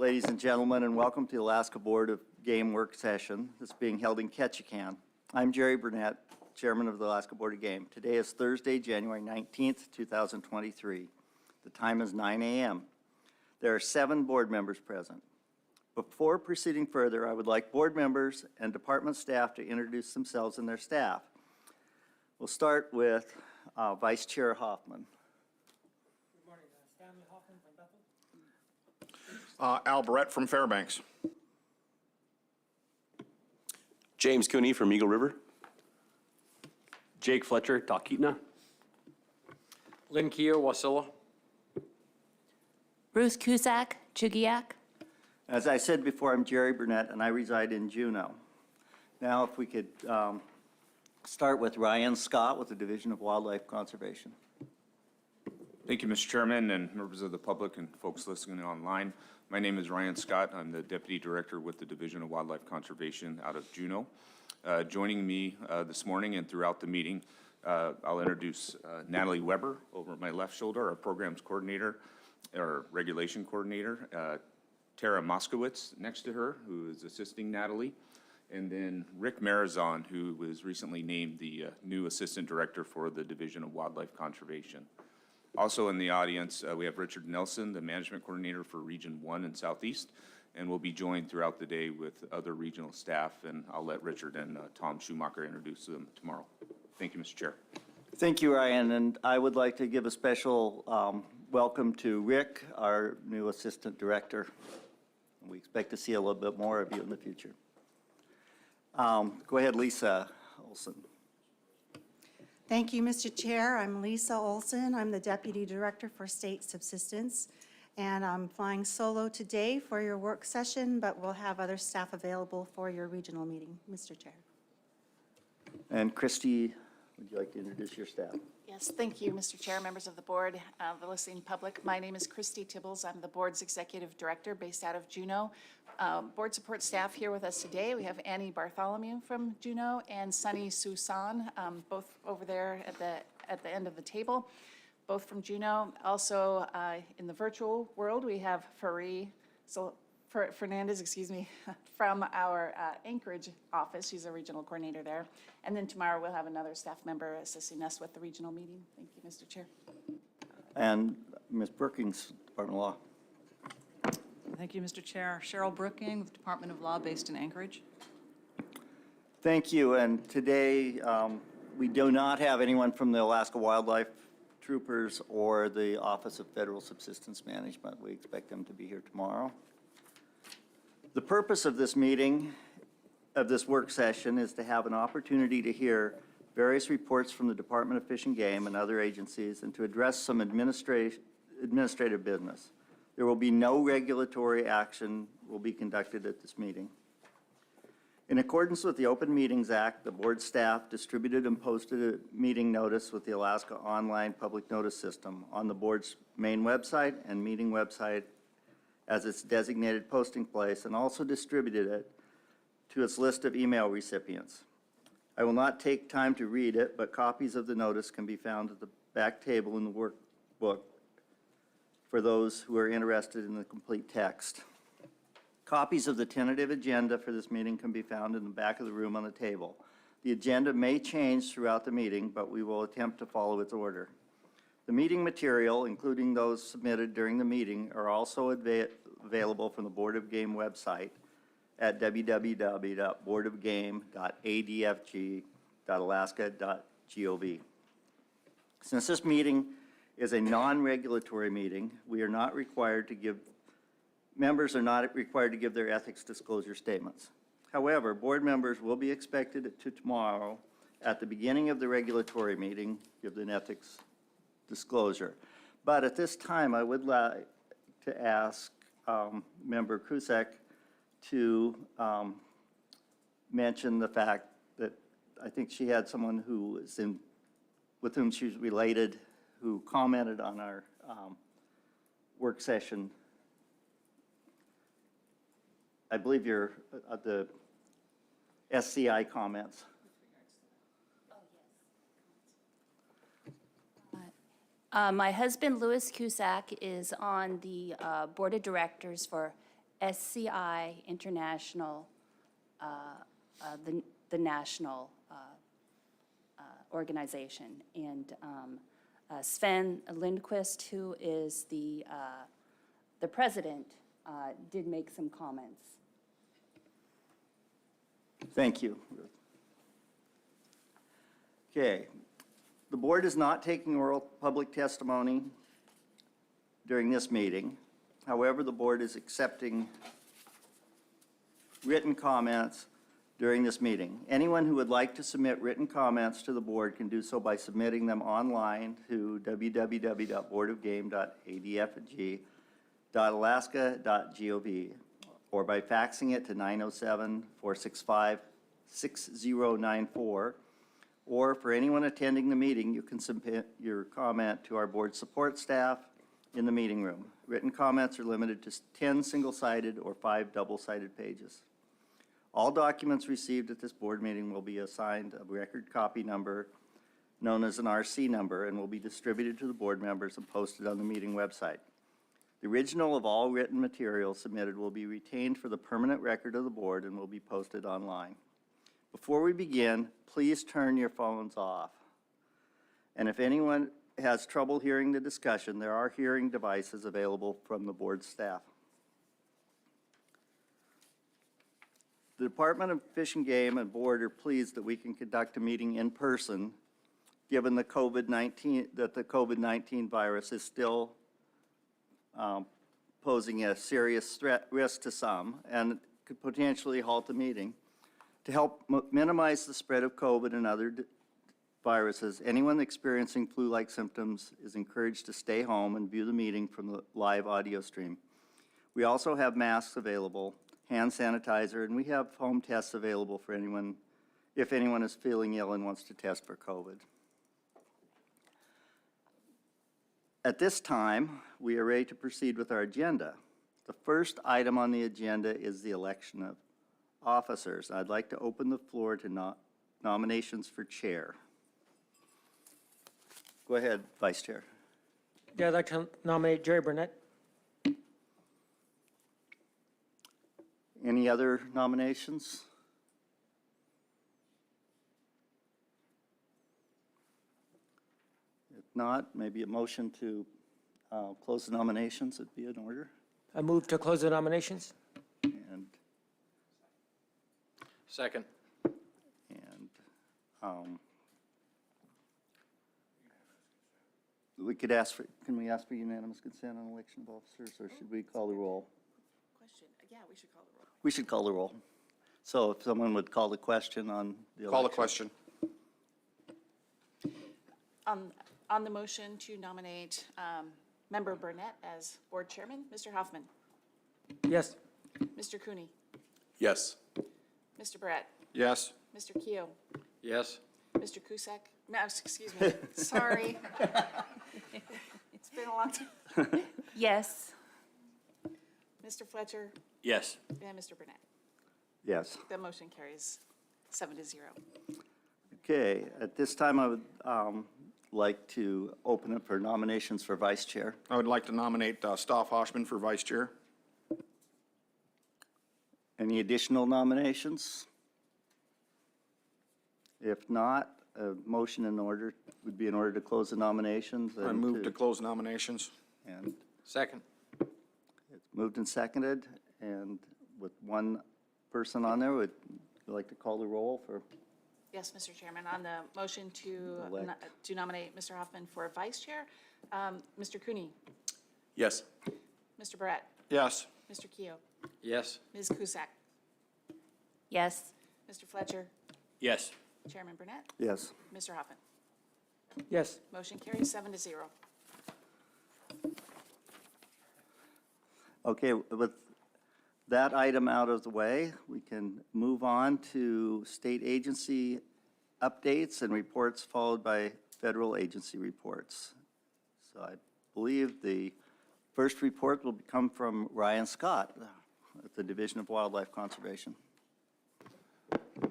Ladies and gentlemen, and welcome to the Alaska Board of Game Work Session that's being held in Ketchikan. I'm Jerry Burnett, Chairman of the Alaska Board of Game. Today is Thursday, January 19th, 2023. The time is 9 a.m. There are 7 board members present. Before proceeding further, I would like board members and department staff to introduce themselves and their staff. We'll start with Vice Chair Hoffman. Good morning. Stanley Hoffman from Bethel. Al Barrett from Fairbanks. James Cooney from Eagle River. Jake Fletcher, Talkeetna. Lynn Keogh, Wasilla. Bruce Cusack, Chugiak. As I said before, I'm Jerry Burnett, and I reside in Juneau. Now, if we could start with Ryan Scott with the Division of Wildlife Conservation. Thank you, Mr. Chairman, and members of the public and folks listening online. My name is Ryan Scott. I'm the Deputy Director with the Division of Wildlife Conservation out of Juneau. Joining me this morning and throughout the meeting, I'll introduce Natalie Weber over my left shoulder, our Programs Coordinator, our Regulation Coordinator, Tara Moskowitz next to her, who is assisting Natalie, and then Rick Marazon, who was recently named the new Assistant Director for the Division of Wildlife Conservation. Also in the audience, we have Richard Nelson, the Management Coordinator for Region 1 and Southeast, and we'll be joined throughout the day with other regional staff, and I'll let Richard and Tom Schumacher introduce them tomorrow. Thank you, Mr. Chair. Thank you, Ryan, and I would like to give a special welcome to Rick, our new Assistant Director. We expect to see a little bit more of you in the future. Go ahead, Lisa Olson. Thank you, Mr. Chair. I'm Lisa Olson. I'm the Deputy Director for State Subsistence, and I'm flying solo today for your work session, but we'll have other staff available for your regional meeting, Mr. Chair. And Christy, would you like to introduce your staff? Yes, thank you, Mr. Chair, members of the board, the listening public. My name is Christy Tibbles. I'm the board's executive director based out of Juneau. Board support staff here with us today. We have Annie Bartholomew from Juneau and Sunny Susan, both over there at the end of the table, both from Juneau. Also in the virtual world, we have Fernandez, from our Anchorage office. She's a regional coordinator there. And then tomorrow we'll have another staff member assisting us with the regional meeting. Thank you, Mr. Chair. And Ms. Brookings, Department of Law. Thank you, Mr. Chair. Cheryl Brooking with the Department of Law based in Anchorage. Thank you. And today we do not have anyone from the Alaska Wildlife Troopers or the Office of Federal Subsistence Management. We expect them to be here tomorrow. The purpose of this meeting, of this work session, is to have an opportunity to hear various reports from the Department of Fish and Game and other agencies and to address some administrative business. There will be no regulatory action will be conducted at this meeting. In accordance with the Open Meetings Act, the board staff distributed and posted a meeting notice with the Alaska Online Public Notice System on the board's main website and meeting website as its designated posting place, and also distributed it to its list of email recipients. I will not take time to read it, but copies of the notice can be found at the back table in the workbook for those who are interested in the complete text. Copies of the tentative agenda for this meeting can be found in the back of the room on the table. The agenda may change throughout the meeting, but we will attempt to follow its order. The meeting material, including those submitted during the meeting, are also available from the Board of Game website at www.boardofgame.adfg.alaska.gov. Since this meeting is a non-regulatory meeting, members are not required to give their ethics disclosure statements. However, board members will be expected to tomorrow at the beginning of the regulatory meeting give an ethics disclosure. But at this time, I would like to ask Member Cusack to mention the fact that I think she had someone who is with whom she's related who commented on our work session. I believe you're the SCI comments. My husband, Louis Cusack, is on the board of directors for SCI International, the national organization. And Sven Lindquist, who is the president, did make some comments. Thank you. Okay. The board is not taking oral public testimony during this meeting. However, the board is accepting written comments during this meeting. Anyone who would like to submit written comments to the board can do so by submitting them online to www.boardofgame.adfg.alaska.gov or by faxing it to 907-465-6094. Or for anyone attending the meeting, you can submit your comment to our board support staff in the meeting room. Written comments are limited to 10 single-sided or 5 double-sided pages. All documents received at this board meeting will be assigned a record copy number known as an RC number and will be distributed to the board members and posted on the meeting website. The original of all written material submitted will be retained for the permanent record of the board and will be posted online. Before we begin, please turn your phones off. And if anyone has trouble hearing the discussion, there are hearing devices available from the board staff. The Department of Fish and Game and board are pleased that we can conduct a meeting in person, given the COVID-19 virus is still posing a serious risk to some and could potentially halt the meeting. To help minimize the spread of COVID and other viruses, anyone experiencing flu-like symptoms is encouraged to stay home and view the meeting from the live audio stream. We also have masks available, hand sanitizer, and we have home tests available for anyone, if anyone is feeling ill and wants to test for COVID. At this time, we are ready to proceed with our agenda. The first item on the agenda is the election of officers. I'd like to open the floor to nominations for chair. Go ahead, Vice Chair. Yeah, I'd like to nominate Jerry Burnett. Any other nominations? If not, maybe a motion to close the nominations would be in order. I move to close the nominations. And Second. we could ask for, can we ask for unanimous consent on election of officers, or should we call the roll? Question, yeah, we should call the roll. We should call the roll. So if someone would call the question on the election. Call the question. On the motion to nominate Member Burnett as board chairman, Mr. Hoffman, Yes. Mr. Cooney, Yes. Mr. Barrett, Yes. Mr. Keough, Yes. Mr. Cusack, no, excuse me, sorry. It's been a long time. Yes. Mr. Fletcher Yes. and Mr. Burnett. Yes. The motion carries 7-0. Okay, at this time, I would like to open it for nominations for vice chair. I would like to nominate Staff Hoshman for vice chair. Any additional nominations? If not, a motion in order would be in order to close the nominations. I move to close nominations. And Second. it's moved and seconded, and with one person on there, would you like to call the roll for? Yes, Mr. Chairman, on the motion to Elect. to nominate Mr. Hoffman for vice chair, Mr. Cooney, Yes. Mr. Barrett, Yes. Mr. Keough, Yes. Ms. Cusack, Yes. Mr. Fletcher, Yes. Chairman Burnett, Yes. Mr. Hoffman. Yes. Motion carries 7-0. Okay, with that item out of the way, we can move on to state agency updates and reports followed by federal agency reports. So I believe the first report will come from Ryan Scott at the Division of Wildlife Conservation.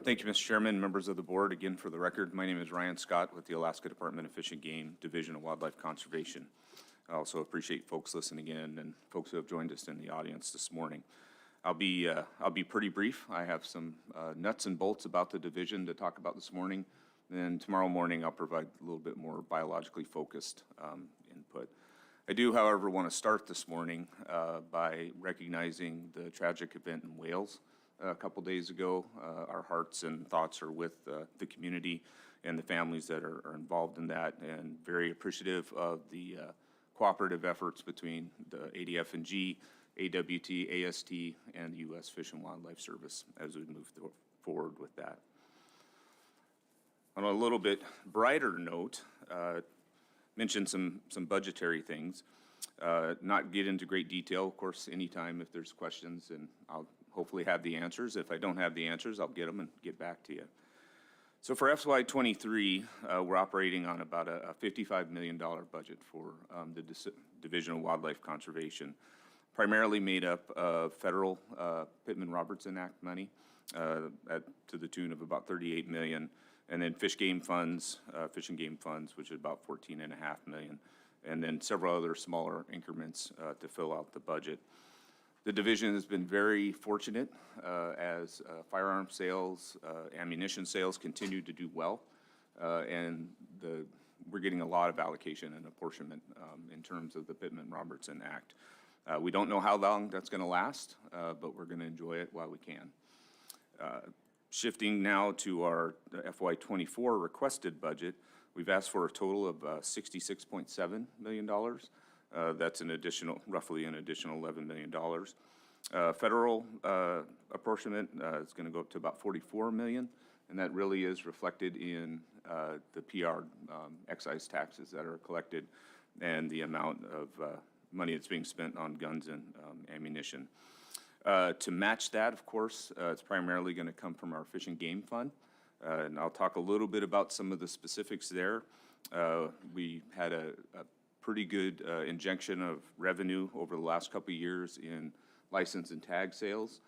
Thank you, Mr. Chairman, members of the board. Again, for the record, my name is Ryan Scott with the Alaska Department of Fish and Game, Division of Wildlife Conservation. I also appreciate folks listening in and folks who have joined us in the audience this morning. I'll be pretty brief. I have some nuts and bolts about the division to talk about this morning. Then tomorrow morning, I'll provide a little bit more biologically focused input. I do, however, want to start this morning by recognizing the tragic event in Wales a couple days ago. Our hearts and thoughts are with the community and the families that are involved in that, and very appreciative of the cooperative efforts between the ADF&G, AWT, AST, and the U.S. Fish and Wildlife Service as we move forward with that. On a little bit brighter note, mention some budgetary things. Not get into great detail, of course, anytime if there's questions, and I'll hopefully have the answers. If I don't have the answers, I'll get them and get back to you. So for FY23, we're operating on about a $55 million budget for the Division of Wildlife Conservation, primarily made up of federal Pittman-Robertson Act money to the tune of about $38 million, and then fish and game funds, which is about $14.5 million, and then several other smaller increments to fill out the budget. The division has been very fortunate as firearm sales, ammunition sales continue to do well, and we're getting a lot of allocation and apportionment in terms of the Pittman-Robertson Act. We don't know how long that's going to last, but we're going to enjoy it while we can. Shifting now to our FY24 requested budget, we've asked for a total of $66.7 million. That's roughly an additional $11 million. Federal apportionment is going to go up to about $44 million, and that really is reflected in the PR excise taxes that are collected and the amount of money that's being spent on guns and ammunition. To match that, of course, it's primarily going to come from our Fish and Game Fund, and I'll talk a little bit about some of the specifics there. We had a pretty good injection of revenue over the last couple of years in license and tag sales.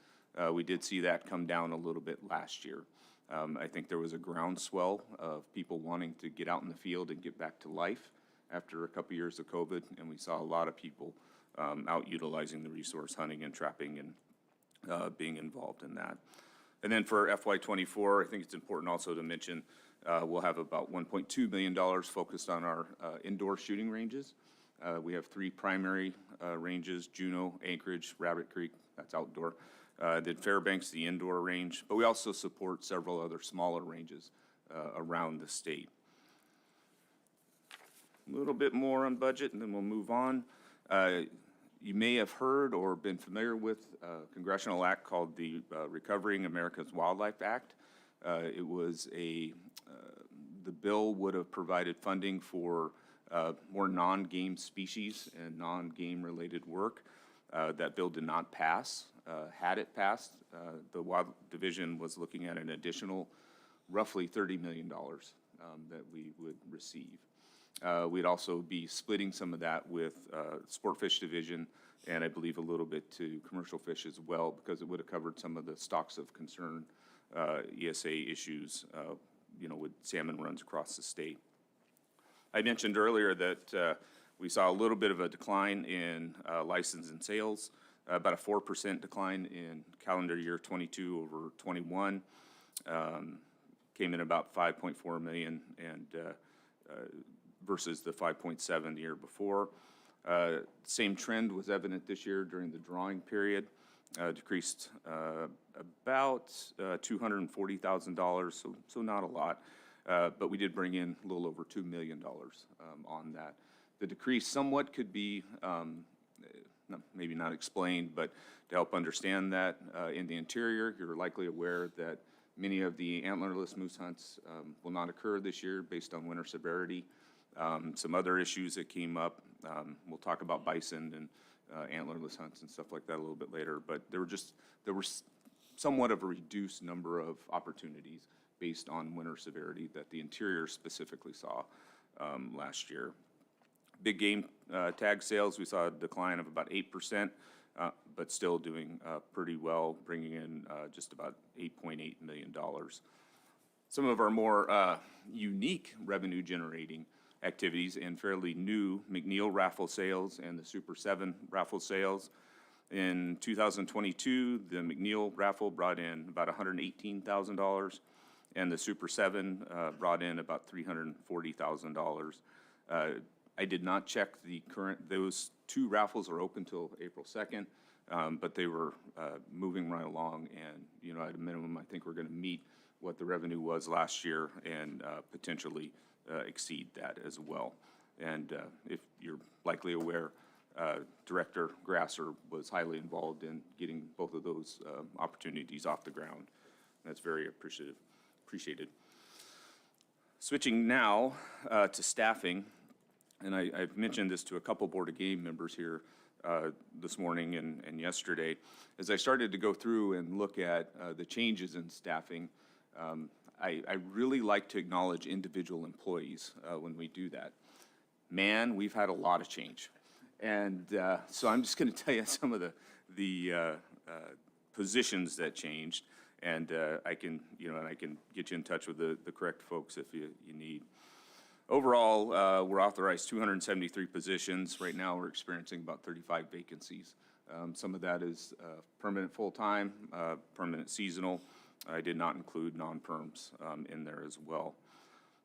We did see that come down a little bit last year. I think there was a groundswell of people wanting to get out in the field and get back to life after a couple years of COVID, and we saw a lot of people out utilizing the resource, hunting and trapping, and being involved in that. And then for FY24, I think it's important also to mention we'll have about $1.2 million focused on our indoor shooting ranges. We have 3 primary ranges: Juneau, Anchorage, Rabbit Creek, that's outdoor. Then Fairbanks, the indoor range, but we also support several other smaller ranges around the state. A little bit more on budget, and then we'll move on. You may have heard or been familiar with a congressional act called the Recovering America's Wildlife Act. It was the bill would have provided funding for more non-game species and non-game related work. That bill did not pass. Had it passed, the Wild Division was looking at an additional roughly $30 million that we would receive. We'd also be splitting some of that with Sport Fish Division, and I believe a little bit to commercial fish as well, because it would have covered some of the stocks of concern ESA issues, with salmon runs across the state. I mentioned earlier that we saw a little bit of a decline in license and sales, about a 4% decline in calendar year 22 over 21. Came in about 5.4 million and versus the 5.7 the year before. Same trend was evident this year during the drawing period. Decreased about $240,000, so not a lot. But we did bring in a little over $2 million on that. The decrease somewhat could be, maybe not explained, but to help understand that, in the interior, you're likely aware that many of the antlerless moose hunts will not occur this year based on winter severity. Some other issues that came up, we'll talk about bison and antlerless hunts and stuff like that a little bit later, but there was somewhat of a reduced number of opportunities based on winter severity that the interior specifically saw last year. Big game tag sales, we saw a decline of about 8%, but still doing pretty well, bringing in just about $8.8 million. Some of our more unique revenue generating activities and fairly new McNeil raffle sales and the Super 7 raffle sales. In 2022, the McNeil raffle brought in about $118,000, and the Super 7 brought in about $340,000. I did not check the current, those two raffles are open till April 2nd, but they were moving right along, and, you know, at a minimum, I think we're going to meet what the revenue was last year and potentially exceed that as well. And if you're likely aware, Director Grasser was highly involved in getting both of those opportunities off the ground. That's very appreciated. Switching now to staffing, and I've mentioned this to a couple Board of Game members here this morning and yesterday. As I started to go through and look at the changes in staffing, I really like to acknowledge individual employees when we do that. Man, we've had a lot of change. And so I'm just going to tell you some of the positions that changed, and I can get you in touch with the correct folks if you need. Overall, we're authorized 273 positions. Right now, we're experiencing about 35 vacancies. Some of that is permanent full-time, permanent seasonal. I did not include non-perms in there as well.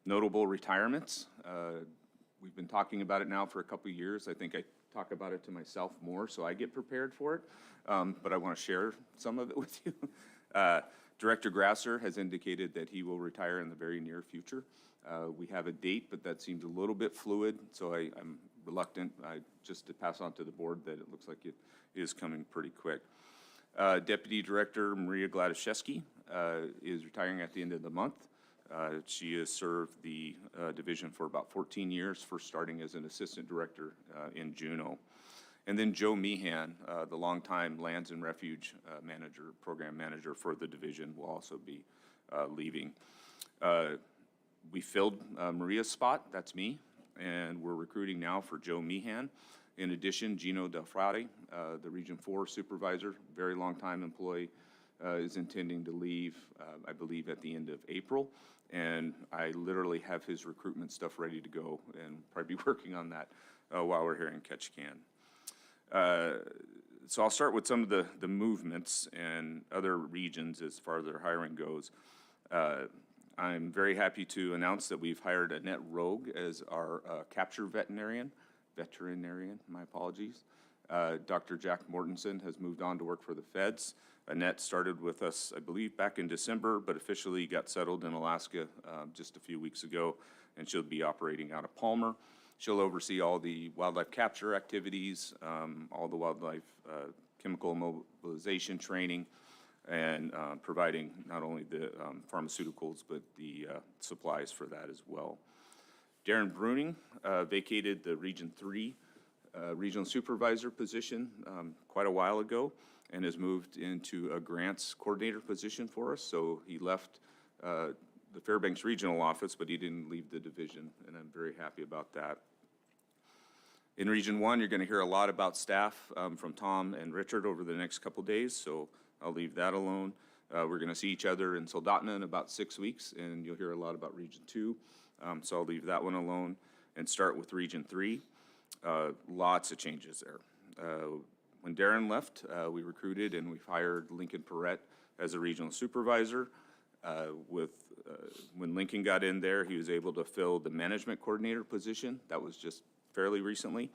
Notable retirements. We've been talking about it now for a couple of years. I think I talk about it to myself more, so I get prepared for it. But I want to share some of it with you. Director Grasser has indicated that he will retire in the very near future. We have a date, but that seems a little bit fluid, so I'm reluctant just to pass on to the board that it looks like it is coming pretty quick. Deputy Director Maria Gladaszewski is retiring at the end of the month. She has served the division for about 14 years, first starting as an assistant director in Juneau. And then Joe Meehan, the longtime Lands and Refuge manager, program manager for the division, will also be leaving. We filled Maria's spot, that's me, and we're recruiting now for Joe Meehan. In addition, Gino Del Frade, the Region 4 supervisor, very long-time employee, is intending to leave, I believe, at the end of April. And I literally have his recruitment stuff ready to go and probably be working on that while we're here in Ketchikan. So I'll start with some of the movements and other regions as far as their hiring goes. I'm very happy to announce that we've hired Annette Rogue as our capture veterinarian, my apologies. Dr. Jack Mortensen has moved on to work for the feds. Annette started with us, I believe, back in December, but officially got settled in Alaska just a few weeks ago, and she'll be operating out of Palmer. She'll oversee all the wildlife capture activities, all the wildlife chemical mobilization training, and providing not only the pharmaceuticals, but the supplies for that as well. Darren Bruning vacated the Region 3 regional supervisor position quite a while ago and has moved into a grants coordinator position for us. So he left the Fairbanks Regional Office, but he didn't leave the division, and I'm very happy about that. In Region 1, you're going to hear a lot about staff from Tom and Richard over the next couple days, so I'll leave that alone. We're going to see each other in Soldotna in about 6 weeks, and you'll hear a lot about Region 2, so I'll leave that one alone and start with Region 3. Lots of changes there. When Darren left, we recruited and we hired Lincoln Perrette as a regional supervisor. When Lincoln got in there, he was able to fill the management coordinator position. That was just fairly recently.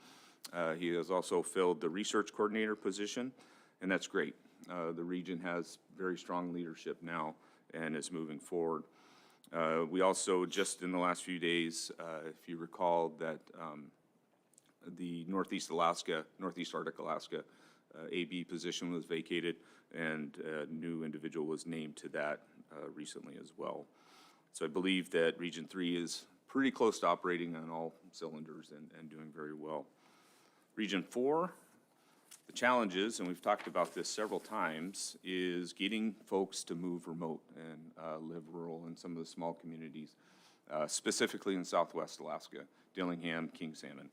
He has also filled the research coordinator position, and that's great. The region has very strong leadership now and is moving forward. We also, just in the last few days, if you recall, that the Northeast Arctic Alaska AB position was vacated, and a new individual was named to that recently as well. So I believe that Region 3 is pretty close to operating on all cylinders and doing very well. Region 4, the challenges, and we've talked about this several times, is getting folks to move remote and live rural in some of the small communities, specifically in Southwest Alaska, Dillingham, King Salmon.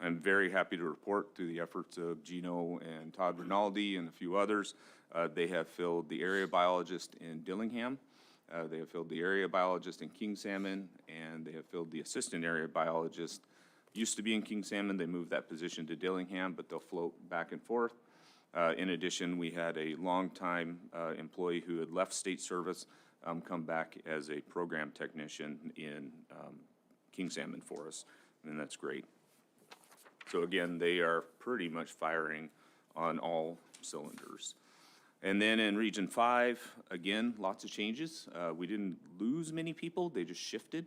I'm very happy to report through the efforts of Gino and Todd Rinaldi and a few others, they have filled the area biologist in Dillingham, they have filled the area biologist in King Salmon, and they have filled the assistant area biologist. Used to be in King Salmon, they moved that position to Dillingham, but they'll float back and forth. In addition, we had a longtime employee who had left state service come back as a program technician in King Salmon for us, and that's great. So again, they are pretty much firing on all cylinders. And then in Region 5, again, lots of changes. We didn't lose many people, they just shifted.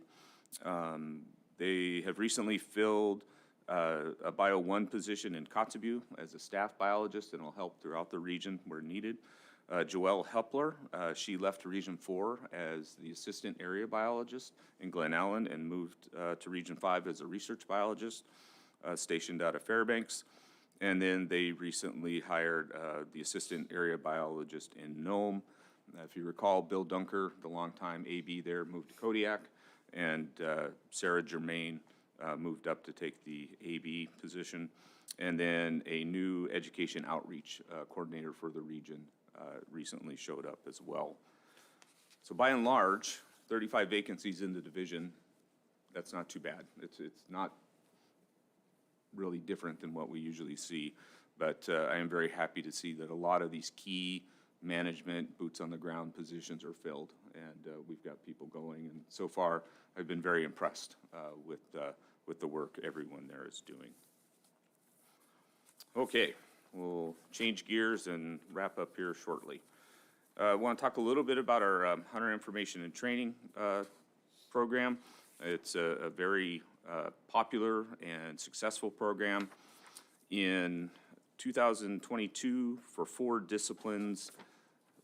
They have recently filled a Bio 1 position in Kotzebue as a staff biologist, and will help throughout the region where needed. Joelle Hepler, she left Region 4 as the assistant area biologist in Glen Allen and moved to Region 5 as a research biologist stationed out of Fairbanks. And then they recently hired the assistant area biologist in Nome. If you recall, Bill Dunker, the longtime AB there, moved to Kodiak, and Sarah Germain moved up to take the AB position. And then a new education outreach coordinator for the region recently showed up as well. So by and large, 35 vacancies in the division, that's not too bad. It's not really different than what we usually see, but I am very happy to see that a lot of these key management, boots on the ground positions are filled, and we've got people going, and so far I've been very impressed with the work everyone there is doing. Okay, we'll change gears and wrap up here shortly. I want to talk a little bit about our Hunter Information and Training program. It's a very popular and successful program. In 2022, for 4 disciplines,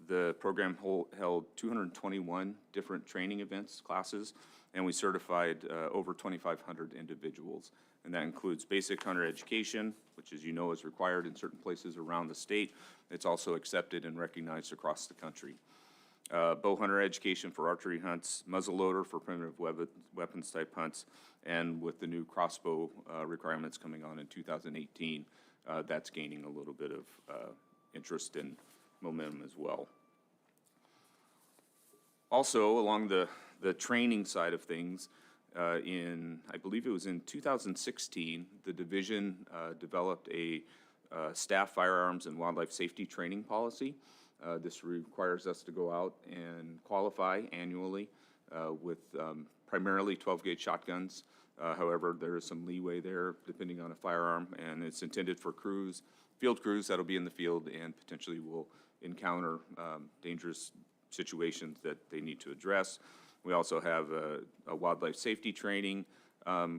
the program held 221 different training events, classes, and we certified over 2,500 individuals. And that includes basic hunter education, which, as you know, is required in certain places around the state. It's also accepted and recognized across the country. Bow hunter education for archery hunts, muzzleloader for primitive weapons type hunts, and with the new crossbow requirements coming on in 2018, that's gaining a little bit of interest and momentum as well. Also, along the training side of things, I believe it was in 2016, the division developed a staff firearms and wildlife safety training policy. This requires us to go out and qualify annually with primarily 12-gauge shotguns. However, there is some leeway there depending on a firearm, and it's intended for crews, field crews that'll be in the field and potentially will encounter dangerous situations that they need to address. We also have a wildlife safety training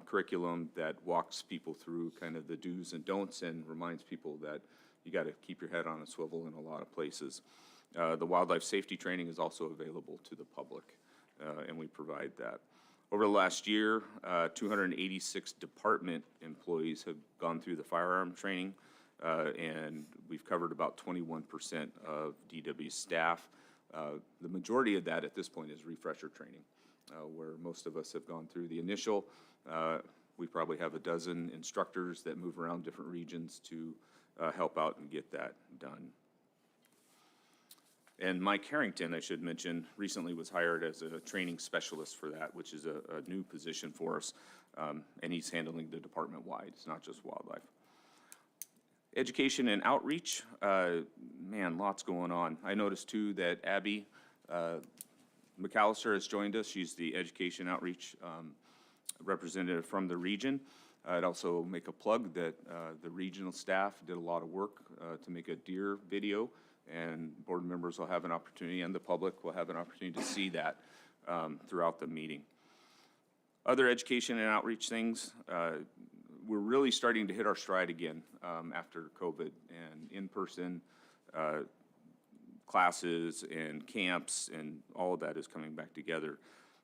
curriculum that walks people through kind of the do's and don'ts and reminds people that you got to keep your head on a swivel in a lot of places. The wildlife safety training is also available to the public, and we provide that. Over the last year, 286 department employees have gone through the firearm training, and we've covered about 21% of DW staff. The majority of that at this point is refresher training, where most of us have gone through the initial. We probably have a dozen instructors that move around different regions to help out and get that done. And Mike Harrington, I should mention, recently was hired as a training specialist for that, which is a new position for us, and he's handling the department-wide. It's not just wildlife. Education and outreach, man, lots going on. I noticed too that Abby McAllister has joined us. She's the education outreach representative from the region. I'd also make a plug that the regional staff did a lot of work to make a deer video, and board members will have an opportunity, and the public will have an opportunity to see that throughout the meeting. Other education and outreach things, we're really starting to hit our stride again after COVID, and in-person classes and camps and all of that is coming back together.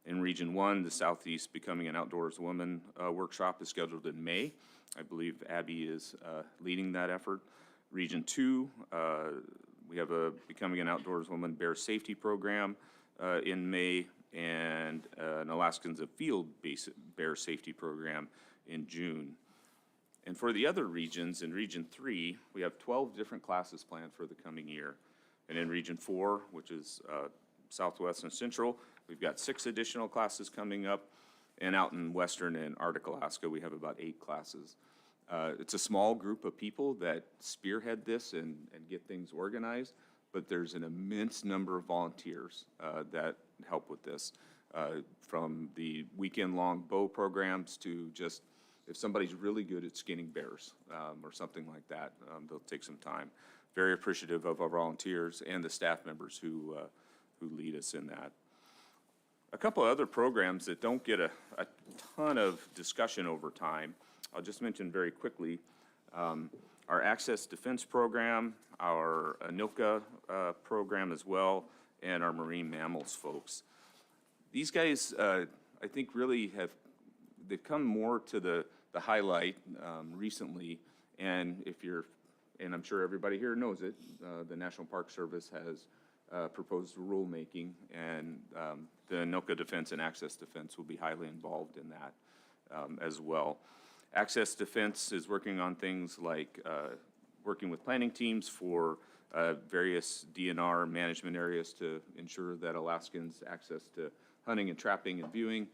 In Region 1, the Southeast Becoming an Outdoors Woman workshop is scheduled in May. I believe Abby is leading that effort. Region 2, we have a Becoming an Outdoors Woman bear safety program in May, and an Alaskans of Field-based bear safety program in June. And for the other regions, in Region 3, we have 12 different classes planned for the coming year. And in Region 4, which is Southwest and Central, we've got 6 additional classes coming up. And out in Western and Arctic Alaska, we have about 8 classes. It's a small group of people that spearhead this and get things organized, but there's an immense number of volunteers that help with this, from the weekend-long bow programs to just, if somebody's really good at skinning bears or something like that, they'll take some time. Very appreciative of our volunteers and the staff members who lead us in that. A couple of other programs that don't get a ton of discussion over time, I'll just mention very quickly. Our Access Defense Program, our ANILCA program as well, and our marine mammals folks. These guys, I think, really they've come more to the highlight recently, and and I'm sure everybody here knows it, the National Park Service has proposed rulemaking, and the ANILCA Defense and Access Defense will be highly involved in that as well. Access Defense is working on things like working with planning teams for various DNR management areas to ensure that Alaskans' access to hunting and trapping and viewing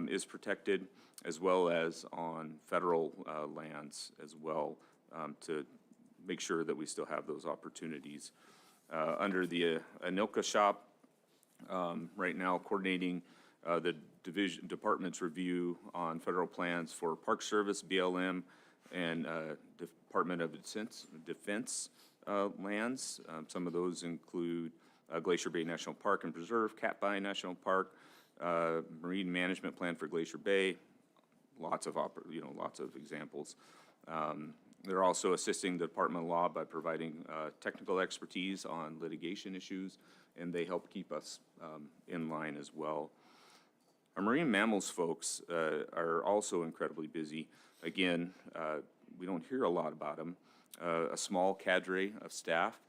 is protected, as well as on federal lands as well, to make sure that we still have those opportunities. Under the ANILCA shop, right now coordinating the department's review on federal plans for Park Service, BLM, and Department of Defense lands. Some of those include Glacier Bay National Park and Preserve, Katmai National Park, Marine Management Plan for Glacier Bay, lots of examples. They're also assisting the Department of Law by providing technical expertise on litigation issues, and they help keep us in line as well. Our marine mammals folks are also incredibly busy. Again, we don't hear a lot about them. A small cadre of staff.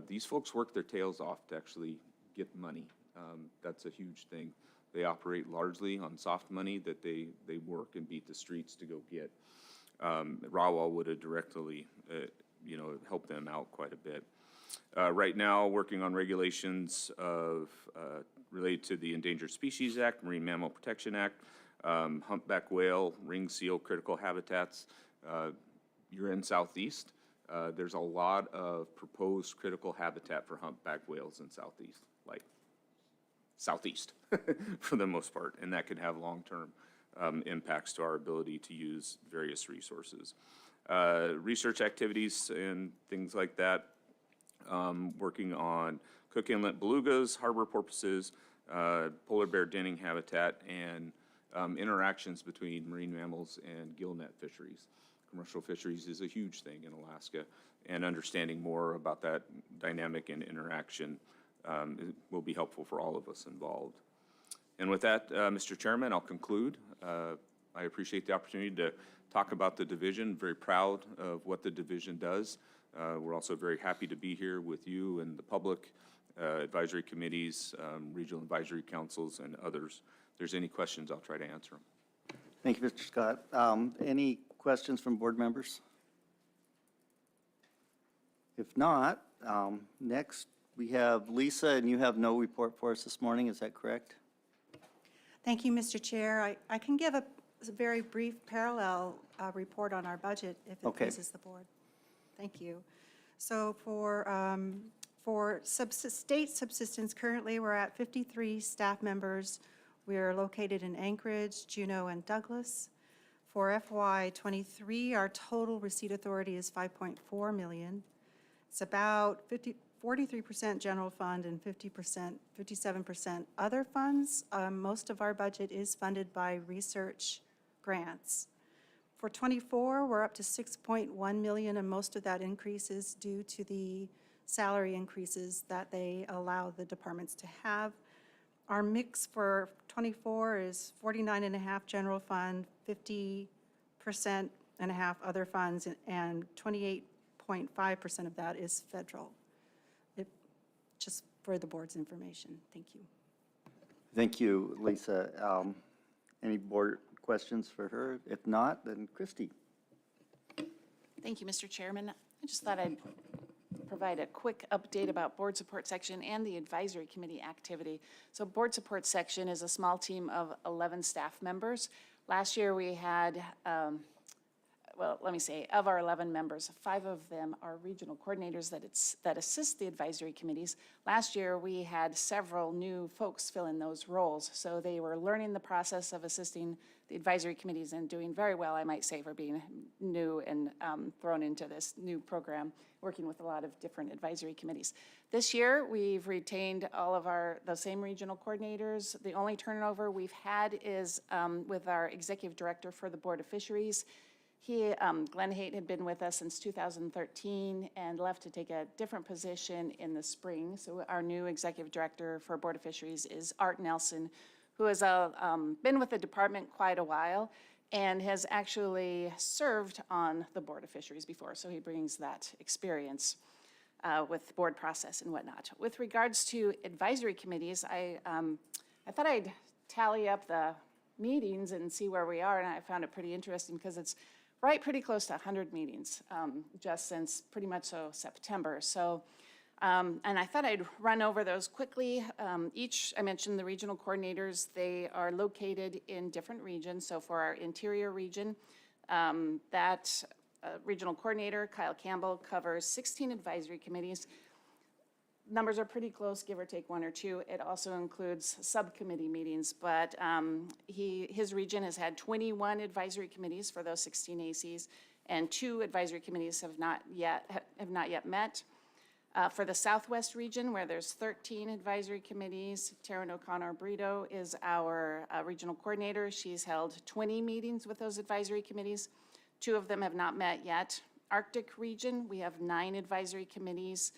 These folks work their tails off to actually get money. That's a huge thing. They operate largely on soft money that they work and beat the streets to go get. Rawa would have directly, helped them out quite a bit. Right now, working on regulations related to the Endangered Species Act, Marine Mammal Protection Act, humpback whale, ring seal, critical habitats. You're in Southeast. There's a lot of proposed critical habitat for humpback whales in Southeast, like Southeast for the most part, and that could have long-term impacts to our ability to use various resources. Research activities and things like that, working on Cook Inlet belugas, harbor porpoises, polar bear denning habitat, and interactions between marine mammals and gillnet fisheries. Commercial fisheries is a huge thing in Alaska, and understanding more about that dynamic and interaction will be helpful for all of us involved. And with that, Mr. Chairman, I'll conclude. I appreciate the opportunity to talk about the division. Very proud of what the division does. We're also very happy to be here with you and the public, advisory committees, regional advisory councils, and others. If there's any questions, I'll try to answer them. Thank you, Mr. Scott. Any questions from board members? If not, next we have Lisa, and you have no report for us this morning, is that correct? Thank you, Mr. Chair. I can give a very brief parallel report on our budget if it Okay. pleases the board. Thank you. So for state subsistence, currently we're at 53 staff members. We are located in Anchorage, Juneau, and Douglas. For FY23, our total receipt authority is $5.4 million. It's about 43% general fund and 57% other funds. Most of our budget is funded by research grants. For 24, we're up to $6.1 million, and most of that increase is due to the salary increases that they allow the departments to have. Our mix for 24 is 49.5 general fund, 50.5% other funds, and 28.5% of that is federal. Just for the board's information. Thank you. Thank you, Lisa. Any board questions for her? If not, then Christy. Thank you, Mr. Chairman. I just thought I'd provide a quick update about Board Support Section and the Advisory Committee activity. So Board Support Section is a small team of 11 staff members. Last year we had well, let me say, of our 11 members, 5 of them are regional coordinators that assist the advisory committees. Last year, we had several new folks fill in those roles, so they were learning the process of assisting the advisory committees and doing very well, I might say, for being new and thrown into this new program, working with a lot of different advisory committees. This year, we've retained all of the same regional coordinators. The only turnover we've had is with our executive director for the Board of Fisheries. Glenn Haight had been with us since 2013 and left to take a different position in the spring. So our new executive director for Board of Fisheries is Art Nelson, who has been with the department quite a while and has actually served on the Board of Fisheries before. So he brings that experience with board process and whatnot. With regards to advisory committees, I thought I'd tally up the meetings and see where we are, and I found it pretty interesting because it's pretty close to 100 meetings just since pretty much September. So, and I thought I'd run over those quickly. I mentioned the regional coordinators. They are located in different regions. So for our interior region, regional coordinator, Kyle Campbell, covers 16 advisory committees. Numbers are pretty close, give or take 1 or 2. It also includes subcommittee meetings, but his region has had 21 advisory committees for those 16 ACs, and 2 advisory committees have not yet met. For the Southwest region, where there's 13 advisory committees, Taryn O'Connor Brito is our regional coordinator. She's held 20 meetings with those advisory committees. 2 of them have not met yet. Arctic region, we have 9 advisory committees.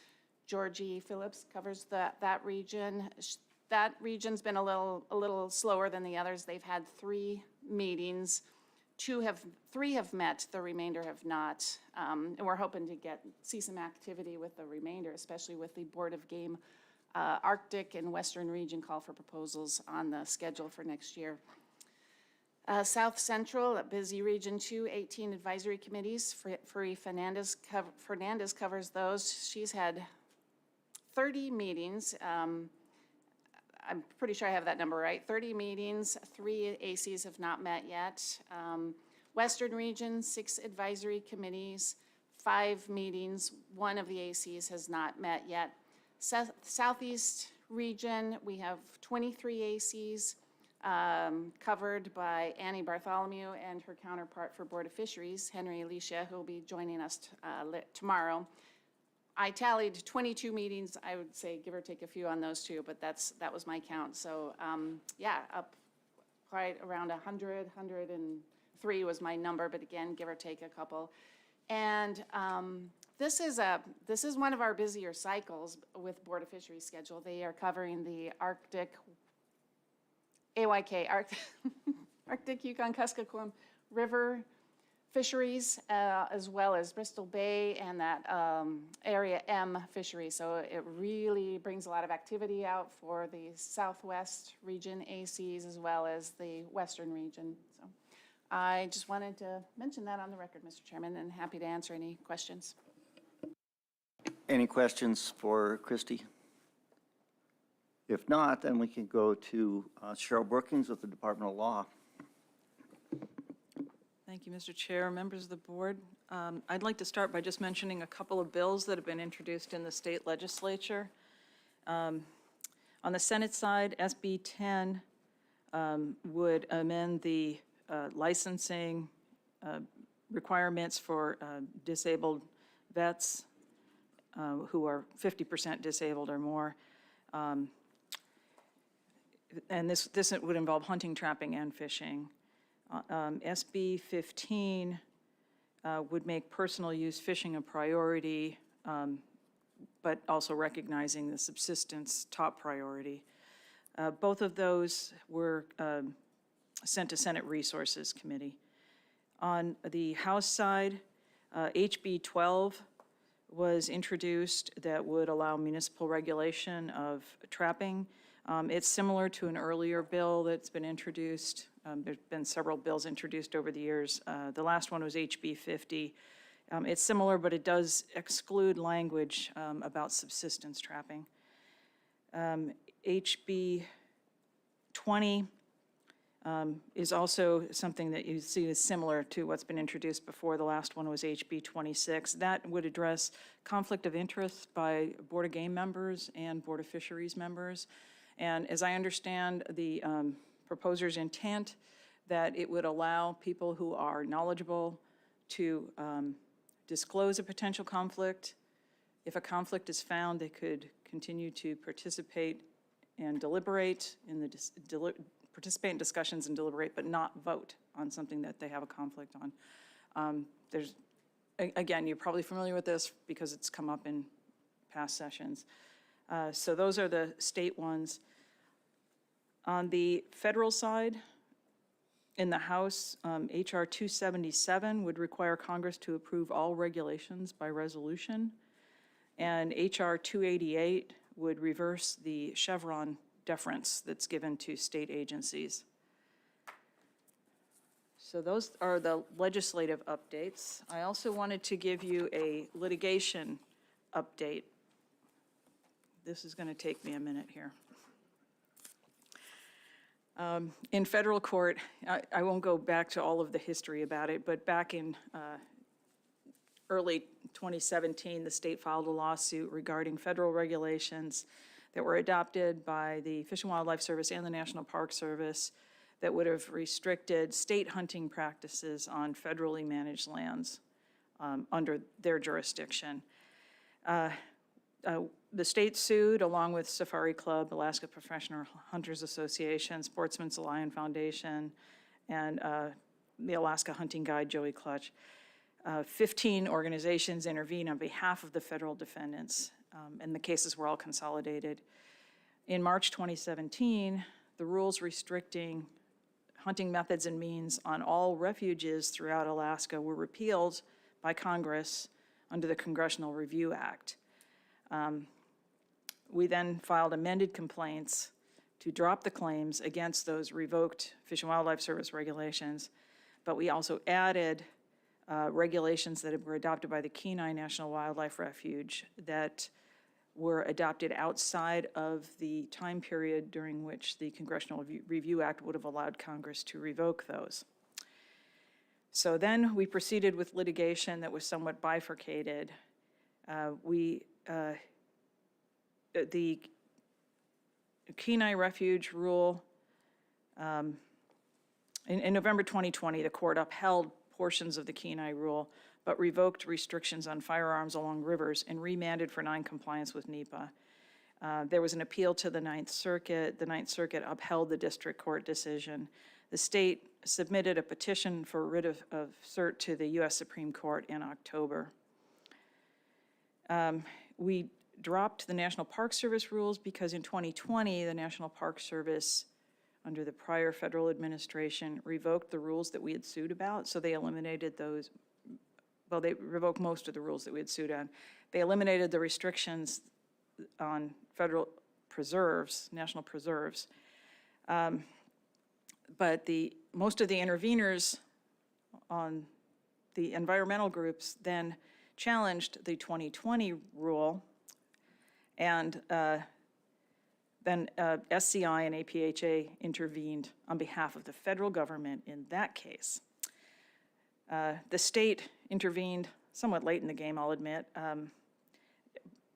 Georgie Phillips covers that region. That region's been a little slower than the others. They've had 3 meetings. 3 have met, the remainder have not. And we're hoping to see some activity with the remainder, especially with the Board of Game Arctic and Western region call for proposals on the schedule for next year. South Central, a busy region too, 18 advisory committees. Free Fernandez covers those. She's had 30 meetings. I'm pretty sure I have that number right. 30 meetings, 3 ACs have not met yet. Western region, 6 advisory committees, 5 meetings. 1 of the ACs has not met yet. Southeast region, we have 23 ACs covered by Annie Bartholomew and her counterpart for Board of Fisheries, Henry Alicia, who will be joining us tomorrow. I tallied 22 meetings. I would say give or take a few on those 2, but that was my count. So yeah, up quite around 100, 103 was my number, but again, give or take a couple. And this is one of our busier cycles with Board of Fisheries schedule. They are covering the Arctic, Arctic Yukon-Kuskokwim River fisheries, as well as Bristol Bay and that Area M fishery. So it really brings a lot of activity out for the Southwest region ACs as well as the Western region. So I just wanted to mention that on the record, Mr. Chairman, and happy to answer any questions. Any questions for Christy? If not, then we can go to Cheryl Brookings with the Department of Law. Thank you, Mr. Chair, members of the board. I'd like to start by just mentioning a couple of bills that have been introduced in the state legislature. On the Senate side, SB 10 would amend the licensing requirements for disabled vets who are 50% disabled or more. And this would involve hunting, trapping, and fishing. SB 15 would make personal use fishing a priority, but also recognizing the subsistence top priority. Both of those were sent to Senate Resources Committee. On the House side, HB 12 was introduced that would allow municipal regulation of trapping. It's similar to an earlier bill that's been introduced. There's been several bills introduced over the years. The last one was HB 50. It's similar, but it does exclude language about subsistence trapping. HB 20 is also something that you see is similar to what's been introduced before. The last one was HB 26. That would address conflict of interest by Board of Game members and Board of Fisheries members. And as I understand the proposer's intent, that it would allow people who are knowledgeable to disclose a potential conflict. If a conflict is found, they could continue to participate and deliberate in the participate in discussions and deliberate, but not vote on something that they have a conflict on. Again, you're probably familiar with this because it's come up in past sessions. So those are the state ones. On the federal side, in the House, HR 277 would require Congress to approve all regulations by resolution. And HR 288 would reverse the Chevron deference that's given to state agencies. So those are the legislative updates. I also wanted to give you a litigation update. This is going to take me a minute here. In federal court, I won't go back to all of the history about it, but back in early 2017, the state filed a lawsuit regarding federal regulations that were adopted by the Fish and Wildlife Service and the National Park Service that would have restricted state hunting practices on federally managed lands under their jurisdiction. The state sued along with Safari Club, Alaska Professional Hunters Association, Sportsman's Alliance Foundation, and the Alaska Hunting Guide, Joey Clutch. 15 organizations intervened on behalf of the federal defendants, and the cases were all consolidated. In March 2017, the rules restricting hunting methods and means on all refuges throughout Alaska were repealed by Congress under the Congressional Review Act. We then filed amended complaints to drop the claims against those revoked Fish and Wildlife Service regulations, but we also added regulations that were adopted by the Kenai National Wildlife Refuge that were adopted outside of the time period during which the Congressional Review Act would have allowed Congress to revoke those. So then we proceeded with litigation that was somewhat bifurcated. The Kenai Refuge rule, in November 2020, the court upheld portions of the Kenai rule, but revoked restrictions on firearms along rivers and remanded for non-compliance with NEPA. There was an appeal to the Ninth Circuit. The Ninth Circuit upheld the district court decision. The state submitted a petition for writ of cert to the U.S. Supreme Court in October. We dropped the National Park Service rules because in 2020, the National Park Service, under the prior federal administration, revoked the rules that we had sued about. So they eliminated those. Well, they revoked most of the rules that we had sued on. They eliminated the restrictions on federal preserves, national preserves. But most of the interveners on the environmental groups then challenged the 2020 rule, and then SCI and APHA intervened on behalf of the federal government in that case. The state intervened somewhat late in the game, I'll admit,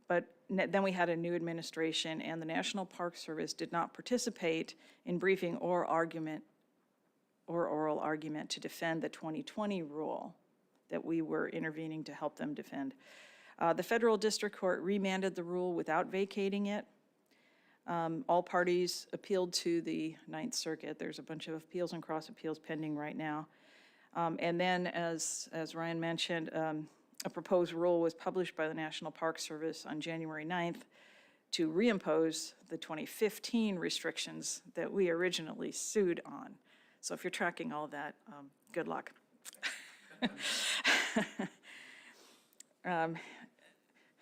but then we had a new administration, and the National Park Service did not participate in briefing or oral argument to defend the 2020 rule that we were intervening to help them defend. The federal district court remanded the rule without vacating it. All parties appealed to the Ninth Circuit. There's a bunch of appeals and cross appeals pending right now. And then, as Ryan mentioned, a proposed rule was published by the National Park Service on January 9th to reimpose the 2015 restrictions that we originally sued on. So if you're tracking all of that, good luck.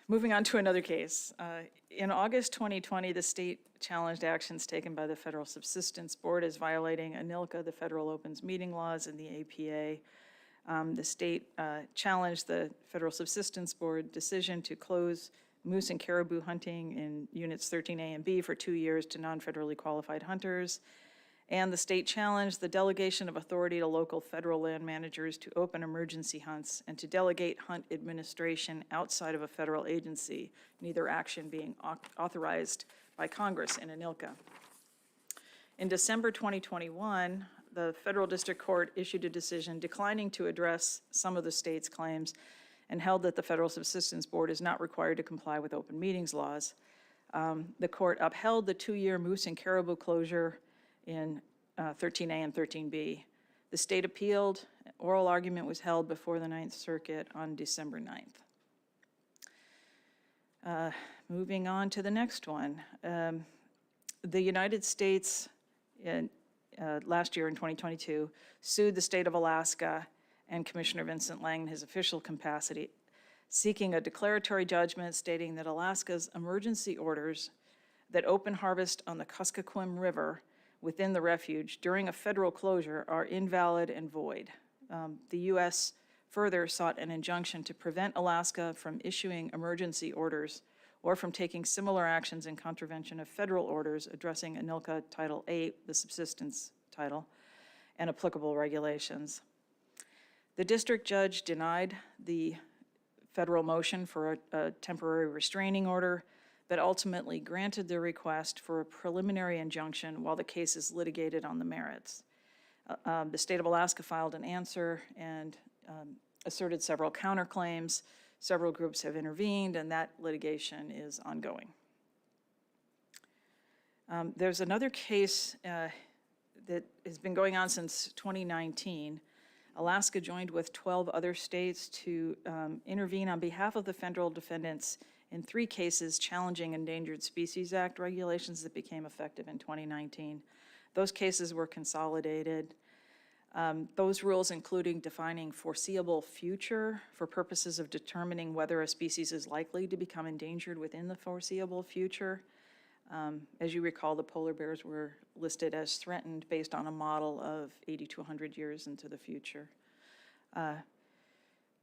Moving on to another case. In August 2020, the state challenged actions taken by the Federal Subsistence Board as violating ANILCA, the Federal Opens Meeting Laws, and the APA. The state challenged the Federal Subsistence Board decision to close moose and caribou hunting in units 13A and B for 2 years to non-federally qualified hunters. And the state challenged the delegation of authority to local federal land managers to open emergency hunts and to delegate hunt administration outside of a federal agency, neither action being authorized by Congress in ANILCA. In December 2021, the Federal District Court issued a decision declining to address some of the state's claims and held that the Federal Subsistence Board is not required to comply with open meetings laws. The court upheld the 2-year moose and caribou closure in 13A and 13B. The state appealed. Oral argument was held before the Ninth Circuit on December 9th. Moving on to the next one. The United States, last year in 2022, sued the state of Alaska and Commissioner Vincent Lang in his official capacity, seeking a declaratory judgment stating that Alaska's emergency orders that open harvest on the Kuskokwim River within the refuge during a federal closure are invalid and void. The U.S. further sought an injunction to prevent Alaska from issuing emergency orders or from taking similar actions in contravention of federal orders addressing ANILCA Title 8, the subsistence title, and applicable regulations. The district judge denied the federal motion for a temporary restraining order, but ultimately granted the request for a preliminary injunction while the case is litigated on the merits. The state of Alaska filed an answer and asserted several counterclaims. Several groups have intervened, and that litigation is ongoing. There's another case that has been going on since 2019. Alaska joined with 12 other states to intervene on behalf of the federal defendants in 3 cases challenging Endangered Species Act regulations that became effective in 2019. Those cases were consolidated. Those rules including defining foreseeable future for purposes of determining whether a species is likely to become endangered within the foreseeable future. As you recall, the polar bears were listed as threatened based on a model of 80 to 100 years into the future.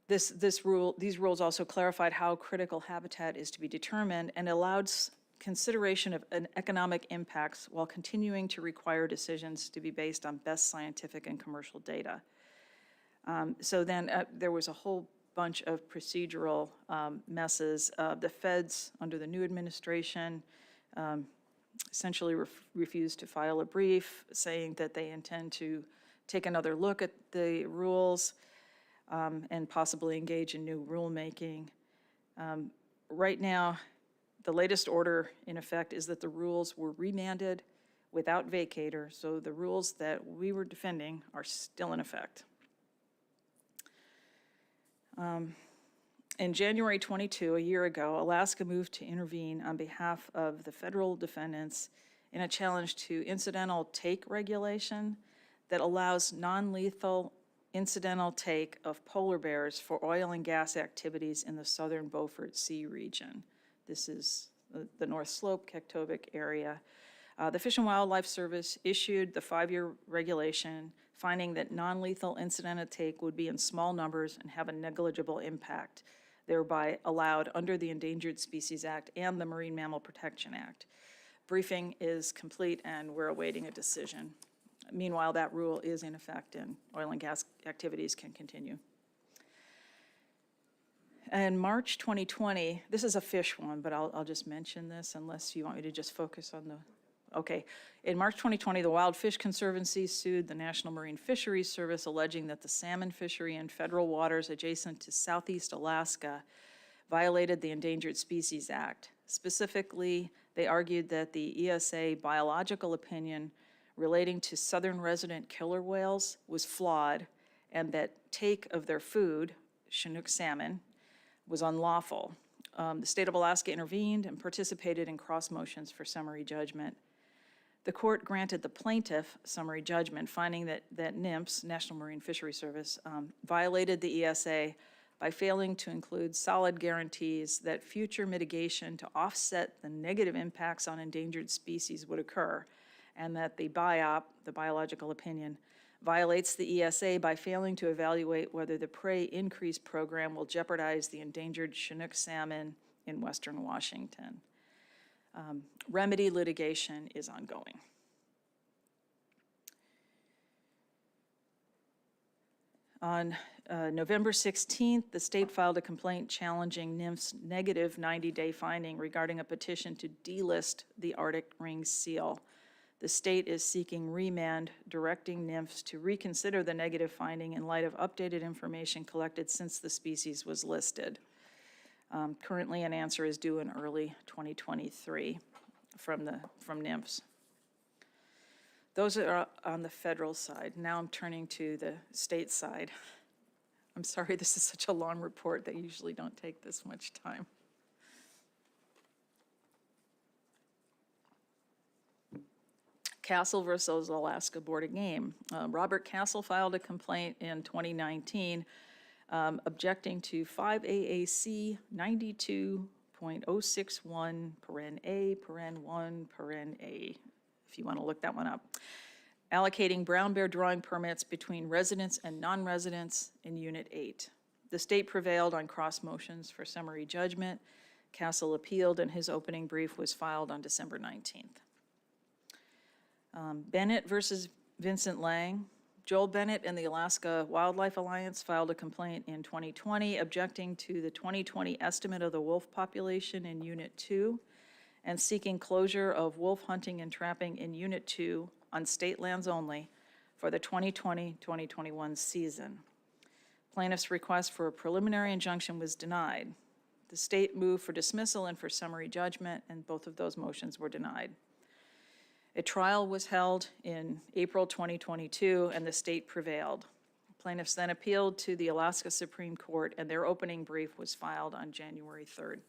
These rules also clarified how critical habitat is to be determined and allowed consideration of economic impacts while continuing to require decisions to be based on best scientific and commercial data. So then there was a whole bunch of procedural messes. The feds, under the new administration, essentially refused to file a brief saying that they intend to take another look at the rules and possibly engage in new rulemaking. Right now, the latest order in effect is that the rules were remanded without vacator, so the rules that we were defending are still in effect. In January 22, a year ago, Alaska moved to intervene on behalf of the federal defendants in a challenge to incidental take regulation that allows non-lethal incidental take of polar bears for oil and gas activities in the southern Beaufort Sea region. This is the North Slope, Kaktovik area. The Fish and Wildlife Service issued the 5-year regulation, finding that non-lethal incidental take would be in small numbers and have a negligible impact, thereby allowed under the Endangered Species Act and the Marine Mammal Protection Act. Briefing is complete and we're awaiting a decision. Meanwhile, that rule is in effect and oil and gas activities can continue. In March 2020, this is a fish one, but I'll just mention this unless you want me to just focus on the, okay. In March 2020, the Wild Fish Conservancy sued the National Marine Fisheries Service alleging that the salmon fishery in federal waters adjacent to southeast Alaska violated the Endangered Species Act. Specifically, they argued that the ESA biological opinion relating to southern resident killer whales was flawed and that take of their food, Chinook salmon, was unlawful. The state of Alaska intervened and participated in cross motions for summary judgment. The court granted the plaintiff summary judgment, finding that NMFS, National Marine Fisheries Service, violated the ESA by failing to include solid guarantees that future mitigation to offset the negative impacts on endangered species would occur, and that the BIOP, the biological opinion, violates the ESA by failing to evaluate whether the prey increase program will jeopardize the endangered Chinook salmon in western Washington. Remedy litigation is ongoing. On November 16th, the state filed a complaint challenging NIMF's negative 90-day finding regarding a petition to delist the Arctic ring seal. The state is seeking remand, directing NIMFs to reconsider the negative finding in light of updated information collected since the species was listed. Currently, an answer is due in early 2023 from NIMFs. Those are on the federal side. Now I'm turning to the state side. I'm sorry, this is such a long report. They usually don't take this much time. Castle versus Alaska Board of Game. Robert Castle filed a complaint in 2019 objecting to 5 AAC 92.061 paren A, paren 1, paren A, if you want to look that one up, allocating brown bear drawing permits between residents and non-residents in Unit 8. The state prevailed on cross motions for summary judgment. Castle appealed, and his opening brief was filed on December 19th. Bennett versus Vincent Lang. Joel Bennett and the Alaska Wildlife Alliance filed a complaint in 2020 objecting to the 2020 estimate of the wolf population in Unit 2 and seeking closure of wolf hunting and trapping in Unit 2 on state lands only for the 2020-2021 season. Plaintiff's request for a preliminary injunction was denied. The state moved for dismissal and for summary judgment, and both of those motions were denied. A trial was held in April 2022, and the state prevailed. Plaintiffs then appealed to the Alaska Supreme Court, and their opening brief was filed on January 3rd.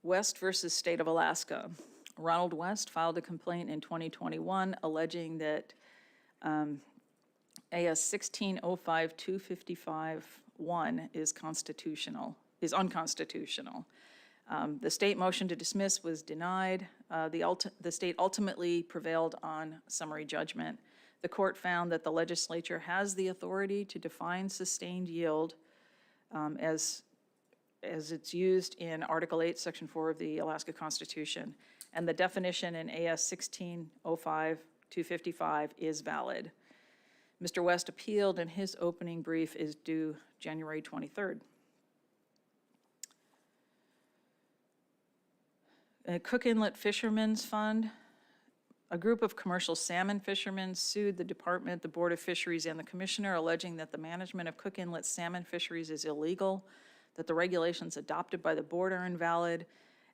West versus State of Alaska. Ronald West filed a complaint in 2021 alleging that AS 1605-255-1 is unconstitutional. The state motion to dismiss was denied. The state ultimately prevailed on summary judgment. The court found that the legislature has the authority to define sustained yield as it's used in Article 8, Section 4 of the Alaska Constitution, and the definition in AS 1605-255 is valid. Mr. West appealed, and his opening brief is due January 23rd. Cook Inlet Fishermen's Fund. A group of commercial salmon fishermen sued the department, the Board of Fisheries, and the commissioner, alleging that the management of Cook Inlet salmon fisheries is illegal, that the regulations adopted by the board are invalid,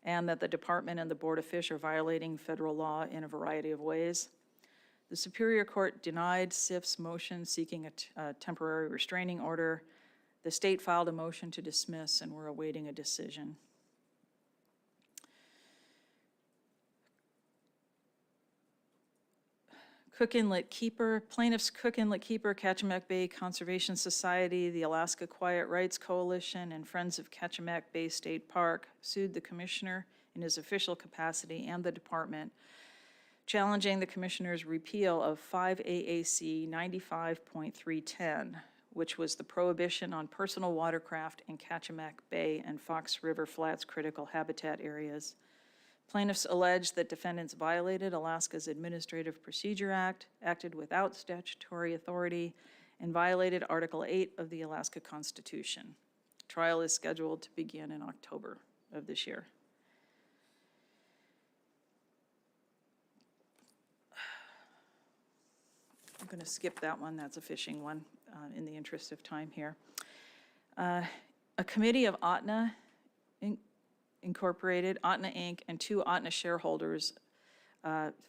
and that the department and the Board of Fish are violating federal law in a variety of ways. The Superior Court denied SIF's motion seeking a temporary restraining order. The state filed a motion to dismiss, and we're awaiting a decision. Cook Inlet Keeper, plaintiffs Cook Inlet Keeper, Kachemak Bay Conservation Society, the Alaska Quiet Rights Coalition, and Friends of Kachemak Bay State Park sued the commissioner in his official capacity and the department, challenging the commissioner's repeal of 5 AAC 95.310, which was the prohibition on personal watercraft in Kachemak Bay and Fox River Flats critical habitat areas. Plaintiffs allege that defendants violated Alaska's Administrative Procedure Act, acted without statutory authority, and violated Article 8 of the Alaska Constitution. Trial is scheduled to begin in October of this year. I'm going to skip that one. That's a fishing one in the interest of time here. A committee of Ahtna Incorporated, Ahtna Inc., and 2 Ahtna shareholders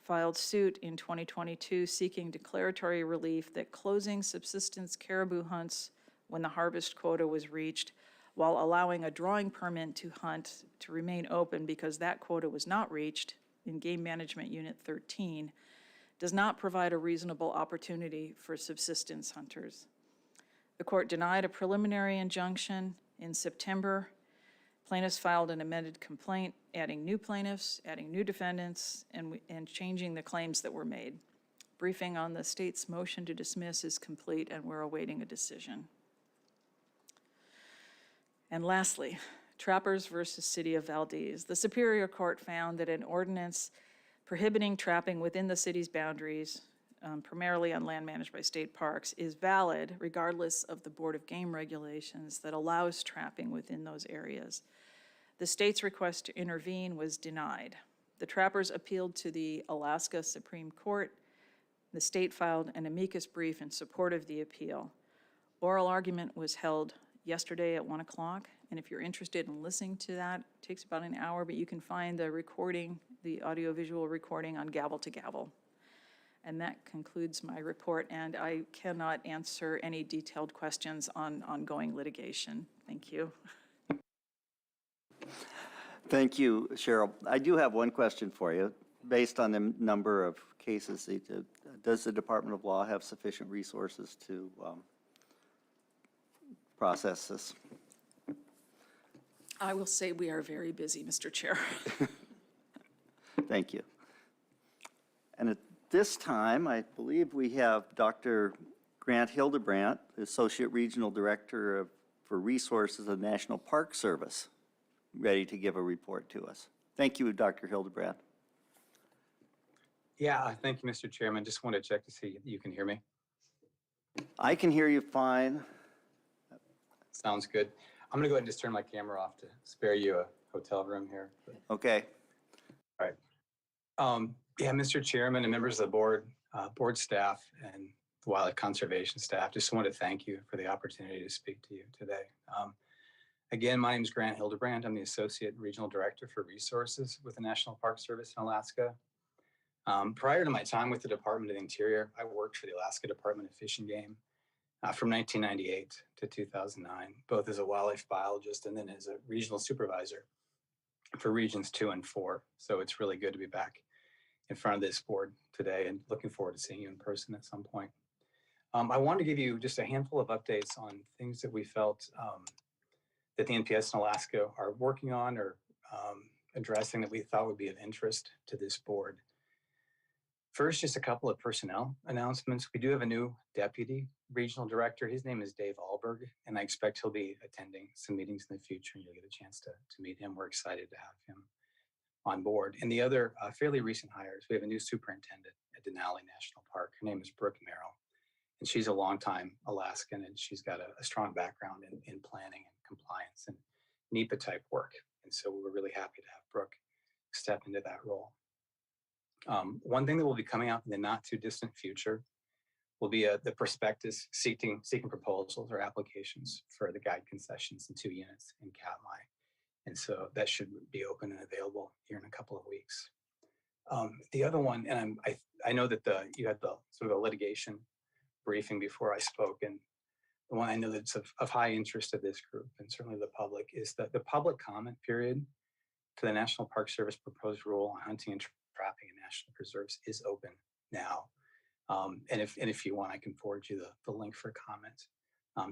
filed suit in 2022 seeking declaratory relief that closing subsistence caribou hunts when the harvest quota was reached, while allowing a drawing permit to hunt to remain open because that quota was not reached in Game Management Unit 13, does not provide a reasonable opportunity for subsistence hunters. The court denied a preliminary injunction in September. Plaintiffs filed an amended complaint, adding new plaintiffs, adding new defendants, and changing the claims that were made. Briefing on the state's motion to dismiss is complete, and we're awaiting a decision. And lastly, Trappers versus City of Valdez. The Superior Court found that an ordinance prohibiting trapping within the city's boundaries primarily on land managed by state parks, is valid regardless of the Board of Game regulations that allows trapping within those areas. The state's request to intervene was denied. The trappers appealed to the Alaska Supreme Court. The state filed an amicus brief in support of the appeal. Oral argument was held yesterday at 1 o'clock, and if you're interested in listening to that, it takes about an hour, but you can find the recording, the audiovisual recording on Gavel to Gavel. And that concludes my report, and I cannot answer any detailed questions on ongoing litigation. Thank you. Thank you, Cheryl. I do have one question for you. Based on the number of cases, does the Department of Law have sufficient resources to process this? I will say we are very busy, Mr. Chair. Thank you. And at this time, I believe we have Dr. Grant Hildebrandt, Associate Regional Director for Resources of the National Park Service, ready to give a report to us. Thank you, Dr. Hildebrandt. Yeah, thank you, Mr. Chairman. Just want to check to see if you can hear me. I can hear you fine. Sounds good. I'm going to go ahead and just turn my camera off to spare you a hotel room here. Okay. All right. Yeah, Mr. Chairman and members of the board, board staff, and the wildlife conservation staff, just want to thank you for the opportunity to speak to you today. Again, my name is Grant Hildebrandt. I'm the Associate Regional Director for Resources with the National Park Service in Alaska. Prior to my time with the Department of the Interior, I worked for the Alaska Department of Fish and Game from 1998 to 2009, both as a wildlife biologist and then as a regional supervisor for regions 2 and 4. So it's really good to be back in front of this board today and looking forward to seeing you in person at some point. I want to give you just a handful of updates on things that we felt that the NPS in Alaska are working on or addressing that we thought would be of interest to this board. First, just a couple of personnel announcements. We do have a new deputy regional director. His name is Dave Alberg, and I expect he'll be attending some meetings in the future, and you'll get a chance to meet him. We're excited to have him on board. And the other fairly recent hires, we have a new superintendent at Denali National Park. Her name is Brooke Merrill, and she's a longtime Alaskan, and she's got a strong background in planning and compliance and NEPA type work. And so we were really happy to have Brooke step into that role. One thing that will be coming out in the not too distant future will be the prospectus seeking proposals or applications for the guide concessions in 2 units in Katmai. And so that should be open and available here in a couple of weeks. The other one, and I know that you had the sort of a litigation briefing before I spoke, and the one I know that's of high interest to this group and certainly the public is that the public comment period to the National Park Service proposed rule on hunting and trapping in national preserves is open now. And if you want, I can forward you the link for comment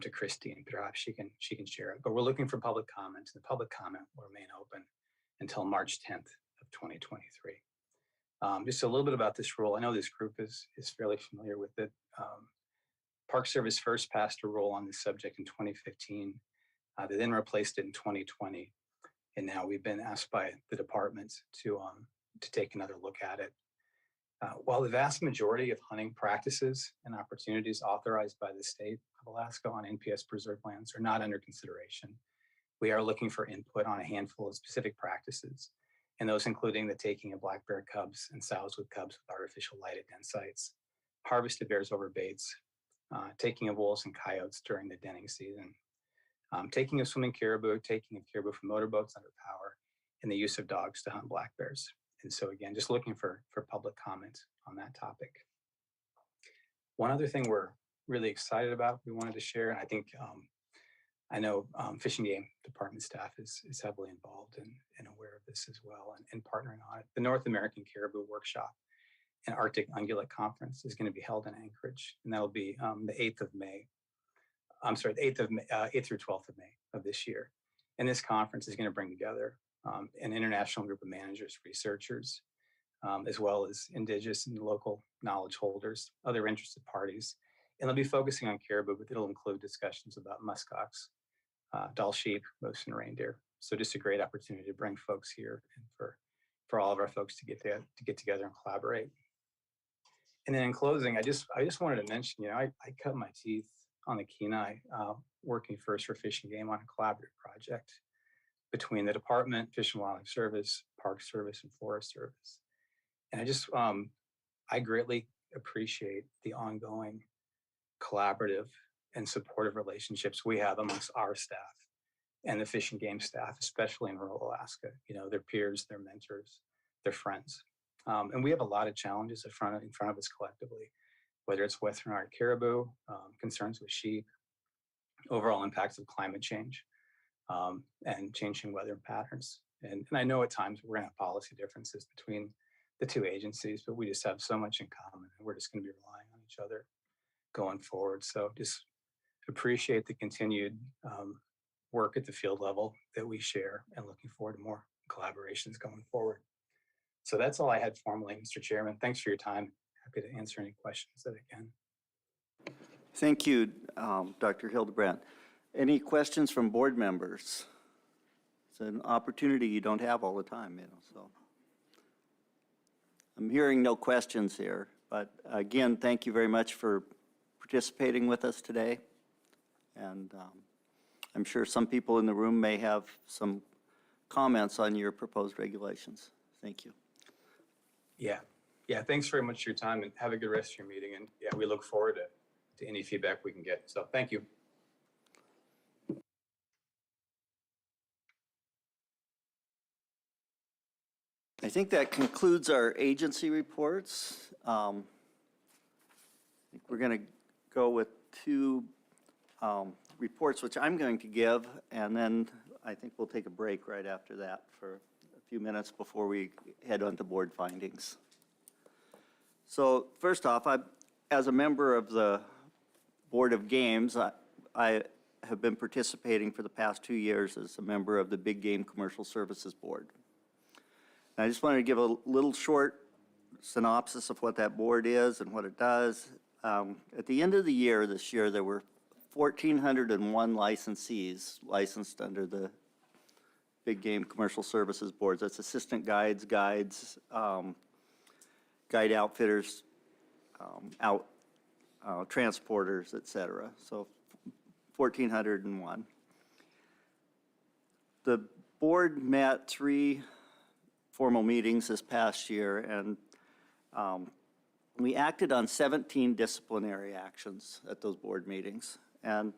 to Christy, and perhaps she can share it. But we're looking for public comment, and the public comment will remain open until March 10th of 2023. Just a little bit about this rule. I know this group is fairly familiar with it. Park Service first passed a rule on this subject in 2015. They then replaced it in 2020, and now we've been asked by the department to take another look at it. While the vast majority of hunting practices and opportunities authorized by the state of Alaska on NPS preserved lands are not under consideration, we are looking for input on a handful of specific practices, and those including the taking of black bear cubs and sows with cubs with artificial light at den sites, harvested bears over baits, taking of wolves and coyotes during the denning season, taking of swimming caribou, taking of caribou from motorboats under power, and the use of dogs to hunt black bears. And so again, just looking for public comment on that topic. One other thing we're really excited about, we wanted to share, and I think, I know Fish and Game Department staff is heavily involved and aware of this as well and partnering on it. The North American Caribou Workshop and Arctic Ungulate Conference is going to be held in Anchorage, and that'll be the 8th of May. I'm sorry, the 8th through 12th of May of this year. And this conference is going to bring together an international group of managers, researchers, as well as indigenous and local knowledge holders, other interested parties. And they'll be focusing on caribou, but it'll include discussions about muskox, Dall sheep, moose, and reindeer. So just a great opportunity to bring folks here and for all of our folks to get together and collaborate. And then in closing, I just wanted to mention, I cut my teeth on the Kenai, working first for Fish and Game on a collaborative project between the Department, Fish and Wildlife Service, Park Service, and Forest Service. And I greatly appreciate the ongoing collaborative and supportive relationships we have amongst our staff and the Fish and Game staff, especially in rural Alaska. Their peers, their mentors, their friends. And we have a lot of challenges in front of us collectively, whether it's western Arctic caribou, concerns with sheep, overall impacts of climate change, and changing weather patterns. And I know at times we're going to have policy differences between the two agencies, but we just have so much in common, and we're just going to be relying on each other going forward. So just appreciate the continued work at the field level that we share, and looking forward to more collaborations going forward. So that's all I had formally, Mr. Chairman. Thanks for your time. Happy to answer any questions that I can. Thank you, Dr. Hildebrandt. Any questions from board members? It's an opportunity you don't have all the time, so. I'm hearing no questions here, but again, thank you very much for participating with us today. And I'm sure some people in the room may have some comments on your proposed regulations. Thank you. Yeah, thanks very much for your time, and have a good rest of your meeting. And yeah, we look forward to any feedback we can get. So thank you. I think that concludes our agency reports. I think we're going to go with two reports, which I'm going to give, and then I think we'll take a break right after that for a few minutes before we head on to board findings. So first off, as a member of the Board of Games, I have been participating for the past 2 years as a member of the Big Game Commercial Services Board. And I just wanted to give a little short synopsis of what that board is and what it does. At the end of the year this year, there were 1,401 licensees licensed under the Big Game Commercial Services Board. That's assistant guides, guide outfitters, transporters, et cetera. So 1,401. The board met 3 formal meetings this past year, and we acted on 17 disciplinary actions at those board meetings, and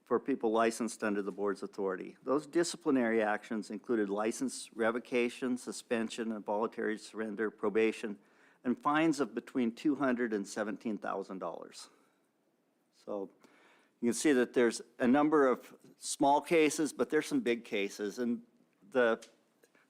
for people licensed under the board's authority. Those disciplinary actions included license revocation, suspension, involuntary surrender, probation, and fines of between $200,000 and $17,000. So you can see that there's a number of small cases, but there's some big cases, and the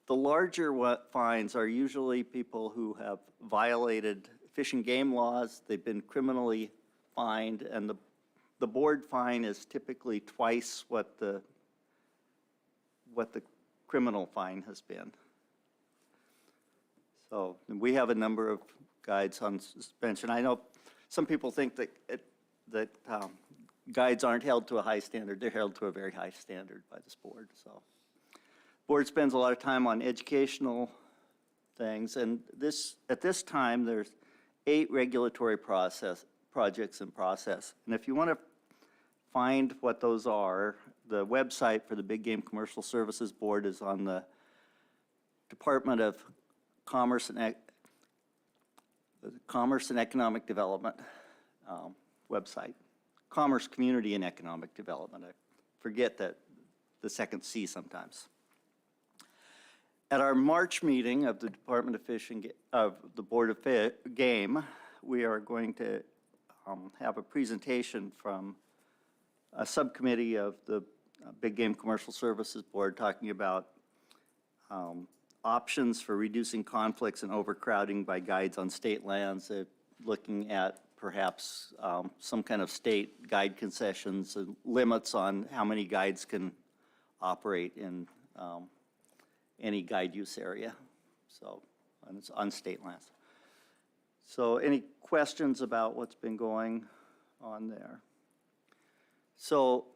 larger fines are usually people who have violated fish and game laws. They've been criminally fined, and the board fine is typically twice what the criminal fine has been. So we have a number of guides on suspension. I know some people think that guides aren't held to a high standard. They're held to a very high standard by this board. So. Board spends a lot of time on educational things, and at this time there's 8 regulatory projects in process. And if you want to find what those are, the website for the Big Game Commercial Services Board is on the Department of Commerce and Economic Development website. Commerce, Community, and Economic Development. I forget that the second C sometimes. At our March meeting of the Department of Fish and of the Board of Game, we are going to have a presentation from a subcommittee of the Big Game Commercial Services Board talking about options for reducing conflicts and overcrowding by guides on state lands, looking at perhaps some kind of state guide concessions and limits on how many guides can operate in any guide use area, so on state lands. So any questions about what's been going on there? So,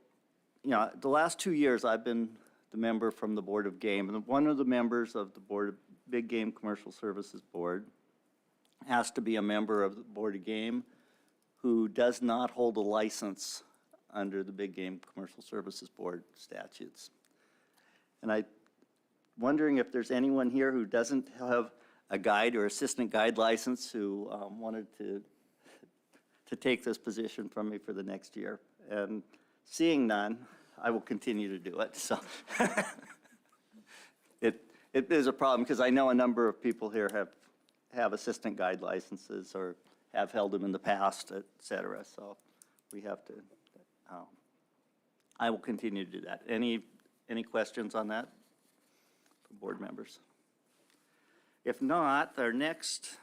the last 2 years I've been the member from the Board of Game, and one of the members of the Board of Big Game Commercial Services Board has to be a member of the Board of Game who does not hold a license under the Big Game Commercial Services Board statutes. And I'm wondering if there's anyone here who doesn't have a guide or assistant guide license who wanted to take this position from me for the next year. And seeing none, I will continue to do it, so. It is a problem, because I know a number of people here have assistant guide licenses or have held them in the past, et cetera, so we have to, I will continue to do that. Any questions on that from board members? If not, our next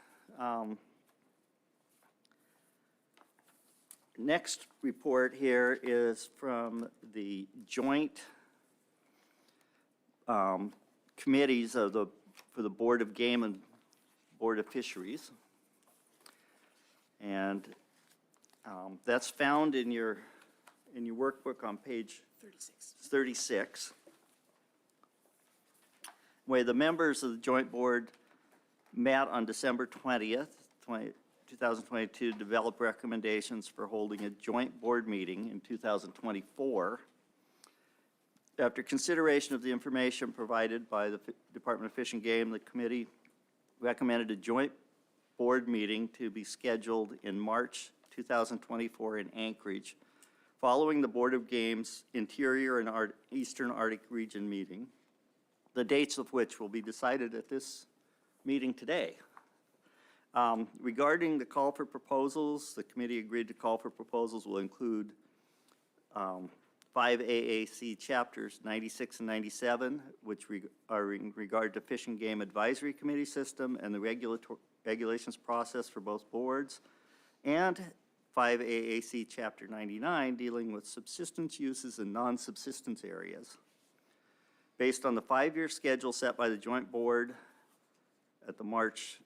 report here is from the joint committees for the Board of Game and Board of Fisheries. And that's found in your workbook on page 36. Where the members of the joint board met on December 20th, 2022, to develop recommendations for holding a joint board meeting in 2024. After consideration of the information provided by the Department of Fish and Game, the committee recommended a joint board meeting to be scheduled in March 2024 in Anchorage, following the Board of Game's Interior and Eastern Arctic Region meeting, the dates of which will be decided at this meeting today. Regarding the call for proposals, the committee agreed to call for proposals will include 5 AAC chapters 96 and 97, which are in regard to Fish and Game Advisory Committee system and the regulations process for both boards, and 5 AAC chapter 99, dealing with subsistence uses and non-subsistence areas. Based on the 5-year schedule set by the joint board at the March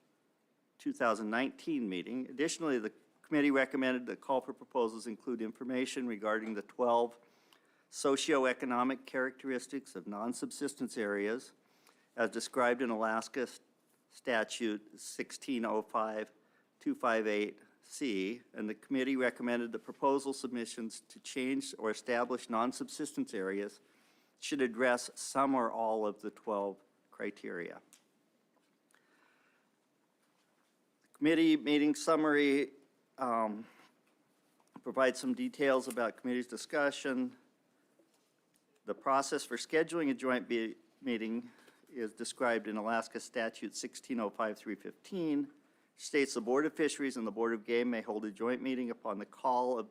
2019 meeting. Additionally, the committee recommended that call for proposals include information regarding the 12 socioeconomic characteristics of non-subsistence areas as described in Alaska Statute 1605-258C, and the committee recommended the proposal submissions to change or establish non-subsistence areas should address some or all of the 12 criteria. The committee meeting summary provides some details about committee's discussion. The process for scheduling a joint meeting is described in Alaska Statute 1605-315, states the Board of Fisheries and the Board of Game may hold a joint meeting upon the call of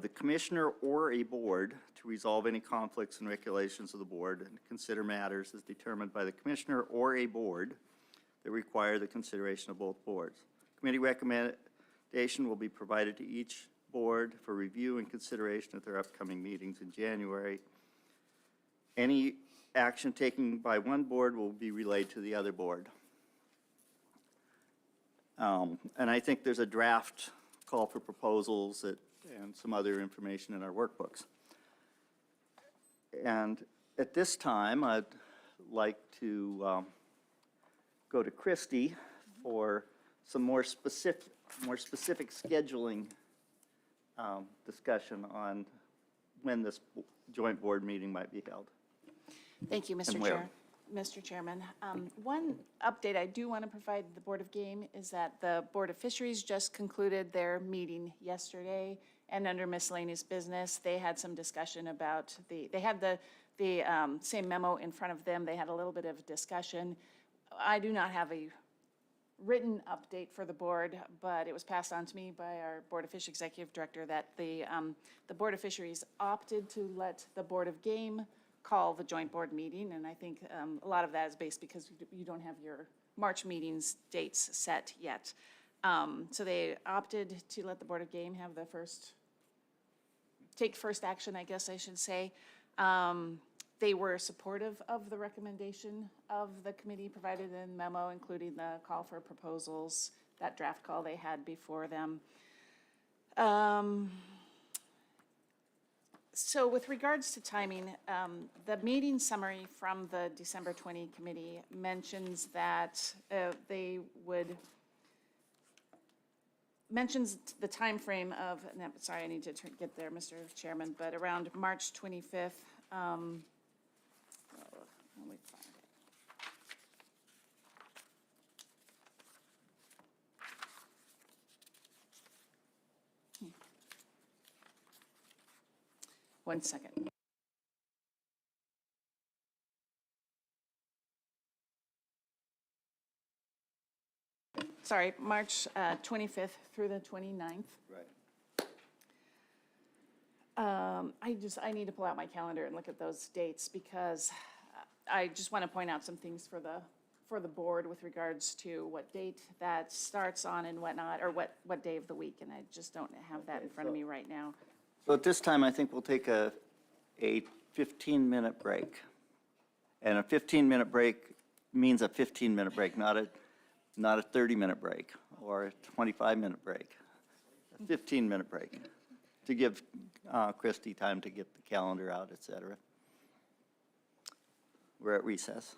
the commissioner or a board to resolve any conflicts and regulations of the board and consider matters as determined by the commissioner or a board that require the consideration of both boards. Committee recommendation will be provided to each board for review and consideration at their upcoming meetings in January. Any action taken by one board will be relayed to the other board. And I think there's a draft call for proposals and some other information in our workbooks. And at this time, I'd like to go to Christy for some more specific scheduling discussion on when this joint board meeting might be held. Thank you, Mr. And where. Chair. Mr. Chairman, one update I do want to provide the Board of Game is that the Board of Fisheries just concluded their meeting yesterday, and under miscellaneous business, they had some discussion about they had the same memo in front of them. They had a little bit of discussion. I do not have a written update for the board, but it was passed on to me by our Board of Fish Executive Director that the Board of Fisheries opted to let the Board of Game call the joint board meeting, and I think a lot of that is based because you don't have your March meetings dates set yet. So they opted to let the Board of Game have the take first action, I guess I should say. They were supportive of the recommendation of the committee provided in the memo, including the call for proposals, that draft call they had before them. So with regards to timing, the meeting summary from the December 20 committee mentions that they would mentions the time frame of, no, sorry, I need to get there, Mr. Chairman, but around March 25th. Let me find it. One second. Sorry, March 25th through the 29th. Right. I need to pull out my calendar and look at those dates because I just want to point out some things for the board with regards to what date that starts on and whatnot, or what day of the week, and I just don't have that in front of me right now. So at this time, I think we'll take a 15-minute break. And a 15-minute break means a 15-minute break, not a 30-minute break or a 25-minute break. A 15-minute break to give Christie time to get the calendar out, et cetera. We're at recess.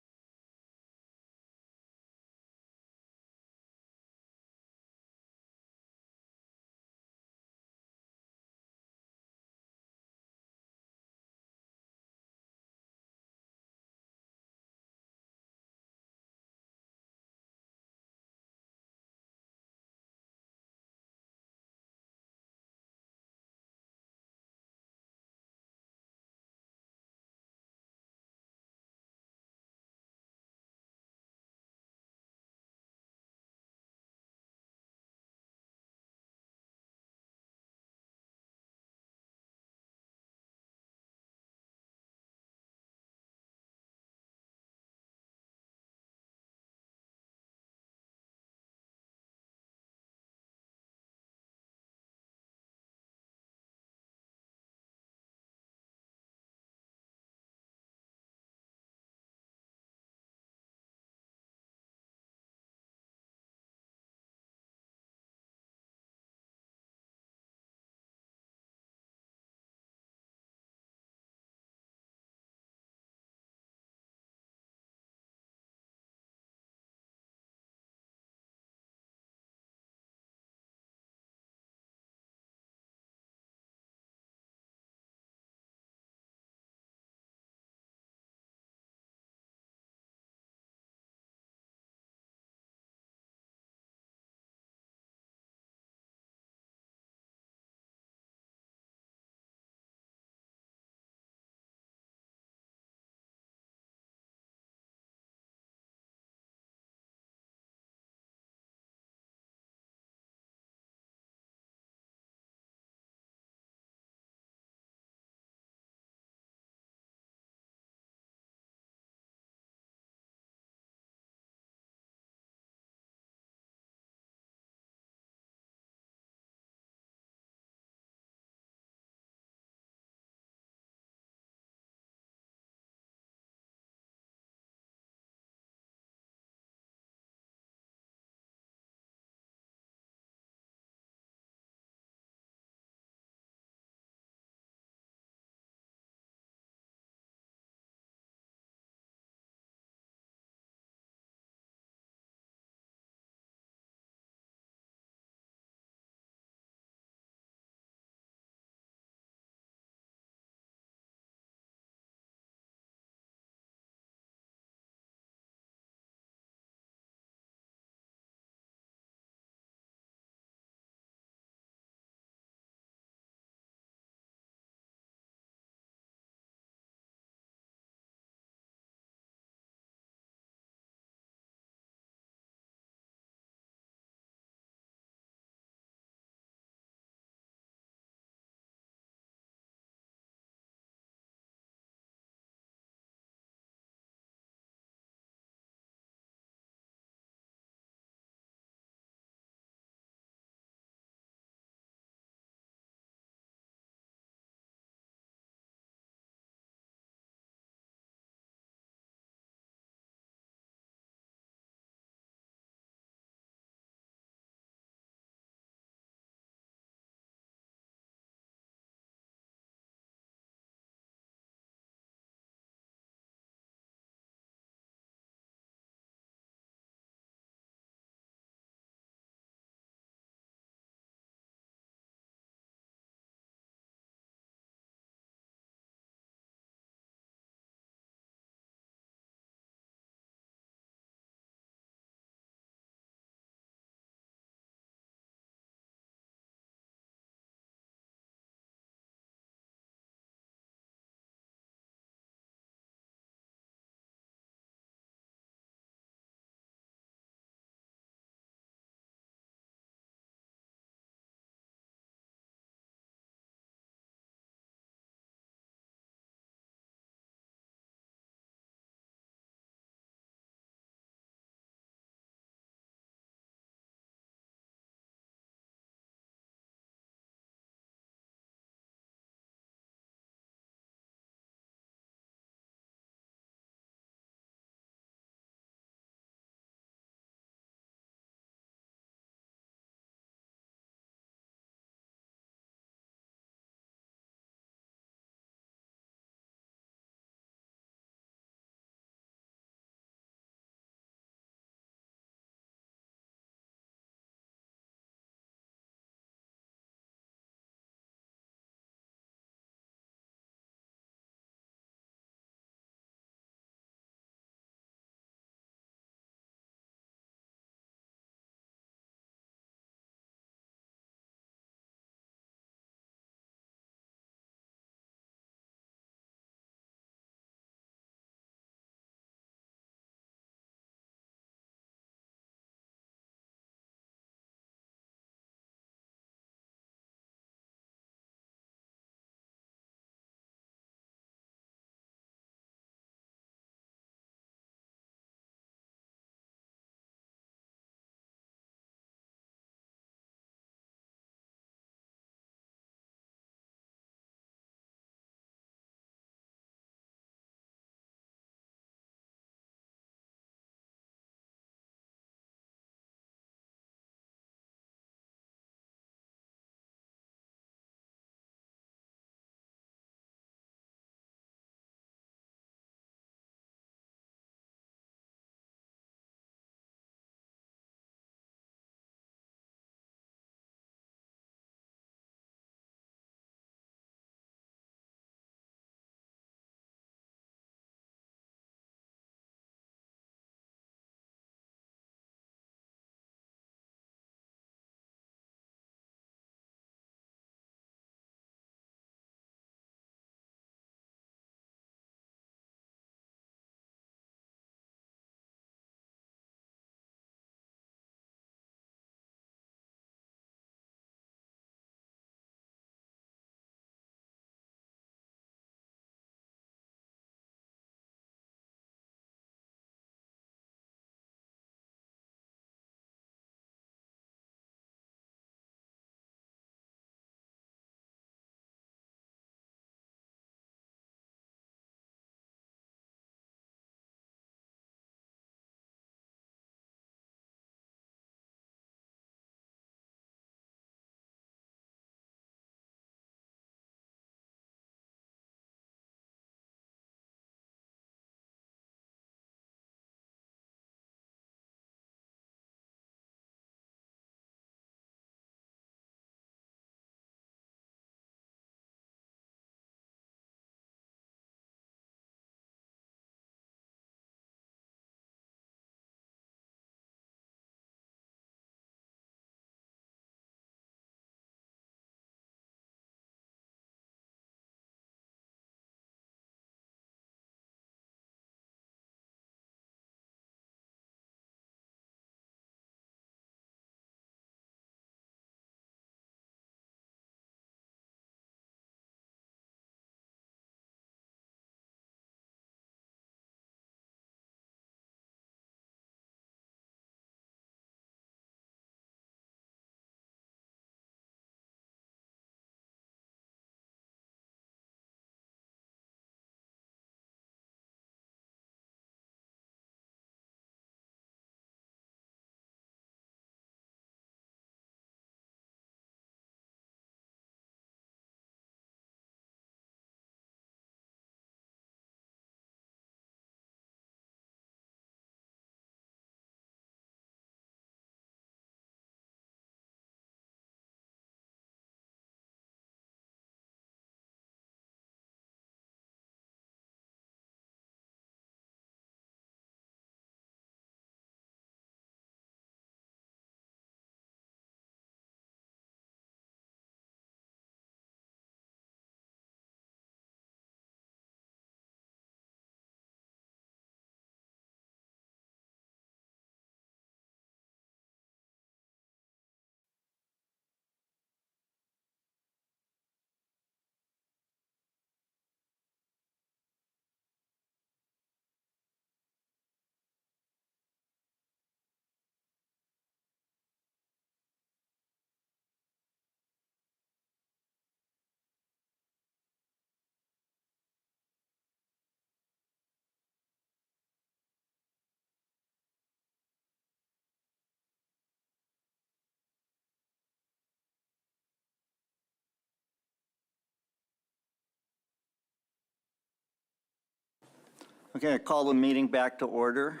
Okay, I call the meeting back to order.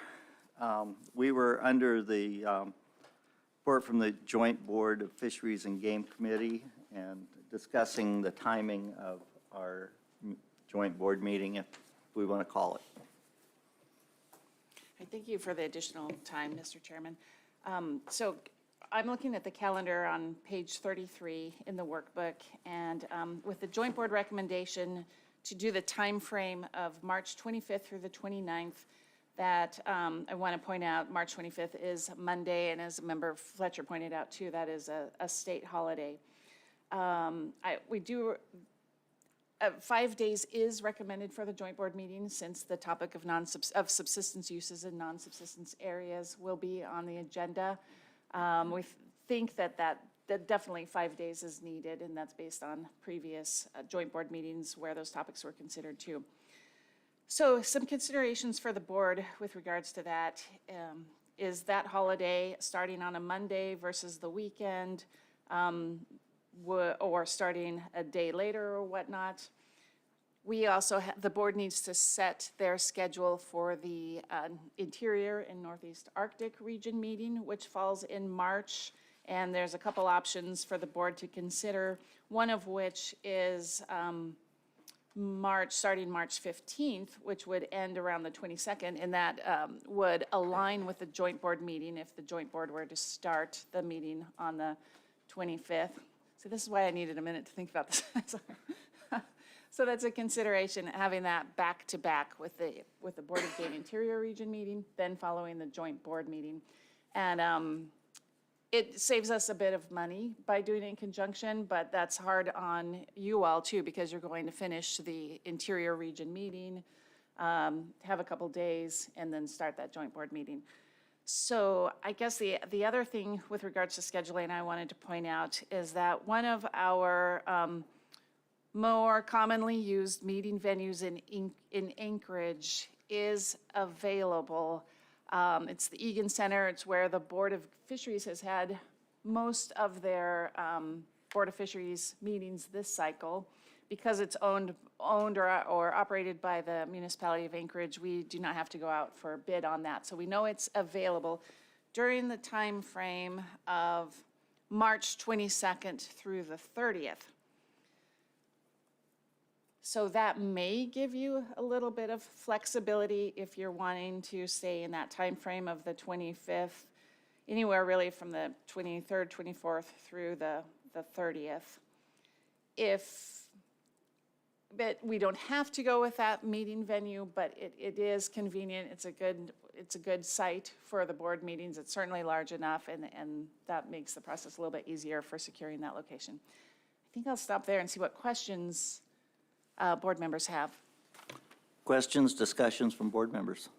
We were under the report from the Joint Board of Fisheries and Game Committee and discussing the timing of our joint board meeting, if we want to call it. Thank you for the additional time, Mr. Chairman. So I'm looking at the calendar on page 33 in the workbook, and with the joint board recommendation to do the time frame of March 25th through the 29th, that I want to point out, March 25th is Monday, and as Member Fletcher pointed out too, that is a state holiday. 5 days is recommended for the joint board meeting, since the topic of subsistence uses in non-subsistence areas will be on the agenda. We think that definitely 5 days is needed, and that's based on previous joint board meetings where those topics were considered too. So some considerations for the board with regards to that is that holiday starting on a Monday versus the weekend, or starting a day later or whatnot. We also, the board needs to set their schedule for the Interior and Northeast Arctic Region meeting, which falls in March. And there's a couple options for the board to consider, one of which is starting March 15th, which would end around the 22nd, and that would align with the joint board meeting if the joint board were to start the meeting on the 25th. So this is why I needed a minute to think about this. So that's a consideration, having that back to back with the Board of Game Interior Region meeting, then following the joint board meeting. And it saves us a bit of money by doing it in conjunction, but that's hard on you all too, because you're going to finish the Interior Region meeting, have a couple days, and then start that joint board meeting. So I guess the other thing with regards to scheduling I wanted to point out is that one of our more commonly used meeting venues in Anchorage is available. It's the Egan Center. It's where the Board of Fisheries has had most of their Board of Fisheries meetings this cycle. Because it's owned or operated by the municipality of Anchorage, we do not have to go out for a bid on that. So we know it's available during the time frame of March 22nd through the 30th. So that may give you a little bit of flexibility if you're wanting to stay in that time frame of the 25th, anywhere really from the 23rd, 24th through the 30th. But we don't have to go with that meeting venue, but it is convenient. It's a good site for the board meetings. It's certainly large enough, and that makes the process a little bit easier for securing that location. I think I'll stop there and see what questions board members have. Questions, discussions from board members?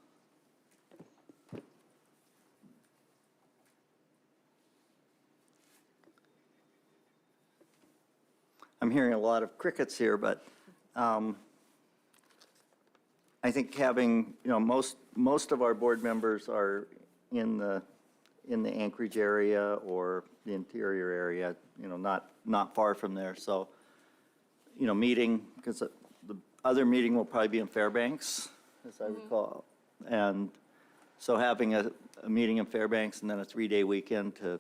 I'm hearing a lot of crickets here, but I think having, most of our board members are in the Anchorage area or the interior area, not far from there. So, meeting, because the other meeting will probably be in Fairbanks, as I recall. And so having a meeting in Fairbanks and then a 3-day weekend to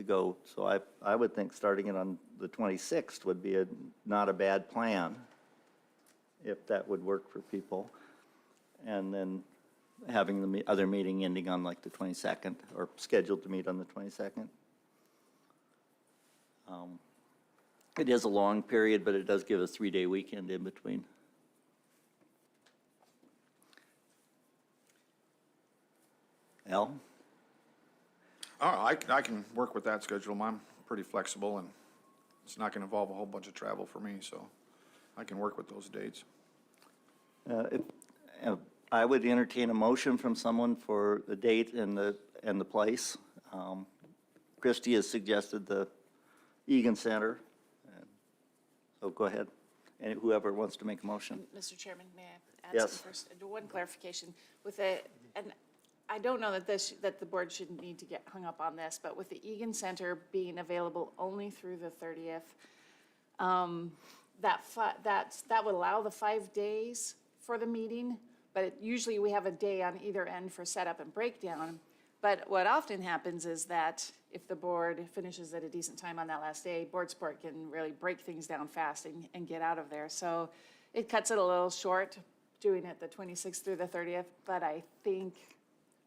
go. So I would think starting it on the 26th would be not a bad plan, if that would work for people. And then having the other meeting ending on like the 22nd, or scheduled to meet on the 22nd. It is a long period, but it does give a 3-day weekend in between. Al? I can work with that schedule. I'm pretty flexible, and it's not going to involve a whole bunch of travel for me, so I can work with those dates. I would entertain a motion from someone for the date and the place. Christie has suggested the Egan Center. So go ahead, and whoever wants to make a motion. Mr. Chairman, may I add Yes. something first? One clarification. And I don't know that the board shouldn't need to get hung up on this, but with the Egan Center being available only through the 30th, that would allow the 5 days for the meeting, But usually we have a day on either end for setup and breakdown. But what often happens is that if the board finishes at a decent time on that last day, board support can really break things down fast and get out of there. So it cuts it a little short doing it the 26th through the 30th. But I think,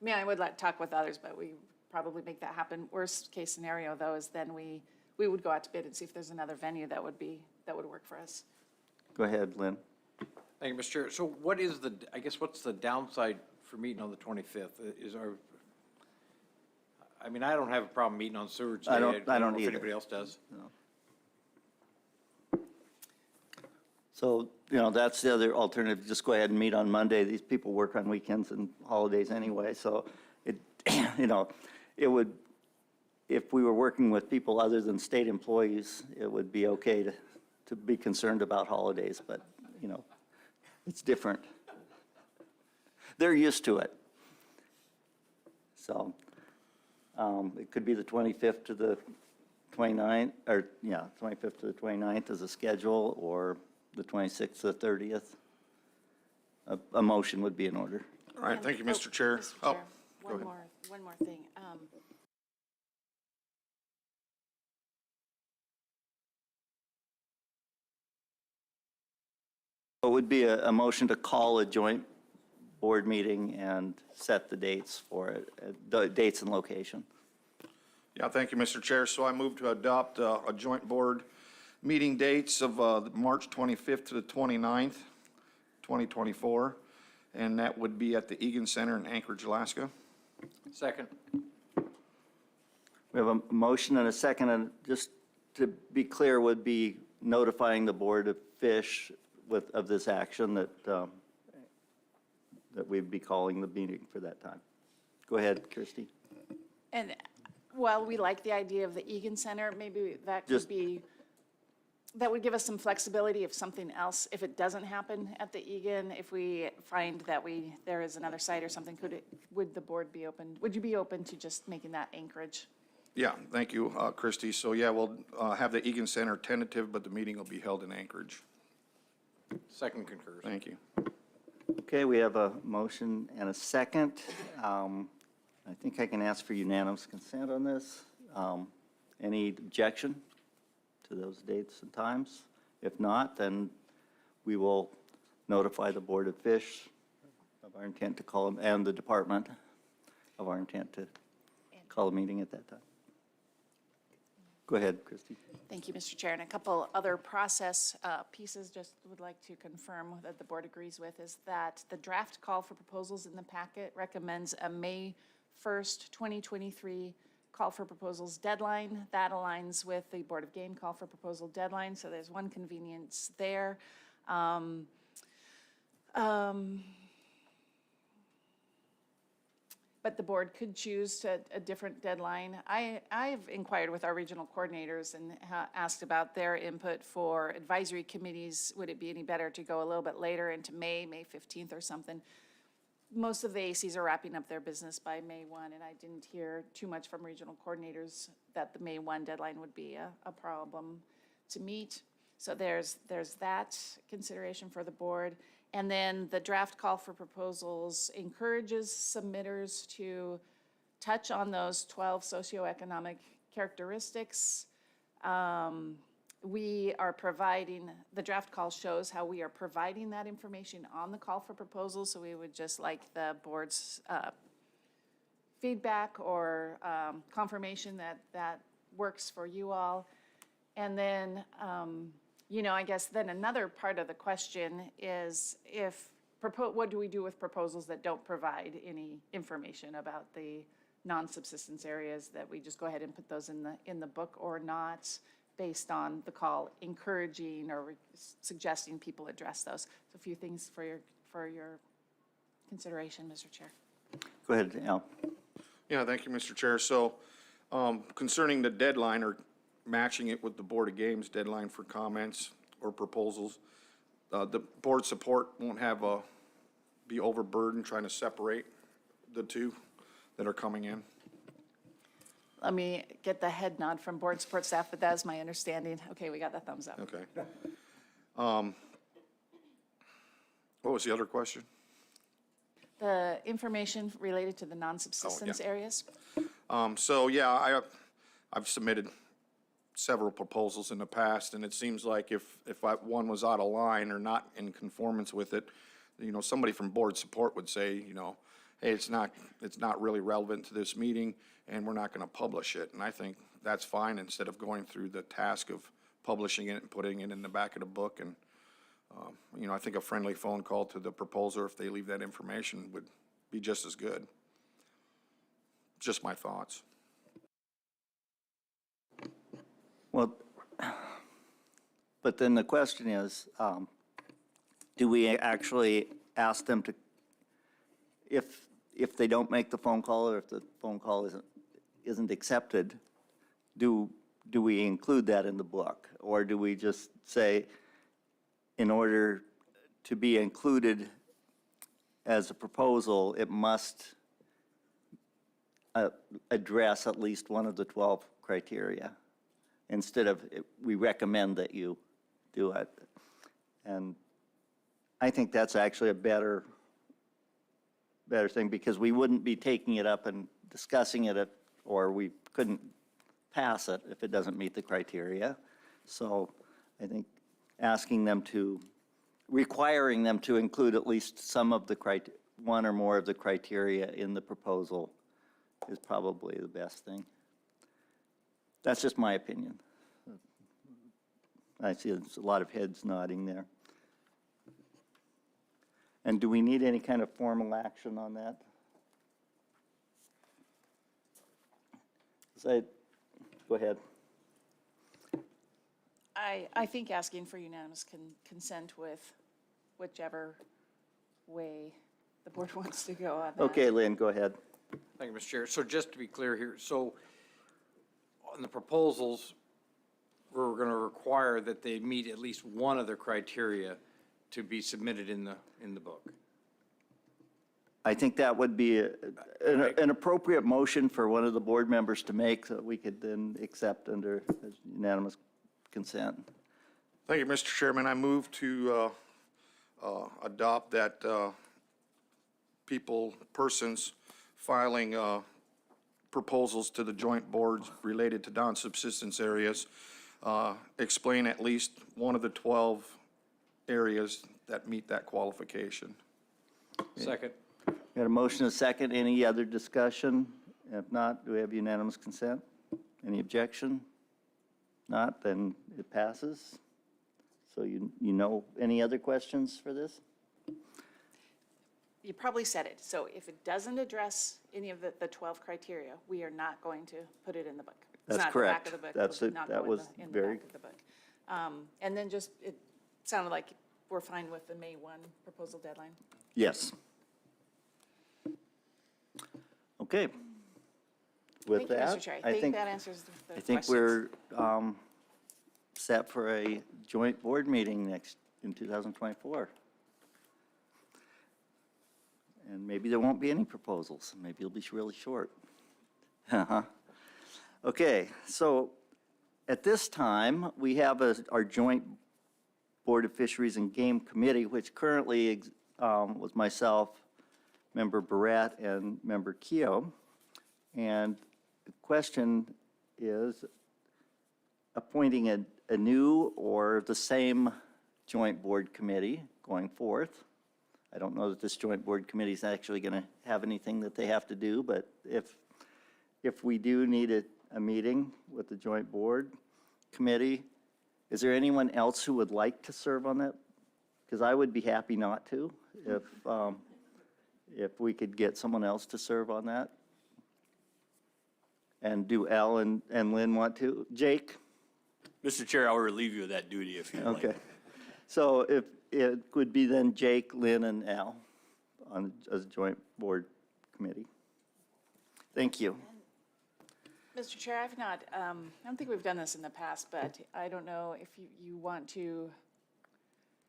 I would talk with others, but we probably make that happen. Worst case scenario though is then we would go out to bid and see if there's another venue that would work for us. Go ahead, Lynn. Thank you, Mr. Chair. So what is what's the downside for meeting on the 25th? I don't have a problem meeting on Seward's Day. I don't know either. if anybody else does. So, that's the other alternative, just go ahead and meet on Monday. These people work on weekends and holidays anyway, so it, it would, if we were working with people other than state employees, it would be okay to be concerned about holidays, but, it's different. They're used to it. So, it could be the 25th to the 29th, 25th to the 29th as a schedule, or the 26th to the 30th. A motion would be in order. All right, thank you, Mr. Chair. Mr. Oh, Chair, go ahead. one more thing. It would be a motion to call a joint board meeting and set the dates for it, the dates and location. Yeah, thank you, Mr. Chair. So I move to adopt a joint board meeting dates of March 25th to the 29th, 2024, and that would be at the Egan Center in Anchorage, Alaska. Second. We have a motion and a second, and just to be clear, would be notifying the Board of Fish of this action that we'd be calling the meeting for that time. Go ahead, Kirsty. And while we like the idea of the Egan Center, maybe that could be, that would give us some flexibility if something else, if it doesn't happen at the Egan, if we find that there is another site or something, would the board be open, would you be open to just making that Anchorage? Yeah, thank you, Christie. So yeah, we'll have the Egan Center tentative, but the meeting will be held in Anchorage. Second concurs. Thank you. Okay, we have a motion and a second. I think I can ask for unanimous consent on this. Any objection to those dates and times? If not, then we will notify the Board of Fish of our intent to call them, and the department of our intent to call a meeting at that time. Go ahead, Christie. Thank you, Mr. Chair. And a couple other process pieces just would like to confirm that the board agrees with is that the draft call for proposals in the packet recommends a May 1st, 2023 call for proposals deadline. That aligns with the Board of Game call for proposal deadline, so there's one convenience there. But the board could choose a different deadline. I've inquired with our regional coordinators and asked about their input for advisory committees. Would it be any better to go a little bit later into May 15th or something? Most of the ACs are wrapping up their business by May 1, and I didn't hear too much from regional coordinators that the May 1 deadline would be a problem to meet. So there's that consideration for the board. And then the draft call for proposals encourages submitters to touch on those 12 socioeconomic characteristics. We are providing, the draft call shows how we are providing that information on the call for proposals, so we would just like the board's feedback or confirmation that that works for you all. And then, I guess then another part of the question is what do we do with proposals that don't provide any information about the non-subsistence areas, that we just go ahead and put those in the book or not, based on the call encouraging or suggesting people address those? So a few things for your consideration, Mr. Chair. Go ahead, Al. Yeah, thank you, Mr. Chair. So concerning the deadline or matching it with the Board of Games deadline for comments or proposals, the board support won't be overburdened trying to separate the two that are coming in. Let me get the head nod from board support staff, but that is my understanding. Okay, we got the thumbs up. Okay. What was the other question? The information related to the non-subsistence areas? So, yeah, I've submitted several proposals in the past, and it seems like if one was out of line or not in conformance with it, you know, somebody from board support would say, you know, hey, it's not really relevant to this meeting, and we're not gonna publish it. And I think that's fine, instead of going through the task of publishing it and putting it in the back of the book. And, you know, I think a friendly phone call to the proposer, if they leave that information, would be just as good. Just my thoughts. Well, but then the question is, do we actually ask them to, if they don't make the phone call, or if the phone call isn't accepted, do we include that in the book? Or do we just say, in order to be included as a proposal, it must address at least one of the 12 criteria, instead of we recommend that you do it? And I think that's actually a better thing, because we wouldn't be taking it up and discussing it, or we couldn't pass it if it doesn't meet the criteria. So I think requiring them to include at least some of the one or more of the criteria in the proposal is probably the best thing. That's just my opinion. I see there's a lot of heads nodding there. And do we need any kind of formal action on that? Go ahead. I think asking for unanimous consent with whichever way the board wants to go on that. Okay, Lynn, go ahead. Thank you, Mr. Chair. So just to be clear here, so on the proposals, we're going to require that they meet at least one of the criteria to be submitted in the book. I think that would be an appropriate motion for one of the board members to make, so we could then accept under unanimous consent. Thank you, Mr. Chairman. I move to adopt that persons filing proposals to the joint boards related to non-subsistence areas explain at least one of the 12 areas that meet that qualification. Second. Got a motion, a second. Any other discussion? If not, do we have unanimous consent? Any objection? Not, then it passes. So you know, any other questions for this? You probably said it. So if it doesn't address any of the 12 criteria, we are not going to put it in the book. It's That's not correct. the back of the book. That's It will it. not That go was in the very- back of the book. And then just, it sounded like we're fine with the May 1 proposal deadline. Yes. Okay. With Thank you, that, Mr. Chair. I think that answers the questions. I think we're set for a joint board meeting in 2024. And maybe there won't be any proposals. Maybe it'll be really short. Okay, so at this time, we have our joint Board of Fisheries and Game Committee, which currently was myself, Member Barrett, and Member Keough. And the question is appointing a new or the same joint board committee going forth. I don't know that this joint board committee is actually going to have anything that they have to do, but if we do need a meeting with the joint board committee, is there anyone else who would like to serve on that? Because I would be happy not to, if we could get someone else to serve on that. And do Al and Lynn want to? Jake? Mr. Chair, I'll relieve you of that duty if you'd like. Okay. So if it would be then Jake, Lynn, and Al as a joint board committee. Thank you. Mr. Chair, I've not, I don't think we've done this in the past, but I don't know if you want to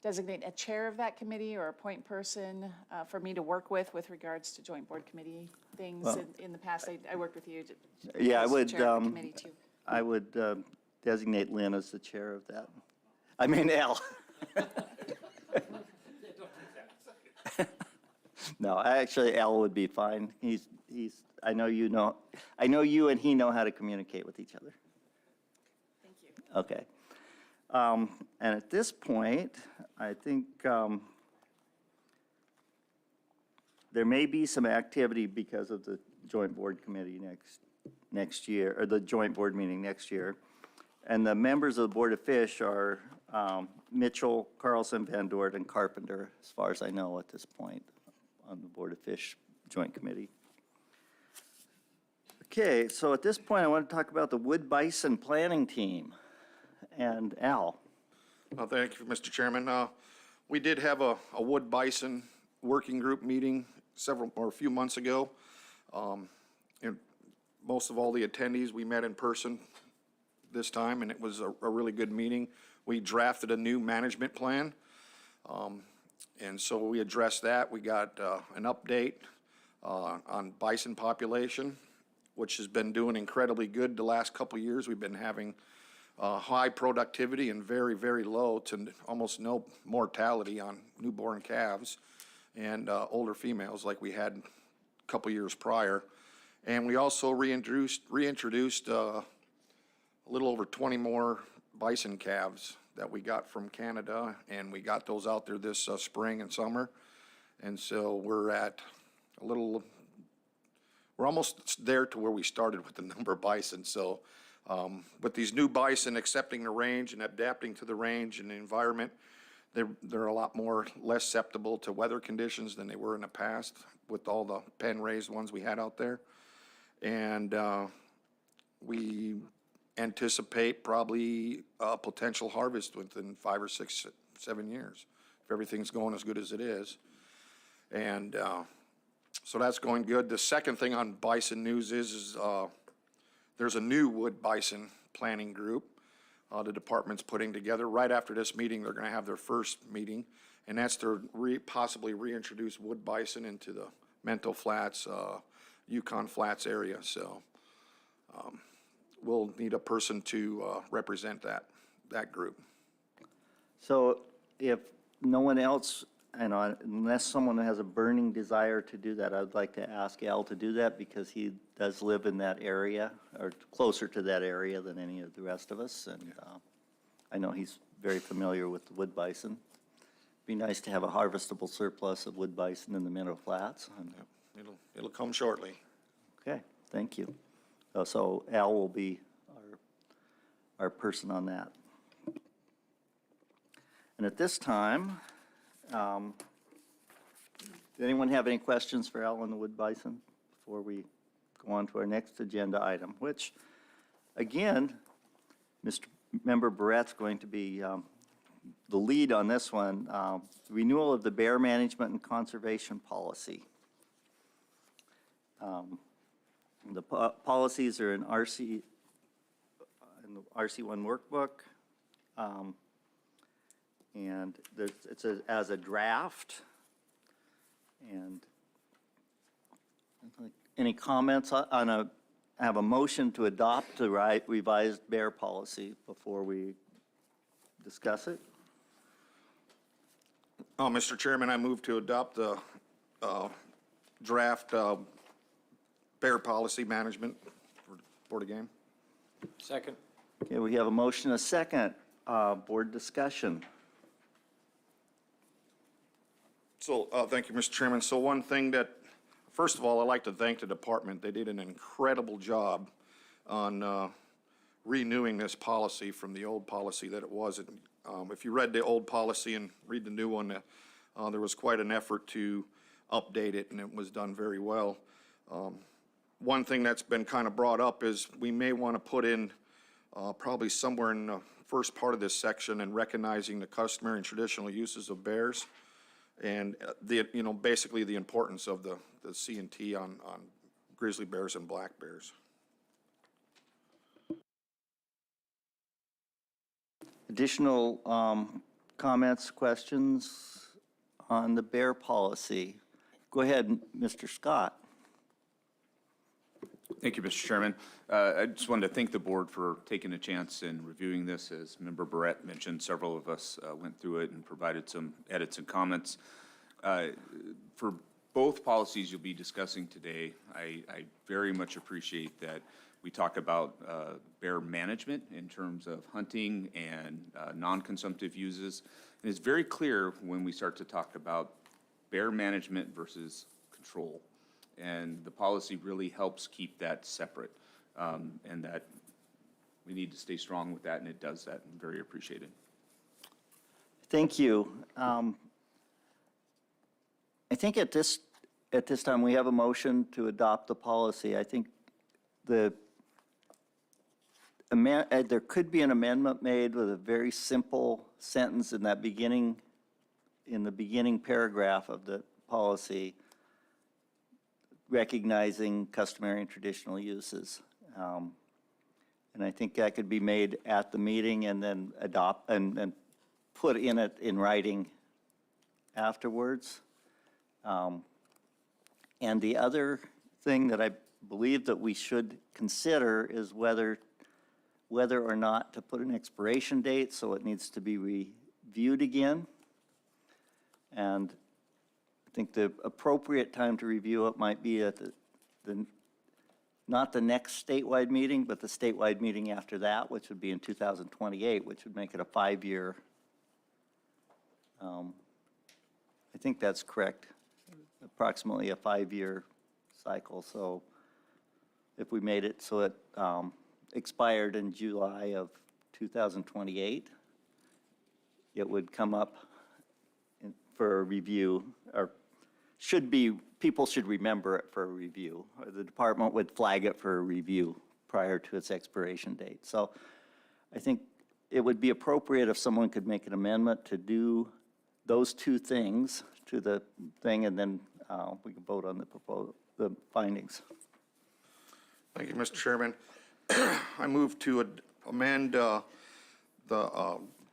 designate a chair of that committee or a point person for me to work with regards to joint board committee things. Well, In the past, I worked with you. Yeah, I as the would, chair of the committee too. I would designate Lynn as the chair of that. I mean, Al. No, actually, Al would be fine. I know you and he know how to communicate with each other. Thank you. Okay. And at this point, I think there may be some activity because of the joint board committee next year, or the joint board meeting next year. And the members of the Board of Fish are Mitchell, Carlson, Van Dort, and Carpenter, as far as I know at this point, on the Board of Fish Joint Committee. Okay, so at this point, I want to talk about the Wood Bison Planning Team. And Al. Thank you, Mr. Chairman. We did have a wood bison working group meeting a few months ago. And most of all the attendees, we met in person this time, and it was a really good meeting. We drafted a new management plan. And so we addressed that. We got an update on bison population, which has been doing incredibly good the last couple of years. We've been having high productivity and very, very low to almost no mortality on newborn calves and older females like we had a couple years prior. And we also reintroduced a little over 20 more bison calves that we got from Canada, and we got those out there this spring and summer. And so we're almost there to where we started with the number of bison. So with these new bison accepting the range and adapting to the range and the environment, they're a lot less susceptible to weather conditions than they were in the past with all the pen-raised ones we had out there. And we anticipate probably a potential harvest within 5 or 6, 7 years, if everything's going as good as it is. And so that's going good. The second thing on bison news is there's a new wood bison planning group the department's putting together. Right after this meeting, they're going to have their first meeting, and that's to possibly reintroduce wood bison into the Mento Flats, Yukon Flats area. So we'll need a person to represent that group. So if no one else, unless someone has a burning desire to do that, I'd like to ask Al to do that because he does live in that area, or closer to that area than any of the rest of us. And I know he's very familiar with the wood bison. Be nice to have a harvestable surplus of wood bison in the Minnow Flats. It'll come shortly. Okay, thank you. So Al will be our person on that. And at this time, does anyone have any questions for Al on the wood bison before we go on to our next agenda item, which, again, Mr. Member Barrett's going to be the lead on this one, renewal of the bear management and conservation policy. The policies are in the RC1 workbook. And it's as a draft. And any comments on I have a motion to adopt the revised bear policy before we discuss it. Mr. Chairman, I move to adopt the draft bear policy management for Board of Game. Second. Okay, we have a motion, a second. Board discussion. So, thank you, Mr. Chairman. So one thing first of all, I'd like to thank the department. They did an incredible job on renewing this policy from the old policy that it was. If you read the old policy and read the new one, there was quite an effort to update it, and it was done very well. One thing that's been kind of brought up is we may want to put in probably somewhere in the first part of this section and recognizing the customary and traditional uses of bears. And basically the importance of the C&T on grizzly bears and black bears. Additional comments, questions on the bear policy? Go ahead, Mr. Scott. Thank you, Mr. Chairman. I just wanted to thank the board for taking a chance in reviewing this. As Member Barrett mentioned, several of us went through it and provided some edits and comments. For both policies you'll be discussing today, I very much appreciate that we talk about bear management in terms of hunting and non-consumptive uses. And it's very clear when we start to talk about bear management versus control. And the policy really helps keep that separate, and that we need to stay strong with that, and it does that. I'm very appreciated. Thank you. I think at this time, we have a motion to adopt the policy. I think there could be an amendment made with a very simple sentence in the beginning paragraph of the policy, recognizing customary and traditional uses. And I think that could be made at the meeting and then adopt and put in it in writing afterwards. And the other thing that I believe that we should consider is whether or not to put an expiration date, so it needs to be reviewed again. And I think the appropriate time to review it might be at not the next statewide meeting, but the statewide meeting after that, which would be in 2028, which would make it a 5-year. I think that's correct, approximately a 5-year cycle. So if we made it so it expired in July of 2028, it would come up for a review, or people should remember it for a review. Or the department would flag it for a review prior to its expiration date. So I think it would be appropriate if someone could make an amendment to do those two things to the thing, and then we can vote on the findings. Thank you, Mr. Chairman. I move to amend the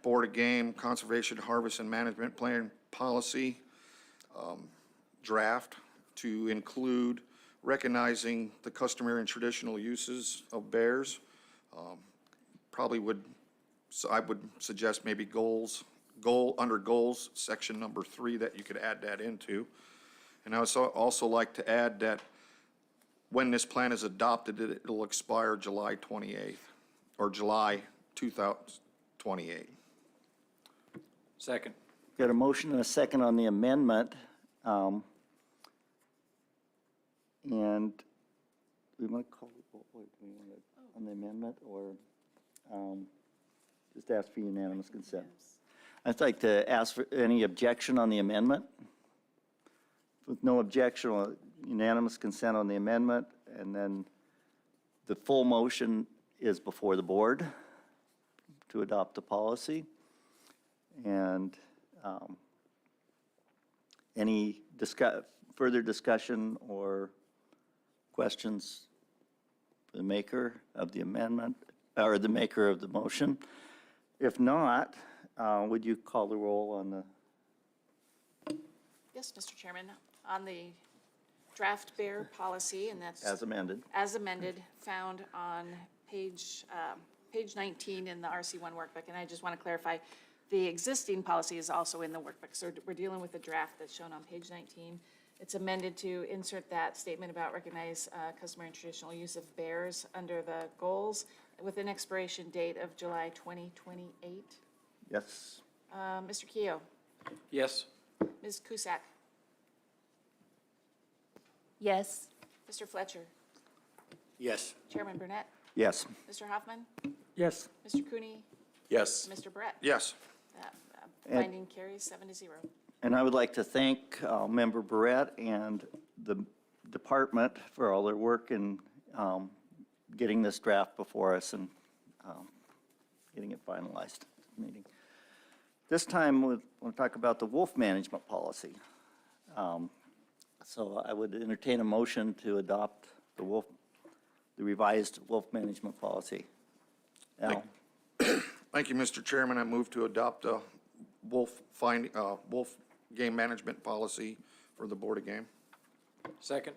Board of Game Conservation, Harvest, and Management Plan Policy draft to include recognizing the customary and traditional uses of bears. Probably I would suggest maybe under goals, section number 3, that you could add that into. And I would also like to add that when this plan is adopted, it'll expire July 28th, or July 2028. Second. Got a motion and a second on the amendment. And we want to call, what do we want to, on the amendment, or just ask for unanimous consent? I'd like to ask for any objection on the amendment. With no objection, unanimous consent on the amendment, and then the full motion is before the board to adopt the policy. And any further discussion or questions for the maker of the amendment, or the maker of the motion? If not, would you call the roll on the? Yes, Mr. Chairman, on the draft bear policy, and that's As amended. as amended, found on page 19 in the RC1 workbook. And I just want to clarify, the existing policy is also in the workbook. So we're dealing with the draft that's shown on page 19. It's amended to insert that statement about recognize customary and traditional use of bears under the goals with an expiration date of July 2028. Yes. Mr. Keough, Yes. Ms. Cusack, Yes. Mr. Fletcher, Yes. Chairman Burnett, Yes. Mr. Hoffman, Yes. Mr. Cooney, Yes. Mr. Brett. Yes. Finding carries 7-0. And I would like to thank Member Barrett and the department for all their work in getting this draft before us and getting it finalized at the meeting. This time, we'll talk about the wolf management policy. So I would entertain a motion to adopt the revised wolf management policy. Al? Thank you, Mr. Chairman. I move to adopt a wolf game management policy for the Board of Game. Second.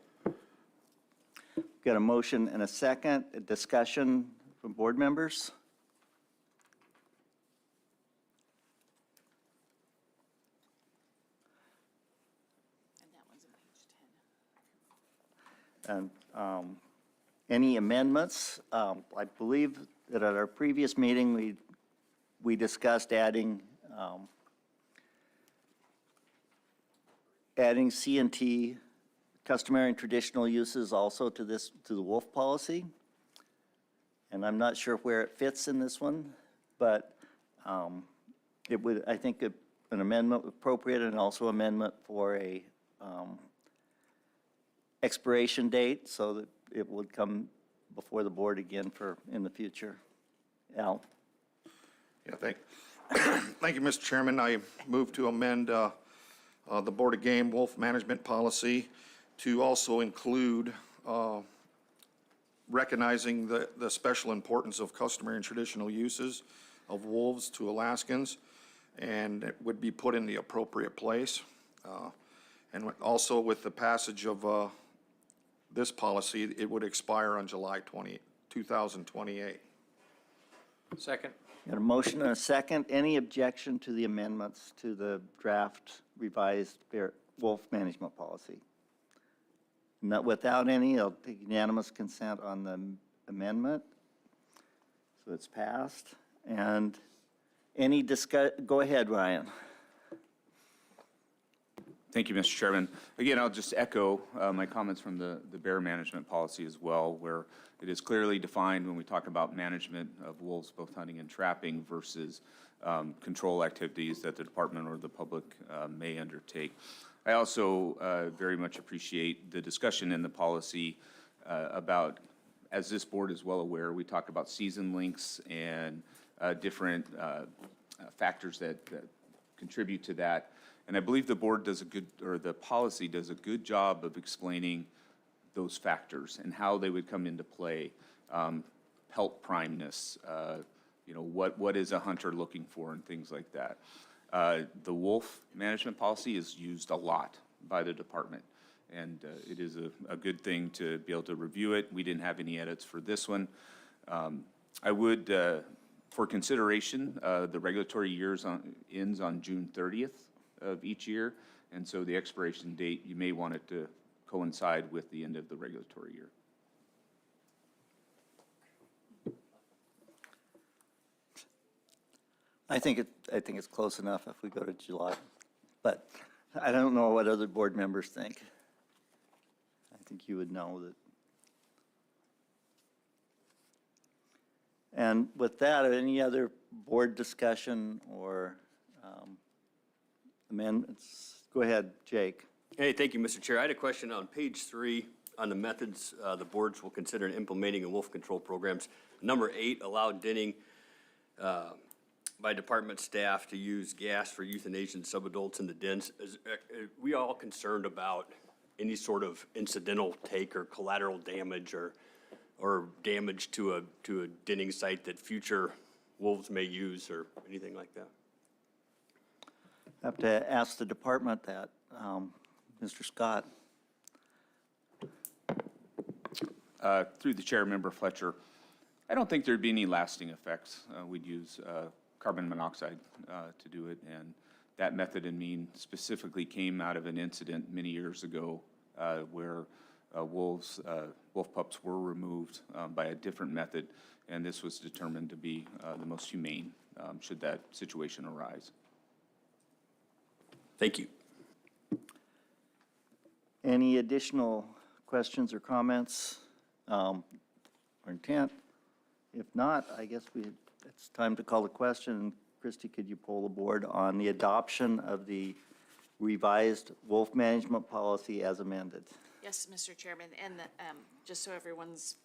Got a motion and a second. A discussion from board members? And that one's on page And any amendments? I believe that at our previous meeting, we discussed adding C and T, customary and traditional uses also to the wolf policy. And I'm not sure where it fits in this one, but it would, I think, an amendment appropriate, and also amendment for a expiration date so that it would come before the board again in the future. Al? Yeah, thank you, Mr. Chairman. I move to amend the Board of Game wolf management policy to also include recognizing the special importance of customary and traditional uses of wolves to Alaskans, and it would be put in the appropriate place. And also with the passage of this policy, it would expire on July 2028. Second. Got a motion and a second. Any objection to the amendments to the draft revised wolf management policy? Not without any, I'll take unanimous consent on the amendment. So it's passed. And any go ahead, Ryan. Thank you, Mr. Chairman. Again, I'll just echo my comments from the bear management policy as well, where it is clearly defined when we talk about management of wolves, both hunting and trapping, versus control activities that the department or the public may undertake. I also very much appreciate the discussion in the policy about, as this board is well aware, we talk about season lengths and different factors that contribute to that. And I believe the board does a good, or the policy does a good job of explaining those factors and how they would come into play. Pelt primeness, what is a hunter looking for, and things like that. The wolf management policy is used a lot by the department, and it is a good thing to be able to review it. We didn't have any edits for this one. I would, for consideration, the regulatory year ends on June 30th of each year, and so the expiration date, you may want it to coincide with the end of the regulatory year. I think it's close enough if we go to July, but I don't know what other board members think. I think you would know that. And with that, any other board discussion or amendments? Go ahead, Jake. Hey, thank you, Mr. Chair. I had a question on page 3 on the methods the boards will consider in implementing wolf control programs. Number 8, allow denning by department staff to use gas for euthanasia and subadults in the dens. Are we all concerned about any sort of incidental take or collateral damage or damage to a denning site that future wolves may use or anything like that? I have to ask the department that. Mr. Scott. Through the chair, Member Fletcher, I don't think there'd be any lasting effects. We'd use carbon monoxide to do it, and that method and mean specifically came out of an incident many years ago where wolf pups were removed by a different method, and this was determined to be the most humane should that situation arise. Thank you. Any additional questions or comments or intent? If not, I guess it's time to call the question. Christy, could you poll the board on the adoption of the revised wolf management policy as amended? Yes, Mr. Chairman, and just so everyone's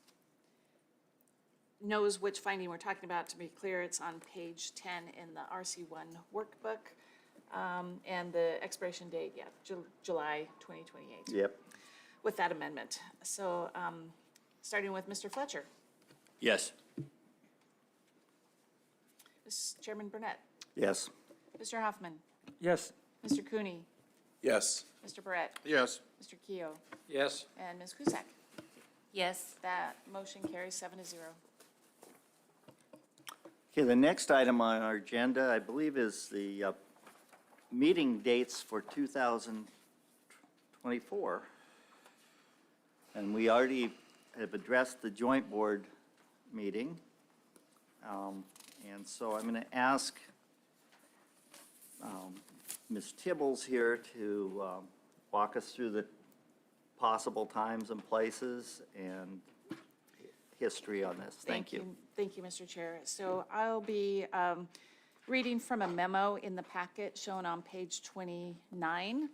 knows which finding we're talking about, to be clear, it's on page 10 in the RC1 workbook, and the expiration date, July 2028. Yep. With that amendment. So, starting with Mr. Fletcher. Yes. Mr. Chairman Burnett. Yes. Mr. Hoffman. Yes. Mr. Cooney. Yes. Mr. Barrett. Yes. Mr. Keough. Yes. And Ms. Cusack. Yes. That motion carries 7-0. Okay, the next item on our agenda, I believe, is the meeting dates for 2024. And we already have addressed the joint board meeting. And so I'm going to ask Ms. Tibbles here to walk us through the possible times and places and history on this. Thank you. Thank you, Mr. Chair. So I'll be reading from a memo in the packet shown on page 29.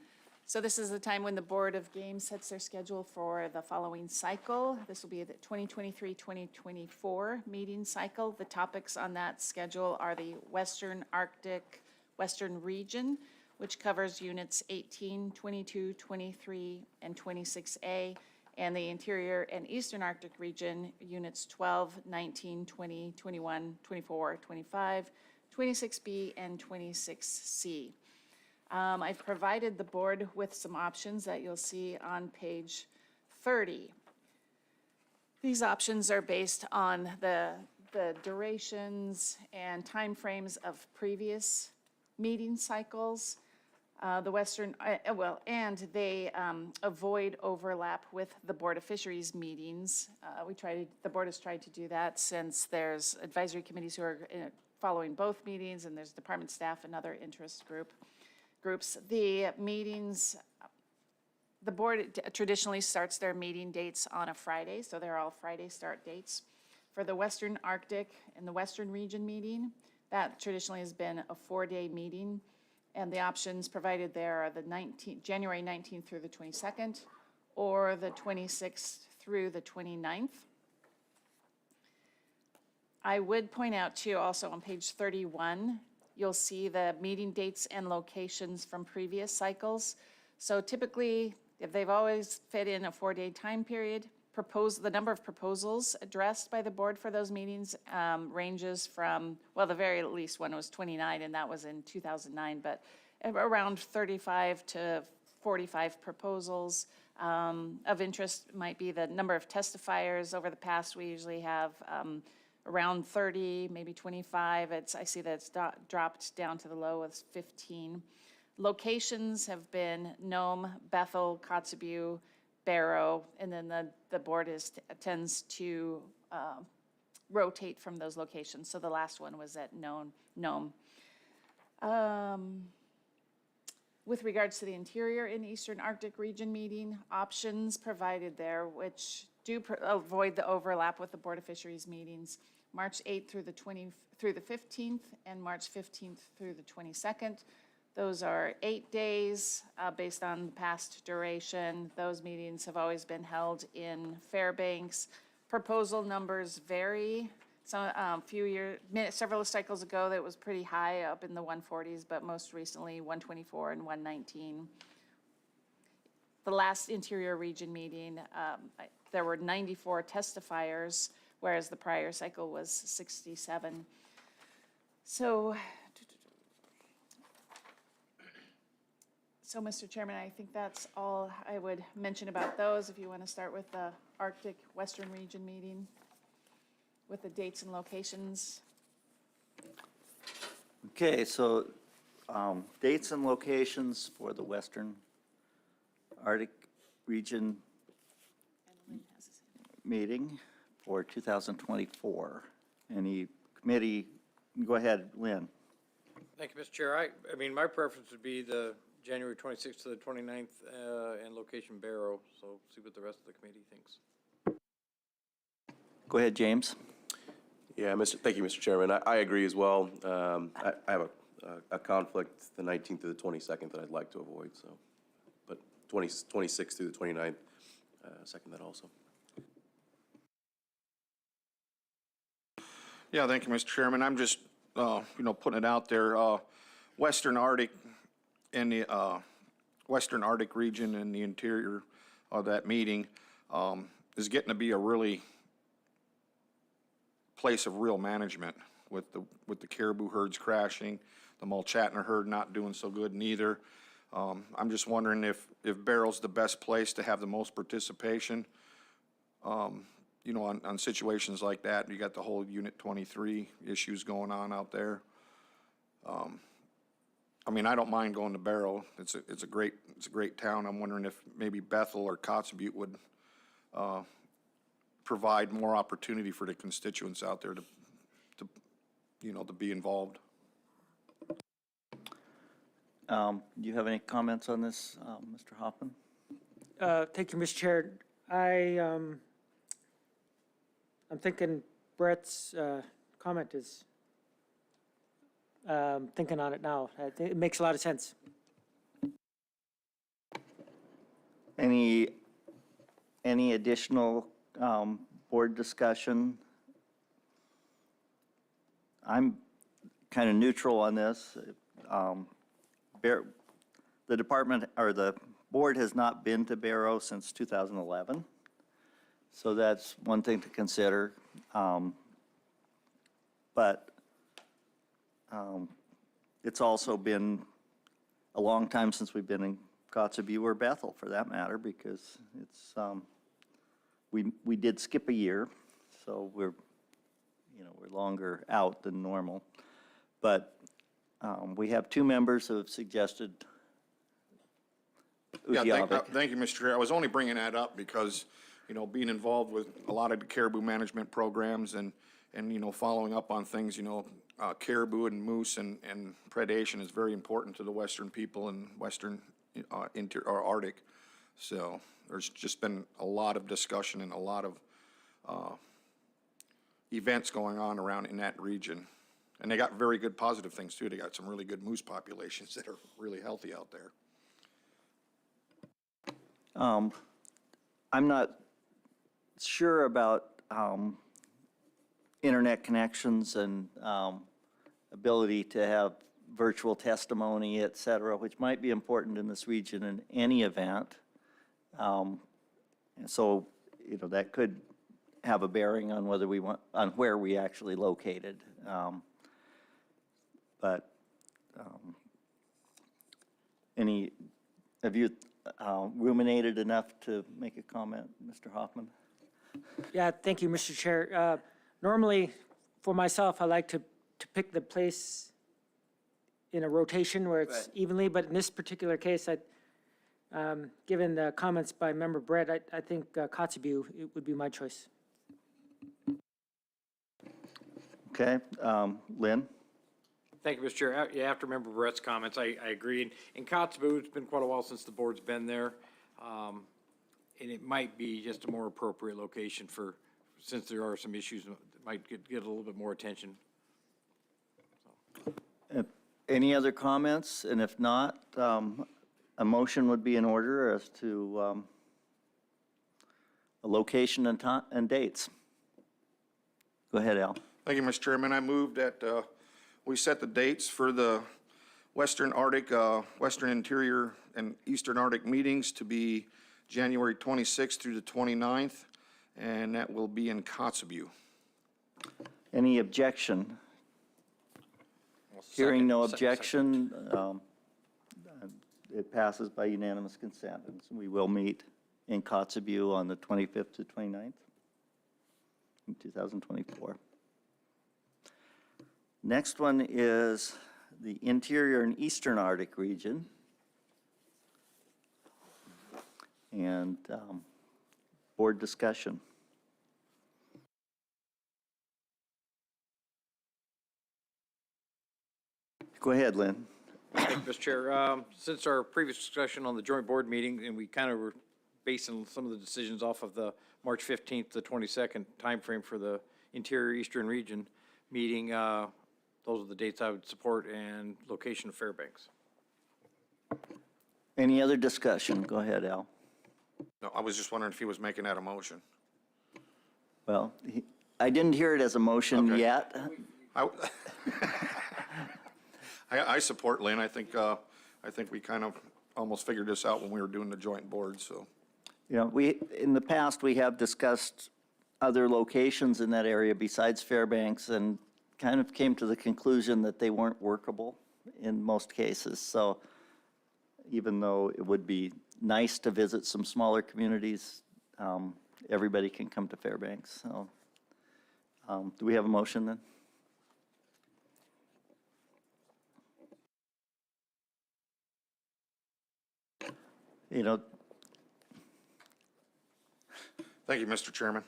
So this is the time when the Board of Games sets their schedule for the following cycle. This will be the 2023-2024 meeting cycle. The topics on that schedule are the Western Arctic, Western Region, which covers units 18, 22, 23, and 26A, and the Interior and Eastern Arctic Region, units 12, 19, 20, 21, 24, 25, 26B, and 26C. I've provided the board with some options that you'll see on page 30. These options are based on the durations and timeframes of previous meeting cycles. The Western, and they avoid overlap with the Board of Fisheries meetings. The board has tried to do that since there's advisory committees who are following both meetings, and there's department staff and other interest groups. The meetings, the board traditionally starts their meeting dates on a Friday, so they're all Friday start dates. For the Western Arctic and the Western Region meeting, that traditionally has been a 4-day meeting. And the options provided there are the January 19th through the 22nd, or the 26th through the 29th. I would point out too, also on page 31, you'll see the meeting dates and locations from previous cycles. So typically, if they've always fit in a 4-day time period, the number of proposals addressed by the board for those meetings ranges from, well, the very least one was 29, and that was in 2009, but around 35 to 45 proposals. Of interest might be the number of testifiers. Over the past, we usually have around 30, maybe 25. I see that it's dropped down to the low of 15. Locations have been Nome, Bethel, Kotzebue, Barrow, and then the board tends to rotate from those locations. So the last one was at Nome. With regards to the Interior and Eastern Arctic Region meeting, options provided there, which do avoid the overlap with the Board of Fisheries meetings, March 8th through the 15th, and March 15th through the 22nd. Those are 8 days based on the past duration. Those meetings have always been held in Fairbanks. Proposal numbers vary. So several cycles ago, that was pretty high, up in the 140s, but most recently 124 and 119. The last Interior Region meeting, there were 94 testifiers, whereas the prior cycle was 67. So, Mr. Chairman, I think that's all I would mention about those. If you want to start with the Arctic Western Region meeting with the dates and locations. Okay, so dates and locations for the Western Arctic Region meeting for 2024. Any committee, go ahead, Lynn. Thank you, Mr. Chair. I mean, my preference would be the January 26th to the 29th and location Barrow, so see what the rest of the committee thinks. Go ahead, James. Yeah, thank you, Mr. Chairman. I agree as well. I have a conflict the 19th to the 22nd that I'd like to avoid, so, but 26th through the 29th, second that also. Yeah, thank you, Mr. Chairman. I'm just, putting it out there. Western Arctic and the Western Arctic region and the interior of that meeting is getting to be a really place of real management with the caribou herds crashing, the Mulchatner herd not doing so good neither. I'm just wondering if Barrow's the best place to have the most participation. On situations like that. You got the whole Unit 23 issues going on out there. I mean, I don't mind going to Barrow. It's a great town. I'm wondering if maybe Bethel or Kotzebue provide more opportunity for the constituents out there to to be involved. Do you have any comments on this, Mr. Hoffman? Thank you, Mr. Chair. I'm thinking Brett's comment is, thinking on it now. I think it makes a lot of sense. Any additional board discussion? I'm kind of neutral on this. The department, or the board has not been to Barrow since 2011. So that's one thing to consider. But it's also been a long time since we've been in Kotzebue or Bethel, for that matter, because it's, we did skip a year, so we're longer out than normal. But we have two members who have suggested Yeah, Utqiagvik. thank you, Mr. Chair. I was only bringing that up because, being involved with a lot of the caribou management programs and following up on things, caribou and moose and predation is very important to the western people and western or Arctic. So there's just been a lot of discussion and a lot of events going on around in that region. And they got very good positive things too. They got some really good moose populations that are really healthy out there. I'm not sure about internet connections and ability to have virtual testimony, et cetera, which might be important in this region in any event. And so, that could have a bearing on whether we want, on where we actually located. But have you ruminated enough to make a comment, Mr. Hoffman? Yeah, thank you, Mr. Chair. Normally, for myself, I like to pick the place in a rotation where it's Right. evenly, but in this particular case, given the comments by Member Brett, I think Kotzebue, it would be my choice. Okay, Lynn? Thank you, Mr. Chair. You have to remember Brett's comments. I agree. In Kotzebue, it's been quite a while since the board's been there. And it might be just a more appropriate location since there are some issues, that might get a little bit more attention. Any other comments? And if not, a motion would be in order as to a location and dates. Go ahead, Al. Thank you, Mr. Chairman. I move that we set the dates for the Western Arctic, Western Interior and Eastern Arctic meetings to be January 26th through the 29th, and that will be in Kotzebue. Any objection? Hearing no objection, it passes by unanimous consent. And so we will meet in Kotzebue on the 25th to 29th in 2024. Next one is the Interior and Eastern Arctic region. And board discussion. Go ahead, Lynn. Thank you, Mr. Chair. Since our previous discussion on the joint board meeting, and we kind of were basing some of the decisions off of the March 15th to 22nd timeframe for the Interior Eastern Region meeting, those are the dates I would support, and location of Fairbanks. Any other discussion? Go ahead, Al. No, I was just wondering if he was making that a motion. Well, I didn't hear it as a motion Okay. yet. I support Lynn. I think we kind of almost figured this out when we were doing the joint board, so. In the past, we have discussed other locations in that area besides Fairbanks and kind of came to the conclusion that they weren't workable in most cases. So even though it would be nice to visit some smaller communities, everybody can come to Fairbanks. So do we have a motion then? Thank you, Mr. Chairman.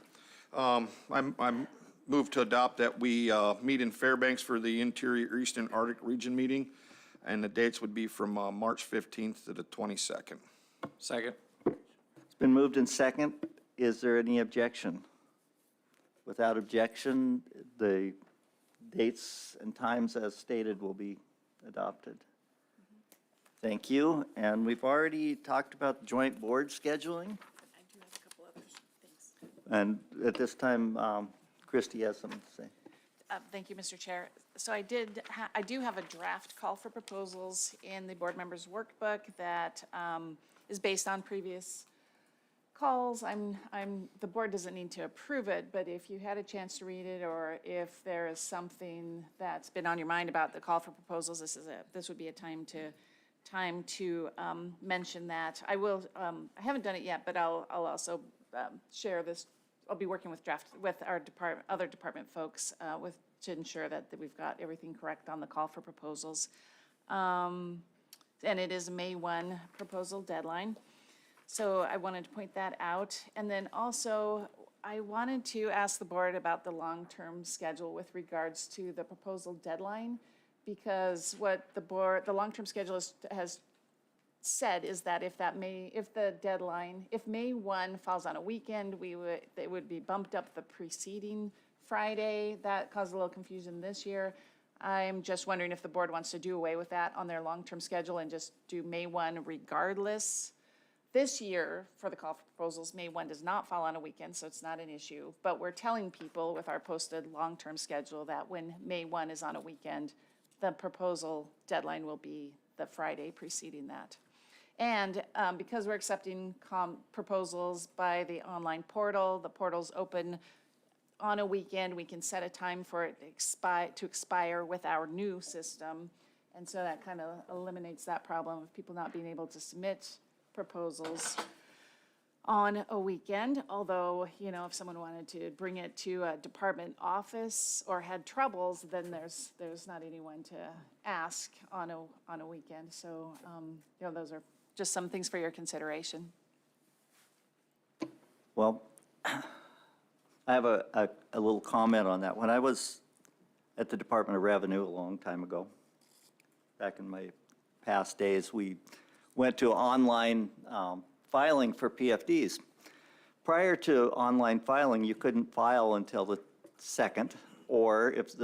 I'm moved to adopt that we meet in Fairbanks for the Interior Eastern Arctic Region meeting, and the dates would be from March 15th to the 22nd. Second. It's been moved in second. Is there any objection? Without objection, the dates and times as stated will be adopted. Thank you. And we've already talked about joint board scheduling. I do have a couple other things. And at this time, Christie has something to say. Thank you, Mr. Chair. So I do have a draft call for proposals in the board members' workbook that is based on previous calls. The board doesn't need to approve it, but if you had a chance to read it, or if there is something that's been on your mind about the call for proposals, this would be a time to mention that. I haven't done it yet, but I'll also share this. I'll be working with our other department folks to ensure that we've got everything correct on the call for proposals. And it is a May 1 proposal deadline. So I wanted to point that out. And then also, I wanted to ask the board about the long-term schedule with regards to the proposal deadline, because what the long-term schedule has said is that if May 1 falls on a weekend, it would be bumped up the preceding Friday. That caused a little confusion this year. I'm just wondering if the board wants to do away with that on their long-term schedule and just do May 1 regardless. This year, for the call for proposals, May 1 does not fall on a weekend, so it's not an issue. But we're telling people with our posted long-term schedule that when May 1 is on a weekend, the proposal deadline will be the Friday preceding that. And because we're accepting proposals by the online portal, the portal's open on a weekend, we can set a time for it to expire with our new system. And so that kind of eliminates that problem of people not being able to submit proposals on a weekend. Although, if someone wanted to bring it to a department office or had troubles, then there's not anyone to ask on a weekend. So, those are just some things for your consideration. Well, I have a little comment on that. When I was at the Department of Revenue a long time ago, back in my past days, we went to online filing for PFDs. Prior to online filing, you couldn't file until the 2nd, or if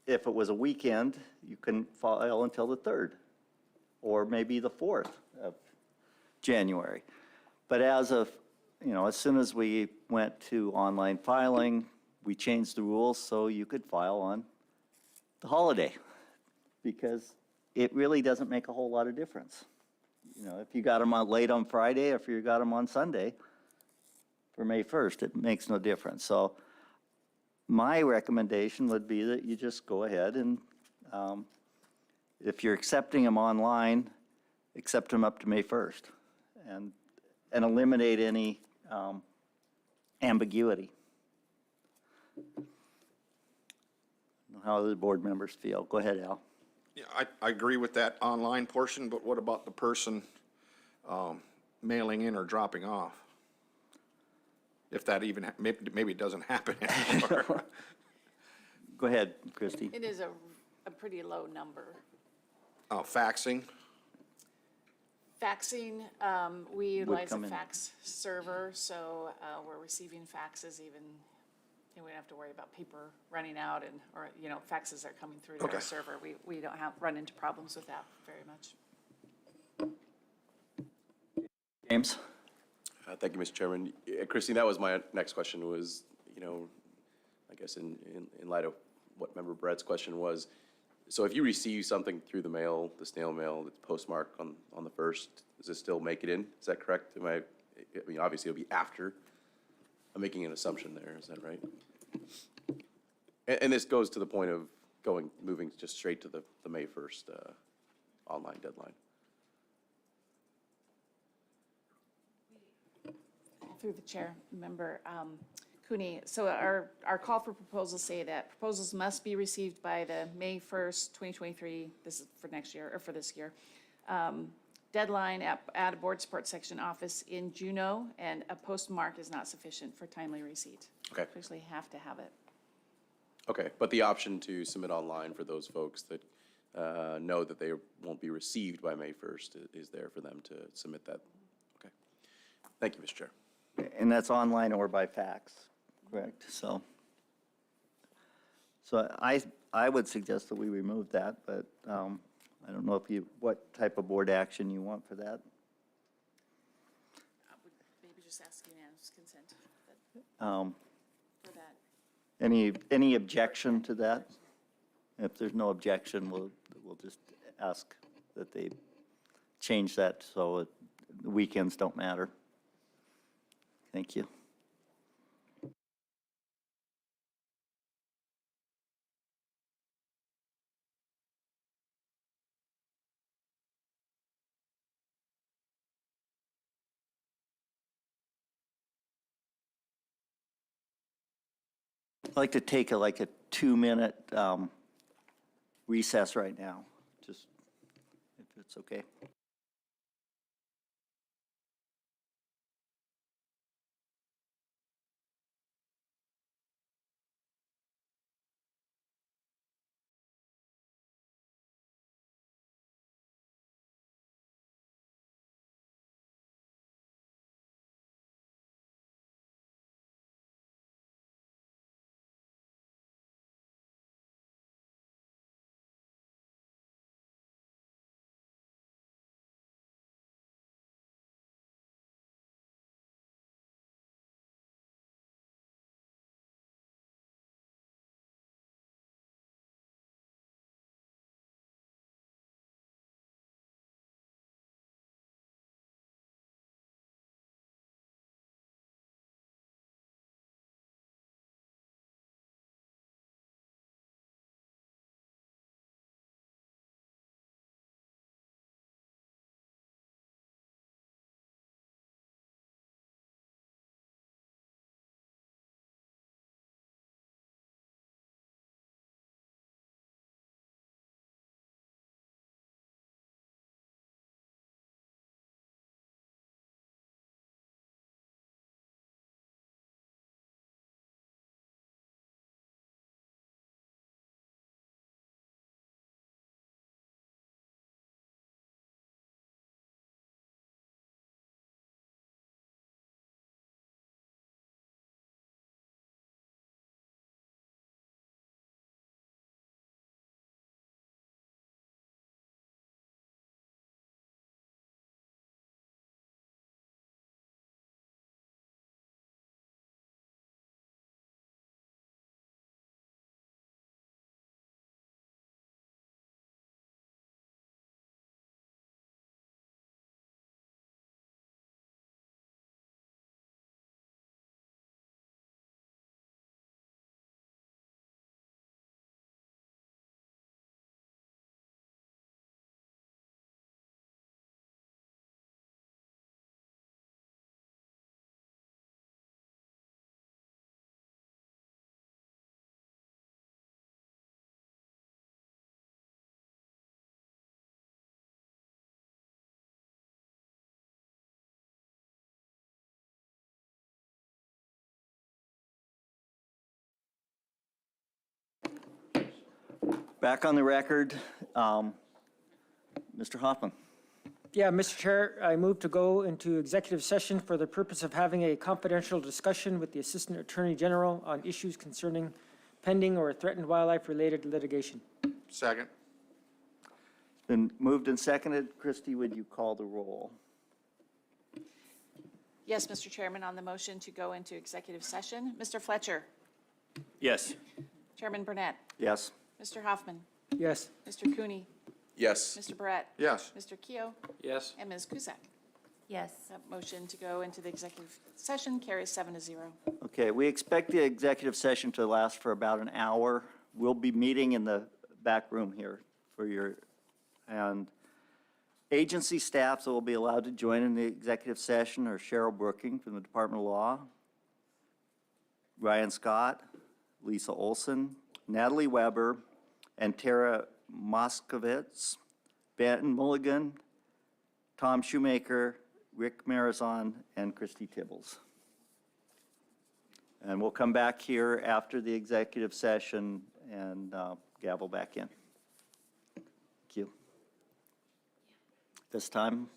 it was a weekend, you couldn't file until the 3rd, or maybe the 4th of January. But as soon as we went to online filing, we changed the rules so you could file on the holiday, because it really doesn't make a whole lot of difference. If you got them late on Friday, or if you got them on Sunday for May 1st, it makes no difference. So my recommendation would be that you just go ahead and, if you're accepting them online, accept them up to May 1st and eliminate any ambiguity. How do the board members feel? Go ahead, Al. Yeah, I agree with that online portion, but what about the person mailing in or dropping off? If that even, maybe it doesn't happen anymore. Go ahead, Christie. It is a pretty low number. Faxing, Faxing, we utilize a come in. fax server, so we're receiving faxes even, we don't have to worry about paper running out or faxes are coming through to Okay. our server. We don't run into problems with that very much. James? Thank you, Mr. Chairman. Christine, that was my next question was, I guess in light of what Member Brett's question was, so if you receive something through the mail, the snail mail, that's postmarked on the 1st, does it still make it in? Is that correct? Obviously it'll be after. I'm making an assumption there, is that right? And this goes to the point of moving just straight to the May 1st online deadline. Through the chair, Member Cooney, so our call for proposals say that proposals must be received by the May 1st, 2023, this is for next year, or for this year, deadline at a board support section office in Juneau, and a postmark is not sufficient for timely receipt. Okay. Actually have to have it. Okay, but the option to submit online for those folks that know that they won't be received by May 1st is there for them to submit that? Okay. Thank you, Mr. Chair. And that's online or by fax, correct? So I would suggest that we remove that, but I don't know if you, what type of board action you want for that. I would maybe just ask unanimous consent Um, for that. Any objection to that? If there's no objection, we'll just ask that they change that so the weekends don't matter. Thank you. I'd like to take like a 2-minute recess right now, just if it's okay. Back on the record, Mr. Hoffman. Yeah, Mr. Chair, I move to go into executive session for the purpose of having a confidential discussion with the Assistant Attorney General on issues concerning pending or threatened wildlife-related litigation. Second. It's been moved and seconded. Christie, would you call the roll? Yes, Mr. Chairman, on the motion to go into executive session, Mr. Fletcher, Yes. Chairman Burnett, Yes. Mr. Hoffman, Yes. Mr. Cooney, Yes. Mr. Barrett, Yes. Mr. Keo, Yes. and Ms. Cusack. Yes. That motion to go into the executive session carries 7-0. Okay, we expect the executive session to last for about an hour. We'll be meeting in the back room here for your, and agency staffs that will be allowed to join in the executive session are Cheryl Brooking from the Department of Law, Ryan Scott, Lisa Olson, Natalie Weber, and Tara Moskovitz, Benton Mulligan, Tom Shoemaker, Rick Marazon, and Christy Tibbles. And we'll come back here after the executive session and gavel back in. Thank you. This time,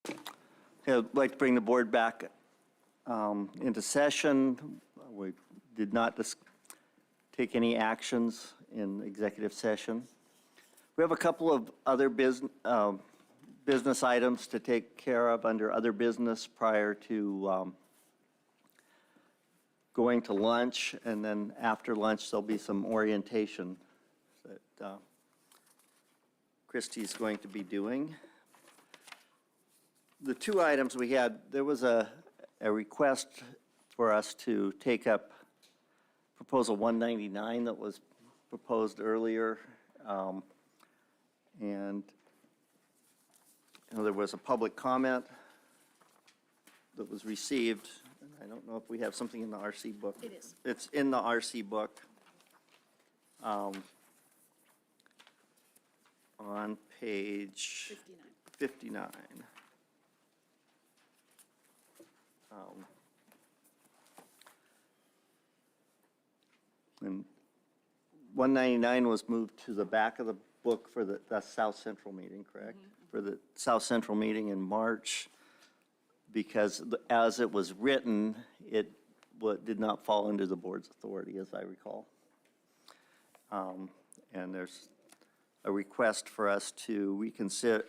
I'd like to bring the board back into session. We did not take any actions in executive session. We have a couple of other business items to take care of under other business prior to going to lunch, and then after lunch, there'll be some orientation that Christie's going to be doing. The two items we had, there was a request for us to take up Proposal 199 that was proposed earlier. And there was a public comment that was received. I don't know if we have something in the RC book. It is. It's in the RC book. On page 59. And 199 was moved to the back of the book for the South Central meeting, correct? For the South Central meeting in March, because as it was written, it did not fall under the board's authority, as I recall. And there's a request for us to reconsider,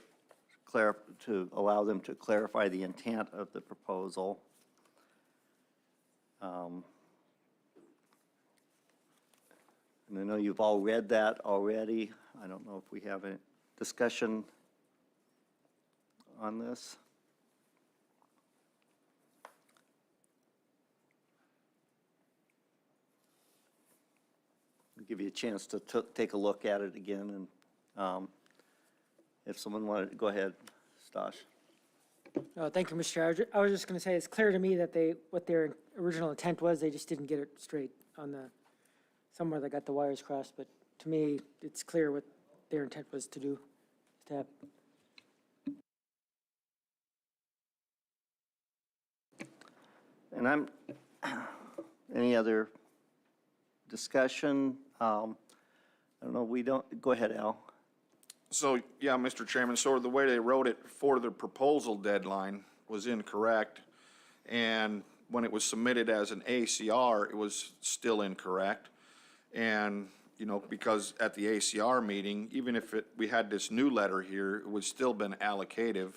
to allow them to clarify the intent of the proposal. And I know you've all read that already. I don't know if we have a discussion on this. I'll give you a chance to take a look at it again, and if someone wanted to, go ahead, Stosh. Thank you, Mr. Chair. I was just going to say, it's clear to me that what their original intent was, they just didn't get it straight on somewhere they got the wires crossed, but to me, it's clear what their intent was to do, to have. And any other discussion? I don't know, go ahead, Al. So, yeah, Mr. Chairman, so the way they wrote it for the proposal deadline was incorrect. And when it was submitted as an ACR, it was still incorrect. And, because at the ACR meeting, even if we had this new letter here, it would still been allocative.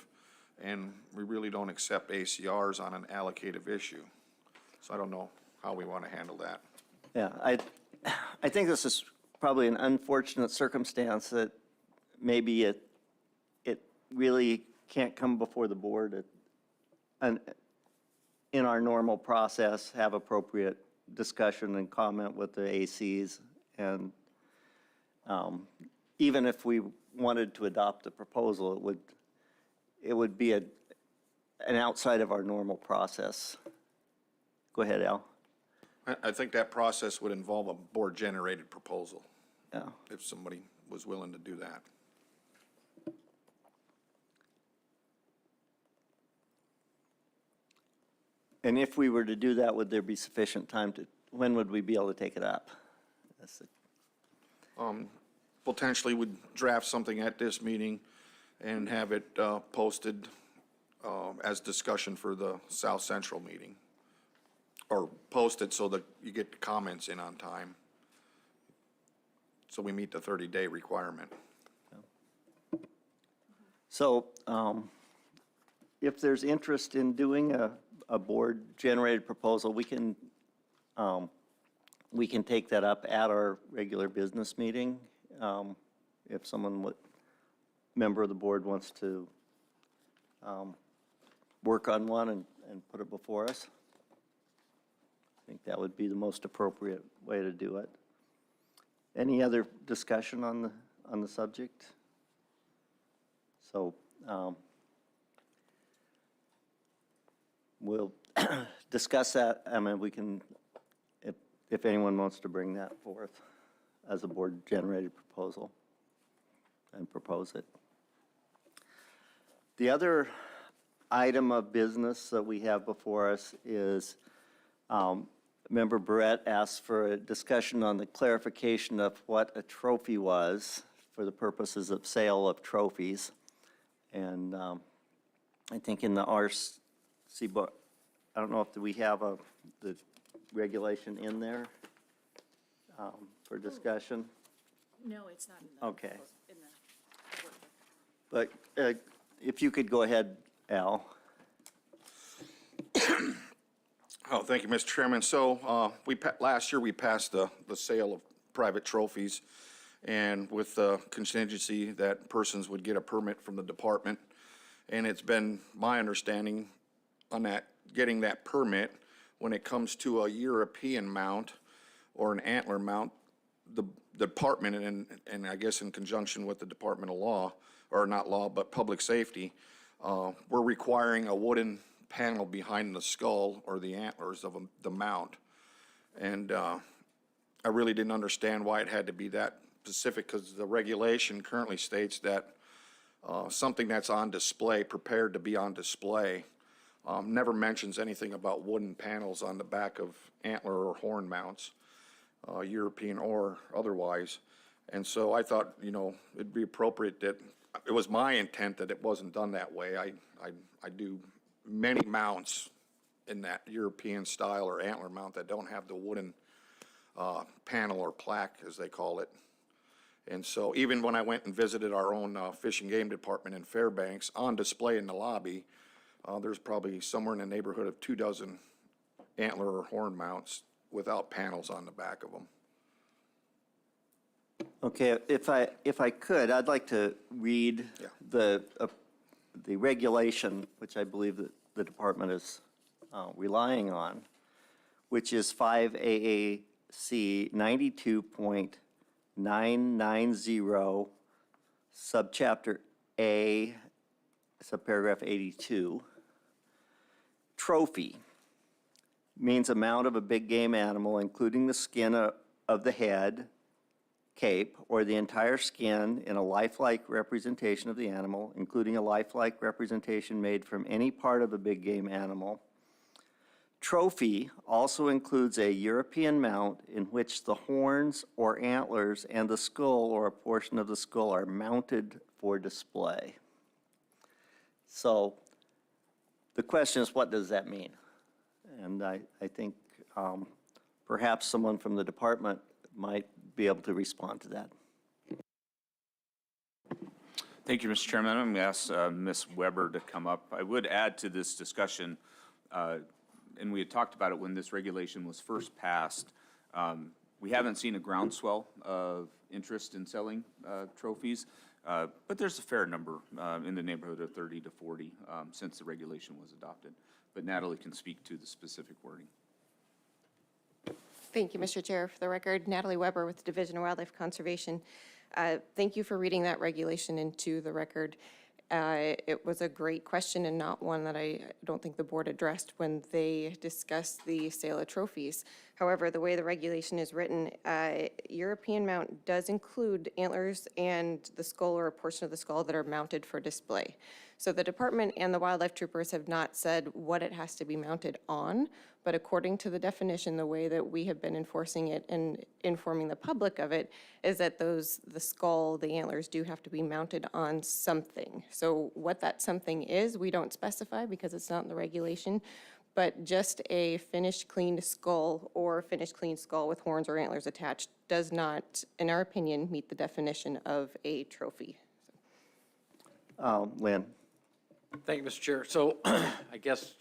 And we really don't accept ACRs on an allocative issue. So I don't know how we want to handle that. Yeah, I think this is probably an unfortunate circumstance that maybe it really can't come before the board and in our normal process, have appropriate discussion and comment with the ACs. And even if we wanted to adopt the proposal, it would be an outside of our normal process. Go ahead, Al. I think that process would involve a board-generated proposal, Yeah. if somebody was willing to do that. And if we were to do that, would there be sufficient time when would we be able to take it up? Potentially would draft something at this meeting and have it posted as discussion for the South Central meeting. Or post it so that you get the comments in on time. So we meet the 30-day requirement. So if there's interest in doing a board-generated proposal, we can take that up at our regular business meeting. If someone, member of the board wants to work on one and put it before us. I think that would be the most appropriate way to do it. Any other discussion on the subject? So we'll discuss that. I mean, we can, if anyone wants to bring that forth as a board-generated proposal and propose it. The other item of business that we have before us is Member Barrett asked for a discussion on the clarification of what a trophy was for the purposes of sale of trophies. And I think in the RC book, I don't know if we have the regulation in there for discussion. No, it's not in the. Okay. In the. But if you could go ahead, Al. Oh, thank you, Mr. Chairman. So last year, we passed the sale of private trophies, and with the contingency that persons would get a permit from the department. And it's been my understanding on that, getting that permit, when it comes to a European mount or an antler mount, the department, and I guess in conjunction with the Department of Law, or not law, but public safety, we're requiring a wooden panel behind the skull or the antlers of the mount. And I really didn't understand why it had to be that specific, because the regulation currently states that something that's on display, prepared to be on display, never mentions anything about wooden panels on the back of antler or horn mounts, European or otherwise. And so I thought, it'd be appropriate that, it was my intent that it wasn't done that way. I do many mounts in that European style or antler mount that don't have the wooden panel or plaque, as they call it. And so even when I went and visited our own Fish and Game Department in Fairbanks, on display in the lobby, there's probably somewhere in the neighborhood of 24 antler or horn mounts without panels on the back of them. Okay, if I could, I'd like to read the regulation, which I believe that the department is relying on, which is 5 AAC 92.990, subchapter A, subparagraph 82. Trophy means a mount of a big game animal, including the skin of the head, cape, or the entire skin in a lifelike representation of the animal, including a lifelike representation made from any part of a big game animal. Trophy also includes a European mount in which the horns or antlers and the skull or a portion of the skull are mounted for display. So the question is, what does that mean? And I think perhaps someone from the department might be able to respond to that. Thank you, Mr. Chairman. I'm going to ask Ms. Weber to come up. I would add to this discussion, and we had talked about it when this regulation was first passed. We haven't seen a groundswell of interest in selling trophies, but there's a fair number in the neighborhood of 30 to 40 since the regulation was adopted. But Natalie can speak to the specific wording. Thank you, Mr. Chair. For the record, Natalie Weber with the Division of Wildlife Conservation. Thank you for reading that regulation into the record. It was a great question and not one that I don't think the board addressed when they discussed the sale of trophies. However, the way the regulation is written, European mount does include antlers and the skull or a portion of the skull that are mounted for display. So the department and the wildlife troopers have not said what it has to be mounted on, but according to the definition, the way that we have been enforcing it and informing the public of it is that the skull, the antlers do have to be mounted on something. So what that something is, we don't specify because it's not in the regulation, but just a finished cleaned skull or finished cleaned skull with horns or antlers attached does not, in our opinion, meet the definition of a trophy. Lynn. Thank you, Mr. Chair. So I guess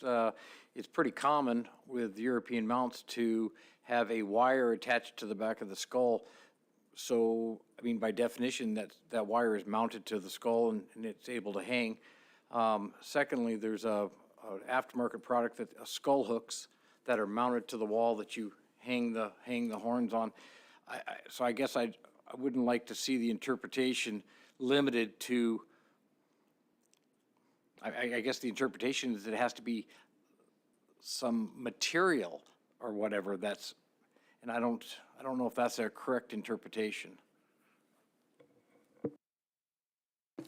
it's pretty common with European mounts to have a wire attached to the back of the skull. So, I mean, by definition, that wire is mounted to the skull and it's able to hang. Secondly, there's an aftermarket product that skull hooks that are mounted to the wall that you hang the horns on. So I guess I wouldn't like to see the interpretation limited to. I guess the interpretation is that it has to be some material or whatever that's, and I don't know if that's a correct interpretation.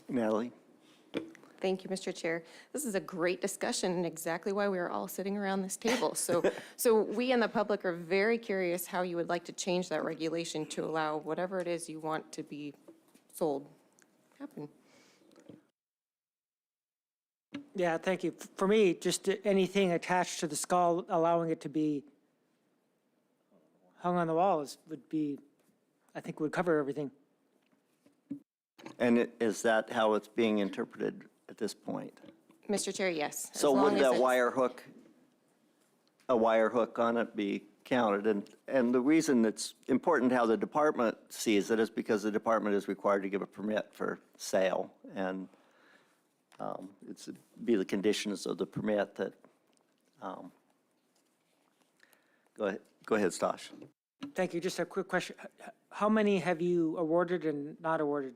Natalie. Thank you, Mr. Chair. This is a great discussion and exactly why we are all sitting around this table. So we and the public are very curious how you would like to change that regulation to allow whatever it is you want to be sold happen. Yeah, thank you. For me, just anything attached to the skull, allowing it to be hung on the walls would be, I think would cover everything. And is that how it's being interpreted at this point? Mr. Chair, yes. as So long would as that it's- a wire hook on it be counted? And the reason it's important how the department sees it is because the department is required to give a permit for sale. And it's be the conditions of the permit that, go ahead, Stosh. Thank you. Just a quick question. How many have you awarded and not awarded?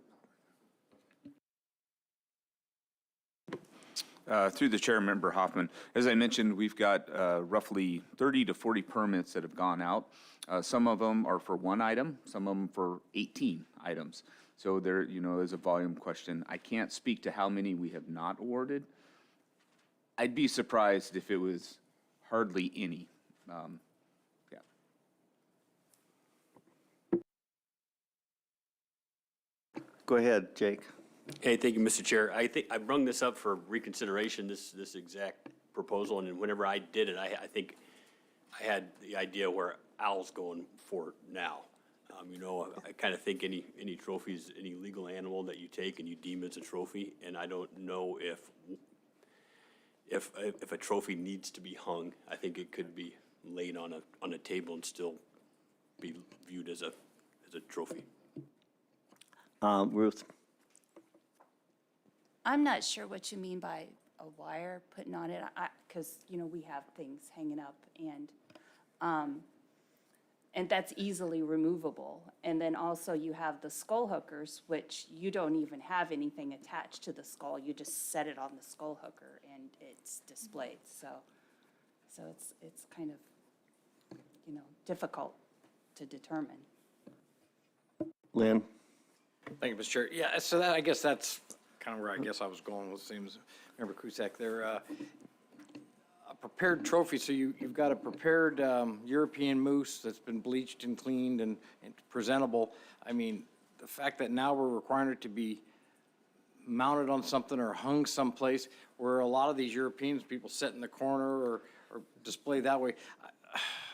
Through the chair, Member Hoffman, as I mentioned, we've got roughly 30 to 40 permits that have gone out. Some of them are for one item, some of them for 18 items. So there, is a volume question. I can't speak to how many we have not awarded. I'd be surprised if it was hardly any. Yeah. Go ahead, Jake. Hey, thank you, Mr. Chair. I think I brung this up for reconsideration, this exact proposal, and then whenever I did it, I think I had the idea where Al's going for now. I kind of think any trophy's any legal animal that you take and you deem as a trophy, and I don't know if a trophy needs to be hung. I think it could be laid on a table and still be viewed as a trophy. Ruth? I'm not sure what you mean by a wire putting on it, because, we have things hanging up and that's easily removable. And then also you have the skull hookers, which you don't even have anything attached to the skull. You just set it on the skull hooker and it's displayed. So it's kind of, difficult to determine. Lynn? Thank you, Mr. Chair. Yeah, so I guess that's kind of where I guess I was going with things. Member Cusack, there, a prepared trophy, so you've got a prepared European moose that's been bleached and cleaned and presentable. I mean, the fact that now we're requiring it to be mounted on something or hung someplace where a lot of these Europeans, people sit in the corner or display that way.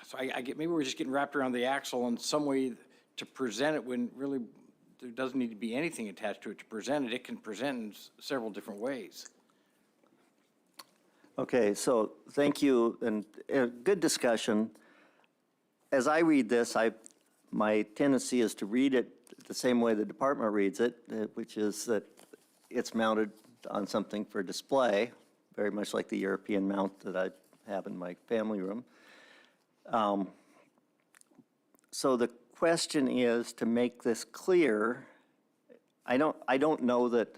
So I get, maybe we're just getting wrapped around the axle in some way to present it when really there doesn't need to be anything attached to it to present it. It can present in several different ways. Okay, so thank you, and good discussion. As I read this, my tendency is to read it the same way the department reads it, which is that it's mounted on something for display, very much like the European mount that I have in my family room. So the question is to make this clear. I don't know that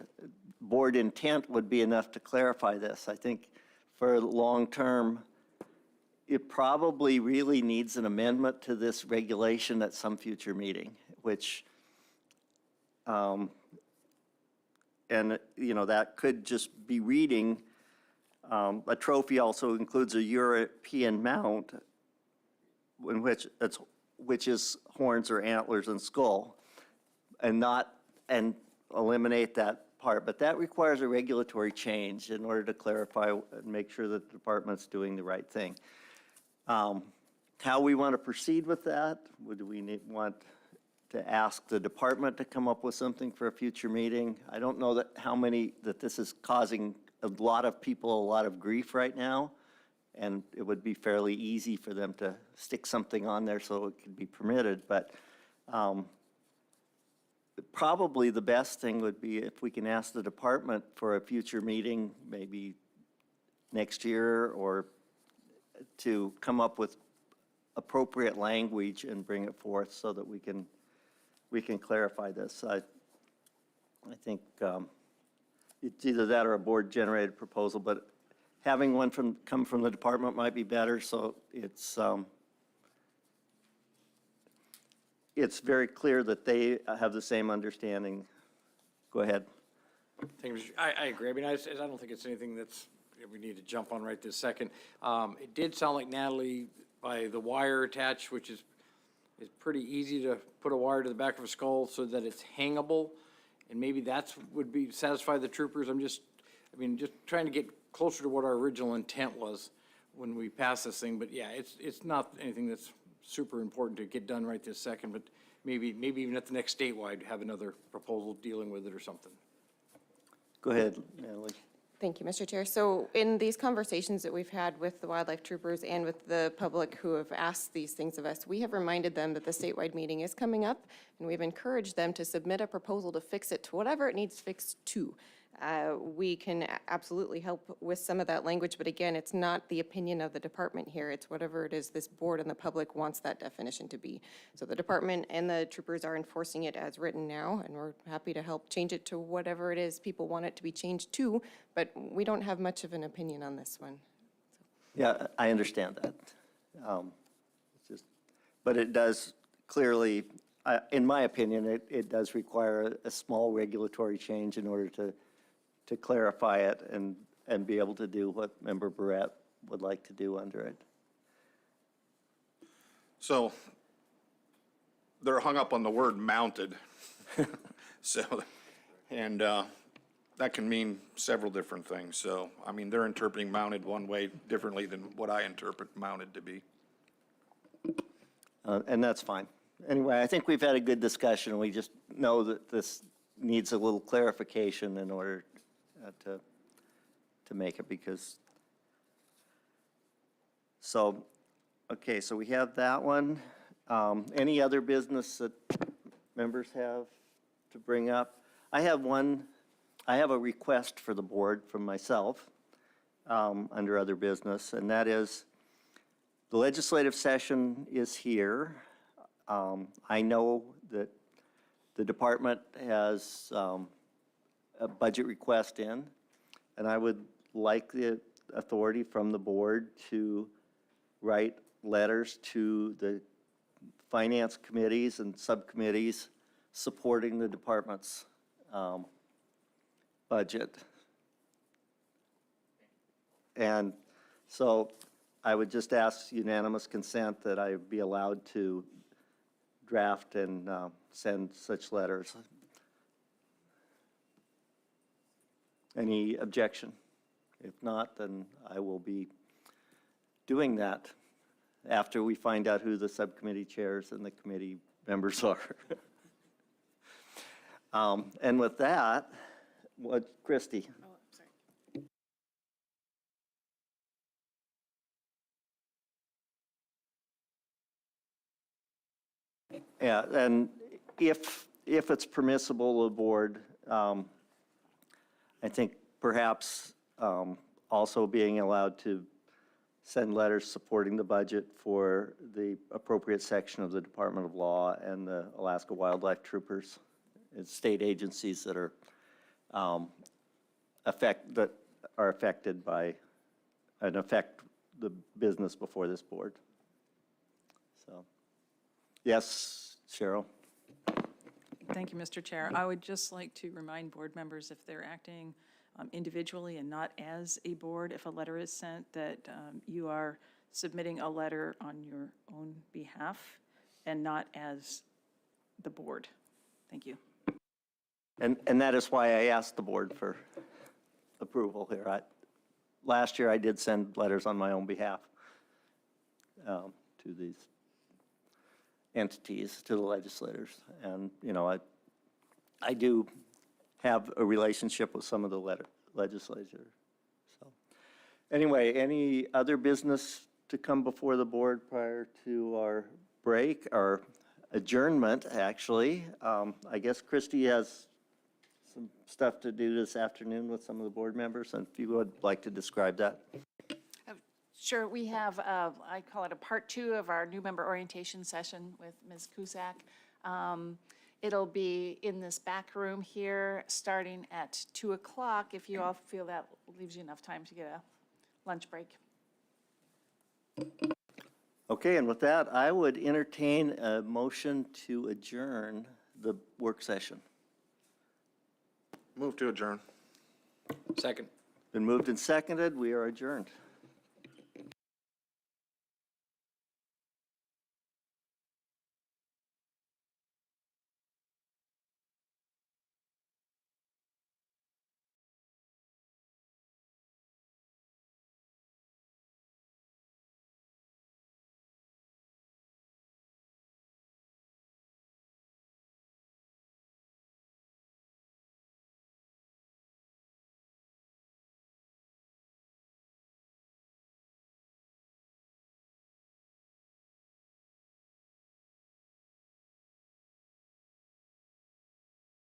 board intent would be enough to clarify this. I think for long-term, it probably really needs an amendment to this regulation at some future meeting, which, that could just be reading, a trophy also includes a European mount in which is horns or antlers and skull, and eliminate that part. But that requires a regulatory change in order to clarify and make sure that the department's doing the right thing. How we want to proceed with that? Would we want to ask the department to come up with something for a future meeting? I don't know that this is causing a lot of people a lot of grief right now, and it would be fairly easy for them to stick something on there so it could be permitted. But probably the best thing would be if we can ask the department for a future meeting, maybe next year, or to come up with appropriate language and bring it forth so that we can clarify this. I think it's either that or a board-generated proposal, but having one come from the department might be better, so it's very clear that they have the same understanding. Go ahead. I agree. I mean, I don't think it's anything that we need to jump on right this second. It did sound like Natalie, by the wire attached, which is pretty easy to put a wire to the back of a skull so that it's hangable, and maybe that's would be satisfy the troopers. I mean, just trying to get closer to what our original intent was when we passed this thing. But yeah, it's not anything that's super important to get done right this second, but maybe even at the next statewide, have another proposal dealing with it or something. Go ahead, Natalie. Thank you, Mr. Chair. So in these conversations that we've had with the wildlife troopers and with the public who have asked these things of us, we have reminded them that the statewide meeting is coming up, and we've encouraged them to submit a proposal to fix it to whatever it needs fixed to. We can absolutely help with some of that language, but again, it's not the opinion of the department here. It's whatever it is this board and the public wants that definition to be. So the department and the troopers are enforcing it as written now, and we're happy to help change it to whatever it is people want it to be changed to, but we don't have much of an opinion on this one. Yeah, I understand that. But it does clearly, in my opinion, it does require a small regulatory change in order to clarify it and be able to do what Member Barrett would like to do under it. So they're hung up on the word mounted. So, and that can mean several different things. So, I mean, they're interpreting mounted one way differently than what I interpret mounted to be. And that's fine. Anyway, I think we've had a good discussion. We just know that this needs a little clarification in order to make it, because, so, okay, so we have that one. Any other business that members have to bring up? I have a request for the board from myself under other business, and that is the legislative session is here. I know that the department has a budget request in, and I would like the authority from the board to write letters to the finance committees and subcommittees supporting the department's budget. And so I would just ask unanimous consent that I be allowed to draft and send such letters. Any objection? If not, then I will be doing that after we find out who the subcommittee chairs and the committee members are. And with that, Christie? Oh, I'm sorry. Yeah, and if it's permissible, the board, I think perhaps also being allowed to send letters supporting the budget for the appropriate section of the Department of Law and the Alaska Wildlife Troopers and state agencies that are affected by and affect the business before this board. So, yes, Cheryl. Thank you, Mr. Chair. I would just like to remind board members, if they're acting individually and not as a board, if a letter is sent, that you are submitting a letter on your own behalf and not as the board. Thank you. And that is why I asked the board for approval here. Last year, I did send letters on my own behalf to these entities, to the legislators. And, you know, I do have a relationship with some of the legislators. So anyway, any other business to come before the board prior to our break, or adjournment, actually? I guess Christie has some stuff to do this afternoon with some of the board members, and if you would like to describe that. Sure, we have, I call it a part 2 of our new member orientation session with Ms. Cusack. It'll be in this back room here, starting at 2 o'clock, if you all feel that leaves you enough time to get a lunch break. Okay, and with that, I would entertain a motion to adjourn the work session. Move to adjourn. Second. Been moved and seconded. We are adjourned.